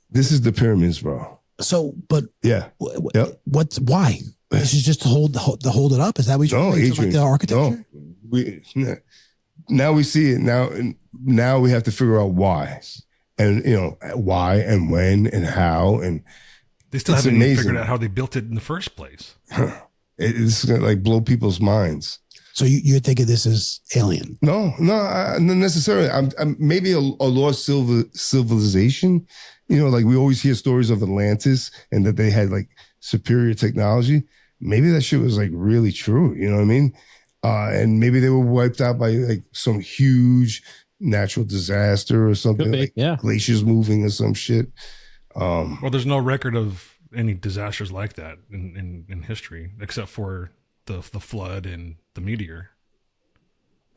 This is the pyramids, bro. So, but yeah, why? This is just to hold it up. Is that what you're saying? Like the architecture? No, now we see it. Now we have to figure out why, and why and when and how, and they still haven't even figured out how they built it in the first place. It's gonna blow people's minds. So you're thinking this is alien? No, not necessarily. I'm maybe a lost civilization. We always hear stories of Atlantis and that they had superior technology. Maybe that shit was really true. You know what I mean? And maybe they were wiped out by some huge natural disaster or something. Glaciers moving or some shit. Well, there's no record of any disasters like that in history, except for the flood and the meteor.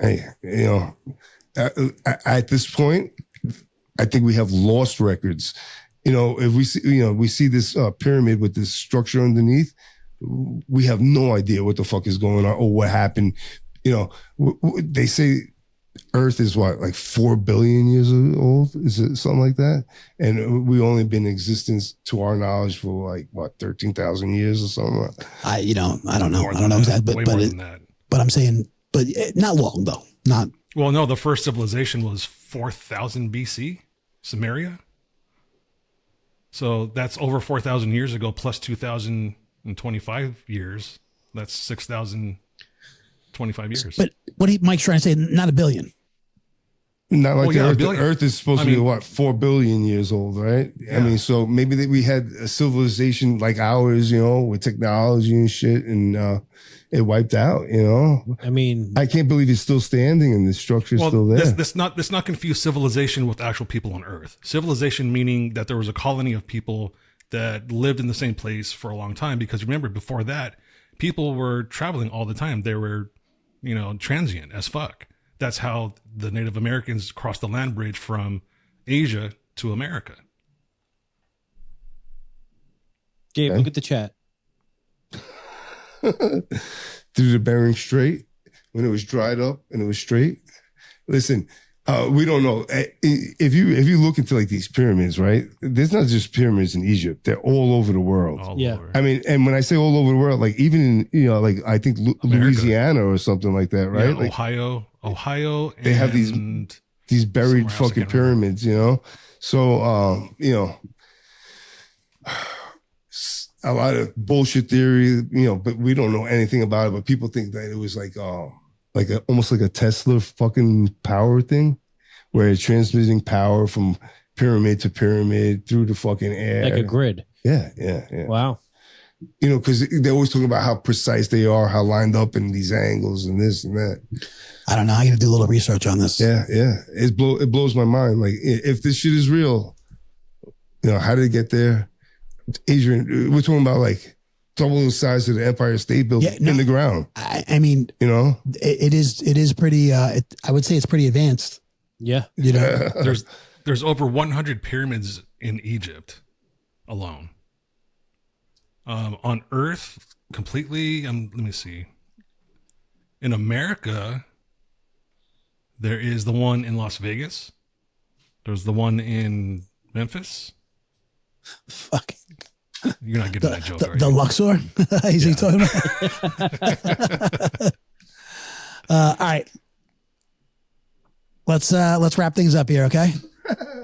Hey, at this point, I think we have lost records. If we see this pyramid with this structure underneath, we have no idea what the fuck is going on or what happened. They say Earth is 4 billion years old? Is it something like that? And we only been in existence to our knowledge for 13,000 years or something. I don't know. I don't know exactly, but I'm saying, but not long though. Not well. No, the first civilization was 4,000 BC, Samaria. So that's over 4,000 years ago, plus 2,025 years. That's 6,025 years. But what Mike's trying to say, not a billion. Not like the Earth. The Earth is supposed to be 4 billion years old, right? Yeah. I mean, so maybe we had a civilization like ours, with technology and shit, and it wiped out. I mean, I can't believe it's still standing and the structure is still there. Let's not confuse civilization with actual people on Earth. Civilization meaning that there was a colony of people that lived in the same place for a long time. Because remember, before that, people were traveling all the time. They were, transient as fuck. That's how the Native Americans crossed the land bridge from Asia to America. Gabe, look at the chat. Through the Bering Strait, when it was dried up and it was straight. Listen, We don't know. If you look into like these pyramids, right? There's not just pyramids in Egypt; they're all over the world. All Yeah. over. I mean, and when I say all over the world, like even in like I think Louisiana or something like that, right? Yeah, Like Ohio. they have these buried somewhere else, I fucking can't remember. pyramids, So a lot of bullshit theory, but we don't know anything about it. But people think that it was like almost like a Tesla fucking power thing, where it's transmitting power from pyramid to pyramid through the fucking air, Like a grid. Yeah. Wow. Because they're always talking about how precise they are, how lined up in these angles and this and that. I don't know. I got to do a little research on this. Yeah. It blows my mind. Like if this shit is real, how did it get there? Adrian, we're talking about like double the size of the Empire State Building in the ground. I mean, it is pretty. I would say it's pretty advanced. Yeah. There's over 100 pyramids in Egypt alone. On Earth, completely. Let me see. In America, there is the one in Las Vegas. There's the one in Memphis. Fuck. You're not getting that joke, are you? The Luxor? Is he talking about? All right. Let's wrap things up here, okay?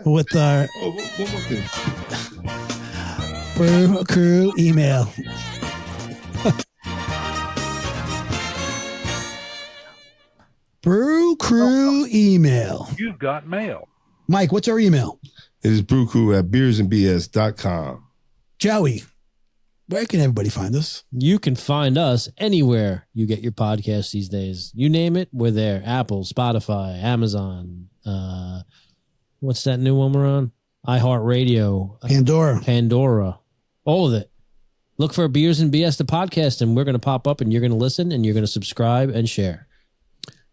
With our one more thing. Brew Crew email. Brew Crew email. You've got mail. Mike, what's our email? It is brewcrew@beersandbs.com. Joey, where can everybody find us? You can find us anywhere you get your podcasts these days. You name it, we're there. Apple, Spotify, Amazon. What's that new one we're on? iHeartRadio. Pandora. All of it. Look for Beers and BS, the podcast, and we're going to pop up and you're going to listen and you're going to subscribe and share.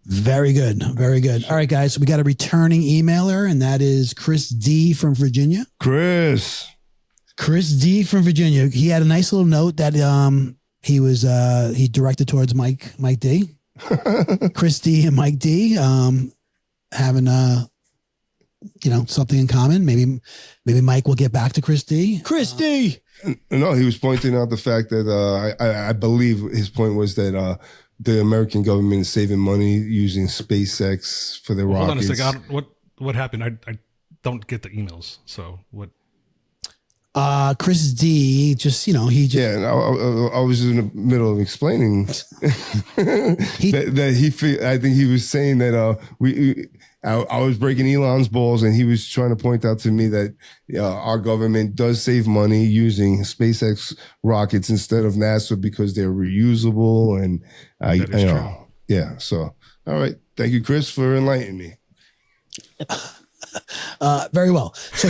Very good. Very good. All right, guys. So we got a returning emailer, and that is Chris D from Virginia. Chris D from Virginia. He had a nice little note that he directed towards Mike D. Chris D and Mike D having something in common. Maybe Mike will get back to Chris D. Chris D. No, he was pointing out the fact that I believe his point was that the American government is saving money using SpaceX for their rockets. Hold on a second. What happened? I don't get the emails. So what? Chris D. Just I was in the middle of explaining that I think he was saying that I was breaking Elon's balls, and he was trying to point out to me that our government does save money using SpaceX rockets instead of NASA because they're reusable, and true. Yeah. So, all right, thank you, Chris, for enlightening me. Very well. So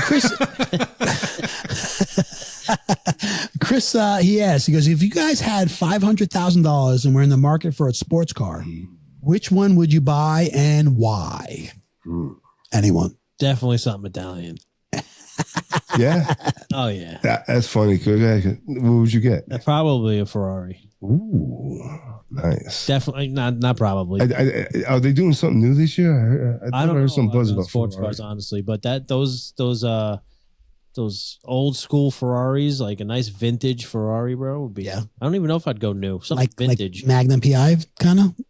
Chris, he asked, he goes, if you guys had $500,000 and we're in the market for a sports car, which one would you buy and why? Anyone? Definitely something Italian. Yeah. Oh yeah. That's funny. What would you get? Probably a Ferrari. Ooh, nice. Definitely not probably. Are they doing something new this year? I don't heard know some buzz about about sports Ferrari. cars, honestly, but those old school Ferraris, like a nice vintage Ferrari, bro, would be. Yeah. I don't even know if I'd go new. Something vintage. Like Magnum PI, kind of. Do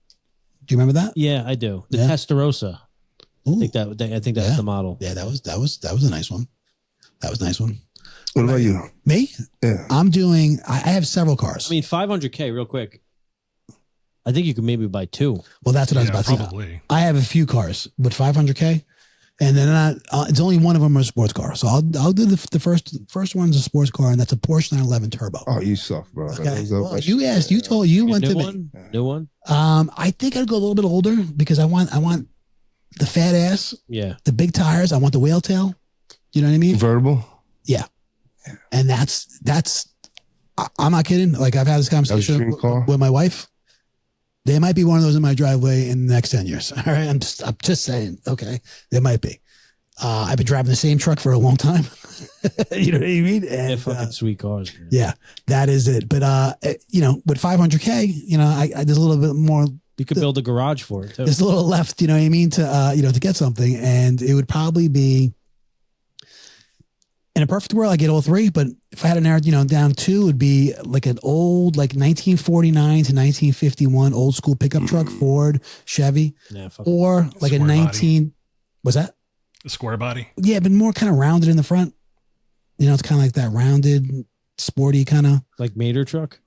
you remember that? Yeah, I do. The Yeah. Testarossa. Ooh. I think that's the model. Yeah, that was a nice one. That was a nice one. What about you? Me? Yeah. I have several cars. I mean, $500K, real quick. I think you could maybe buy two. Well, that's what I was about to say. Probably. I have a few cars with $500K, and then it's only one of them a sports car. So I'll do the first one's a sports car, and that's a Porsche 911 Turbo. Oh, you suck, bro. Okay. Well, you asked. You told. You went to me. New one. I think I'd go a little bit older because I want the fat ass, Yeah. the big tires. I want the whale tail. You know what I mean? Convertible? Yeah. And that's. I'm not kidding. Like I've had this conversation dream car? with my wife. There might be one of those in my driveway in the next 10 years. All right. I'm just saying. Okay. There might be. I've been driving the same truck for a long time. You know what I mean? And, They're fucking sweet cars, man. yeah, that is it. But, with $500K, there's a little bit more You could build a garage for it too. There's a little left, you know what I mean, to to get something, and it would probably be in a perfect world I get all three, but if I had to narrow down two, it would be like an old 1949 to 1951 old school pickup truck, Ford, Chevy, or like a 19. Was that a square body? Yeah, but more kind of rounded in the front. It's kind of like that rounded, sporty kind of like Mater truck.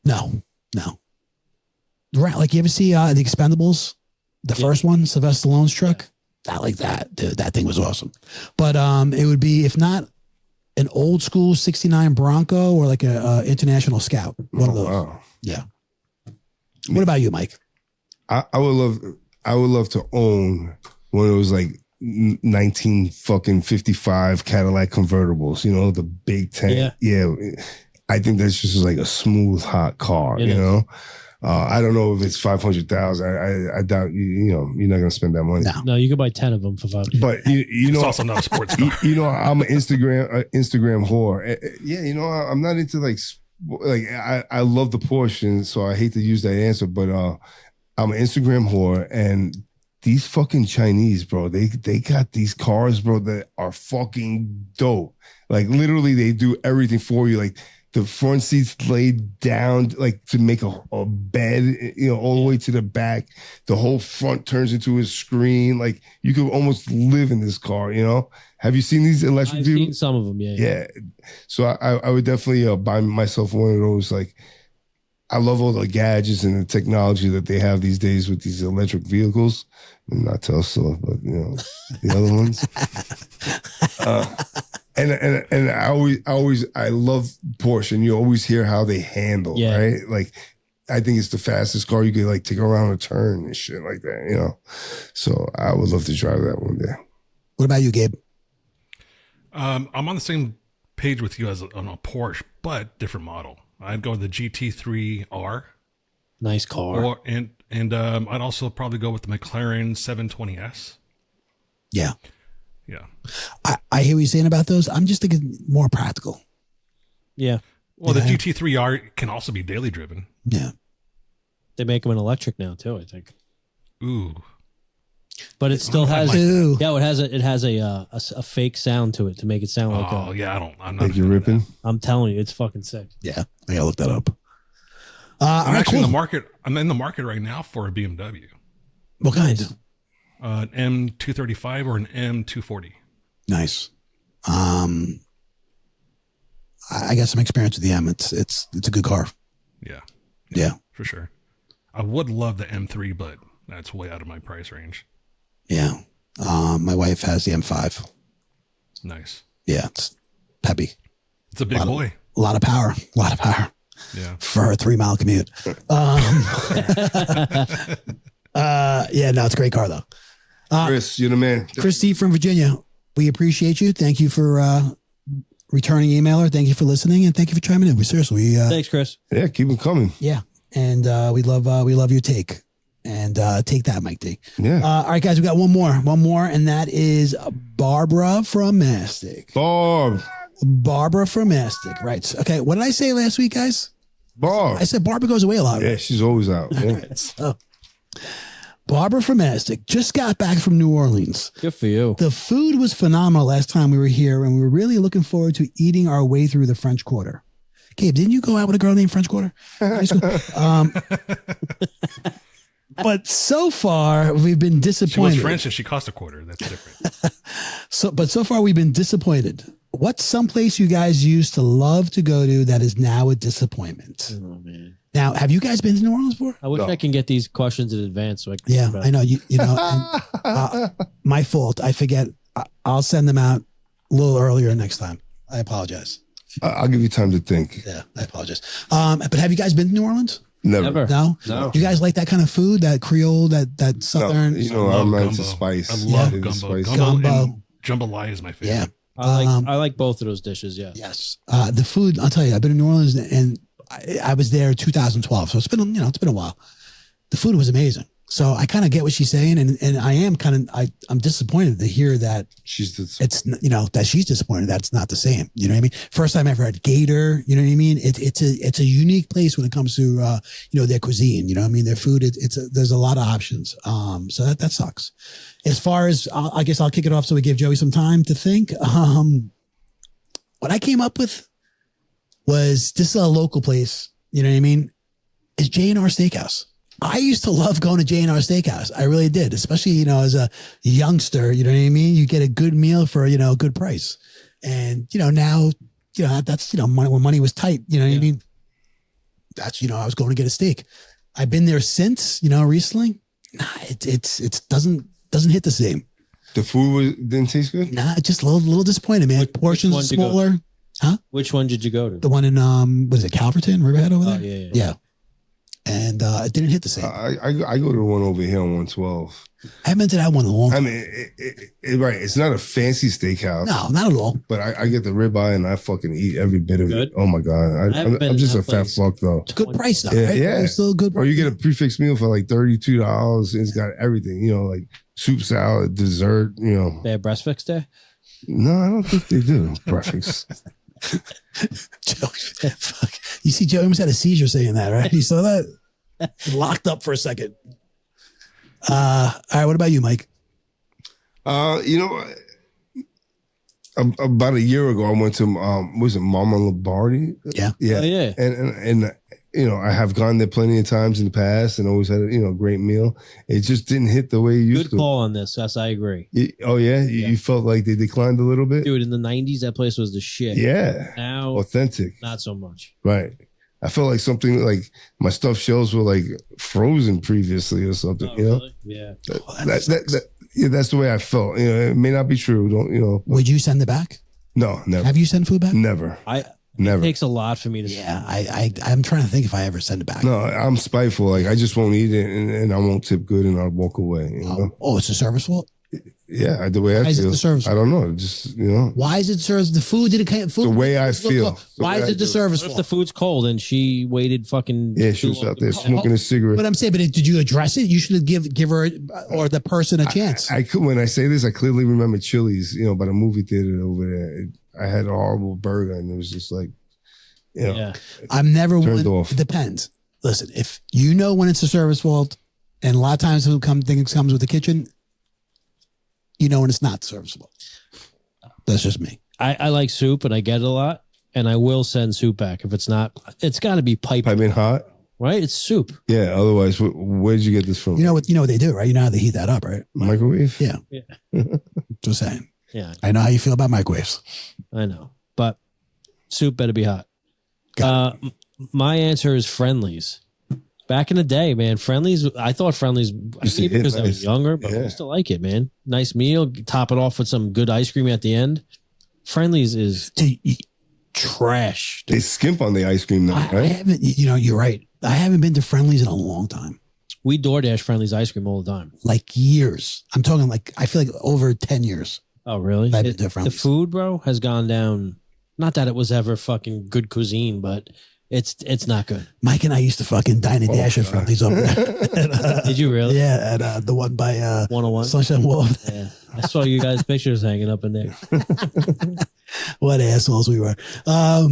No. Like you ever see the Expendables, the first one, Sylvester Stallone's truck? I like that, dude. That thing was awesome. But it would be, if not an old school 69 Bronco or like a International Scout. One of those. Wow. Yeah. What about you, Mike? I would love to own one of those like 1955 Cadillac convertibles, the big tank. Yeah. I think that's just like a smooth, hot car, I don't know if it's 500,000. I doubt you're not going to spend that money. No, you could buy 10 of them for 500. But it's also not a sports car. I'm an Instagram whore. I'm not into I love the Porsche, so I hate to use that answer, but I'm an Instagram whore, and these fucking Chinese, bro, they got these cars, bro, that are fucking dope. Like literally, they do everything for you. Like the front seats laid down, like to make a bed, all the way to the back. The whole front turns into a screen. Like you could almost live in this car. Have you seen these electric vehicles? I've seen some of them. Yeah. So I would definitely buy myself one of those. Like, I love all the gadgets and the technology that they have these days with these electric vehicles. Not Tesla, but the other ones. And I love Porsche, and you always hear how they handle, right? Like, I think it's the fastest car you could like take around a turn and shit like that, So I would love to drive that one day. What about you, Gabe? I'm on the same page with you as on a Porsche, but different model. I'd go with the GT3R. Nice car. And I'd also probably go with the McLaren 720S. Yeah. Yeah. I hear what you're saying about those. I'm just thinking more practical. Yeah. Well, the GT3R can also be daily driven. Yeah. They make them in electric now too, I think. Ooh. But it still has it has a fake sound to it to make it sound like I'm not ripping. I'm telling you, it's fucking sick. Yeah. I gotta look that up. I'm actually in the market. I'm in the market right now for a BMW. What kind? An M235 or an M240. Nice. I got some experience with the M. It's a good car. Yeah. For sure. I would love the M3, but that's way out of my price range. Yeah. My wife has the M5. Nice. Yeah, it's peppy. It's a big boy. A lot of power. Yeah. For a 3-mile commute. Yeah, no, it's a great car though. Chris, you're the man. Christy from Virginia, we appreciate you. Thank you for returning emailer. Thank you for listening, and thank you for chiming in. Seriously, thanks, Chris. Yeah, keep them coming. Yeah, and we love your take. And take that, Mike D. Yeah. All right, guys, we got one more, and that is Barbara from Mastic. Barbara from Mastic. Right. Okay. What did I say last week, guys? I said Barbara goes away a lot. Yeah, she's always out. Yeah. Right, so, Barbara from Mastic just got back from New Orleans. Good for you. The food was phenomenal last time we were here, and we were really looking forward to eating our way through the French Quarter. Gabe, didn't you go out with a girl named French Quarter? High school? But so far, we've been disappointed. She was French and she cost a quarter. That's different. So far, we've been disappointed. What's someplace you guys used to love to go to that is now a disappointment? Oh, man. Now, have you guys been to New Orleans before? I wish I can get these questions in advance. So I can Yeah, I know. You know, and, my fault. I forget. I'll send them out a little earlier next time. I apologize. I'll give you time to think. Yeah, I apologize. But have you guys been to New Orleans? Never. No. Do you guys like that kind of food? That Creole, that Southern? No, I'm not into spice. I love gumbo. Spice. Gumbo. Jambalaya is my favorite. Yeah. I like both of those dishes. Yeah. Yes. The food, I'll tell you, I've been in New Orleans and I was there 2012. So it's been a while. The food was amazing. So I kind of get what she's saying, and I am I'm disappointed to hear that it's that she's disappointed that it's not the same. You know what I mean? First time I ever had Gator. You know what I mean? It's a unique place when it comes to their cuisine. You know what I mean? Their food. There's a lot of options. So that sucks. As far as I guess I'll kick it off so we give Joey some time to think. What I came up with was this is a local place. You know what I mean? It's J&R Steakhouse. I used to love going to J&R Steakhouse. I really did, especially, as a youngster, you know what I mean? You get a good meal for, a good price. And, now, that's, when money was tight, you know what I mean? That's, I was going to get a steak. I've been there since, recently. Nah, it doesn't hit the same. The food didn't taste good? Nah, just a little disappointed, man. Portions smaller. Huh? Which one did you go to? The one in, what is it, Calverton, Riverhead over there? Oh, yeah. Yeah. And it didn't hit the same. I go to the one over here on 112. I haven't been to that one in a long time. I mean, right. It's not a fancy steakhouse. No, not at all. But I get the ribeye and I fucking eat every bit of it. Oh my God. I'm just a fat fuck though. It's a good price though, yeah, right? Yeah. It's still a good price. Or you get a prefix meal for like $32. It's got everything, like soup, salad, dessert, They have breast fix there? No, I don't think they do. Breakfast. Joey, fuck. You see, Joey almost had a seizure saying that, right? You saw that? Locked up for a second. All right, what about you, Mike? About a year ago, I went to was it Mama Lombardi? Yeah. Oh, yeah. And I have gone there plenty of times in the past and always had a great meal. It just didn't hit the way it used to. Good call on this. Yes, I agree. You felt like they declined a little bit? Dude, in the 90s, that place was the shit. Yeah. Now, authentic. not so much. Right. I felt like something like my stuffed shells were like frozen previously or something, Really? Yeah. That's the way I felt. It may not be true. Don't. Would you send it back? No, never. Have you sent food back? Never. Never. It takes a lot for me to. Yeah, I'm trying to think if I ever send it back. No, I'm spiteful. Like I just won't eat it, and I won't tip good, and I'll walk away. Oh, it's a service fault. Yeah, the way I is it feel. the service I don't know. Just Why is it service? The food did it? Food. The way I feel. Why is it the service What if fault? the food's cold and she waited fucking? Yeah, she was out there smoking a cigarette. But I'm saying, did you address it? You should give her or the person a chance. I could. When I say this, I clearly remember Chili's. By the movie theater over there. I had a horrible burger, and it was just like, Yeah. I'm never turned one. off. It depends. Listen, if you know when it's a service fault, and a lot of times things comes with the kitchen, when it's not serviceable. That's just me. I like soup and I get it a lot, and I will send soup back if it's not. It's got to be piping hot. Right? It's soup. Yeah. Otherwise, where'd you get this from? You know what they do, right? You know how they heat that up, right? Microwave. Yeah. Yeah. Just saying. Yeah. I know how you feel about microwaves. I know, but soup better be hot. My answer is Friendlies. Back in the day, man, Friendlies. I thought Friendlies maybe because I was younger, but I still like it, man. Nice meal. Top it off with some good ice cream at the end. Friendlies is trash. They skimp on the ice cream now, I right? haven't. You're right. I haven't been to Friendlies in a long time. We DoorDash Friendlies ice cream all the time. Like years. I'm talking I feel like over 10 years. Oh, really? I've been to The Friendlies. food, bro, has gone down. Not that it was ever fucking good cuisine, but it's not good. Mike and I used to fucking dine and dash at Friendlies over there. Did you really? Yeah, at the one by 101 Sunshine Wall. Yeah, I saw you guys' pictures hanging up in there. What assholes we were. I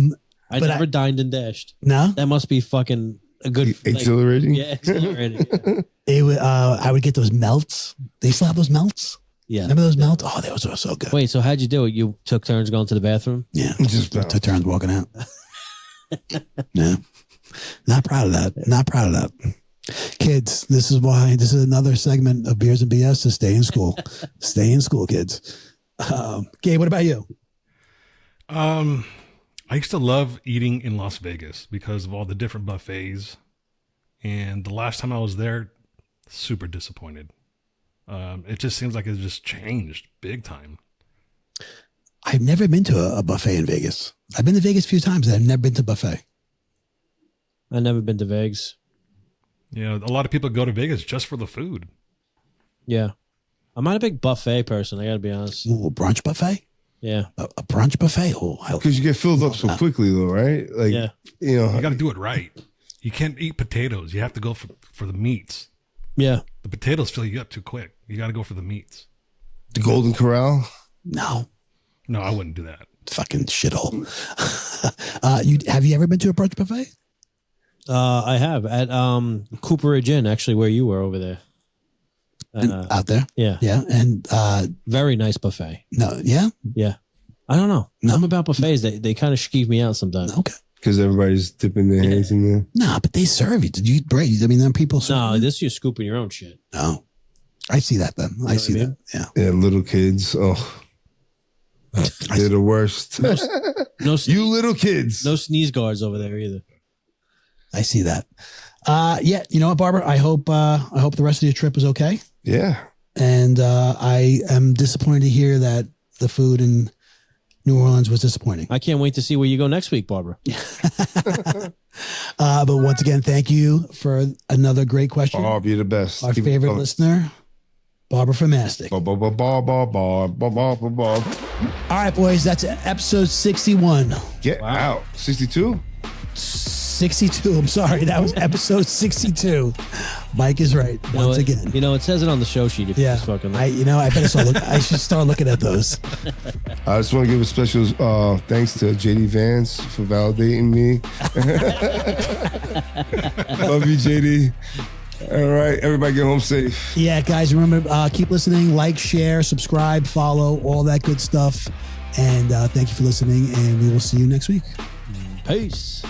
never dined and dashed. No, that must be fucking a good exhilarating. Yeah, exhilarating. Yeah. It would. I would get those melts. They still have those melts. Yeah, remember those melts? Oh, those were so good. Wait, so how'd you do it? You took turns going to the bathroom? Yeah, just took turns walking out. Yeah, not proud of that. Not proud of that. Kids, this is why this is another segment of Beers and BS to stay in school. Stay in school, kids. Gabe, what about you? I used to love eating in Las Vegas because of all the different buffets. And the last time I was there, super disappointed. It just seems like it's just changed big time. I've never been to a buffet in Vegas. I've been to Vegas a few times. I've never been to buffet. I've never been to Vegas. Yeah, a lot of people go to Vegas just for the food. Yeah. I'm not a big buffet person, I got to be honest. Ooh, a brunch buffet? Yeah. A brunch buffet? Oh, because you get filled up so quickly, though, right? Like, you got to do it right. You can't eat potatoes. You have to go for the meats. Yeah. The potatoes fill you up too quick. You got to go for the meats. The Golden Corral. No, No, I wouldn't do that. fucking shithole. Have you ever been to a brunch buffet? I have at Cooperage Inn, actually, where you were over there. Out there? Yeah. Yeah. And Very nice buffet. no, yeah? Yeah. I don't know. No. Something about buffets, they kind of skeeve me out sometimes. Okay. Because everybody's dipping their hands in there. No, but they serve you. Did you eat bread? I mean, there are people No, this you're scooping your own shit. No. I see that then. I see what I mean? that. Yeah. Yeah, little kids. Oh, they're the worst. No, You little kids. no sneeze guards over there either. I see that. Yeah, you know what, Barbara? I hope the rest of your trip was okay. Yeah. And I am disappointed to hear that the food in New Orleans was disappointing. I can't wait to see where you go next week, Barbara. But once again, thank you for another great question. Barb, you're the best. Our Keep it favorite coming. listener, Barbara from Mastic. Barb, Barb, Barb, Barb, Barb, Barb, Barb, Barb. All right, boys, that's episode 61. Get out. 62? 62. I'm sorry. That was episode 62. Mike is right. Once again. You know, it says it on the show sheet. If you Yeah. just fucking I better start look. I should start looking at those. I just want to give a special thanks to JD Vance for validating me. Love you, JD. All right, everybody get home safe. Yeah, guys, remember, keep listening, like, share, subscribe, follow, all that good stuff. And thank you for listening, and we will see you next week. Peace.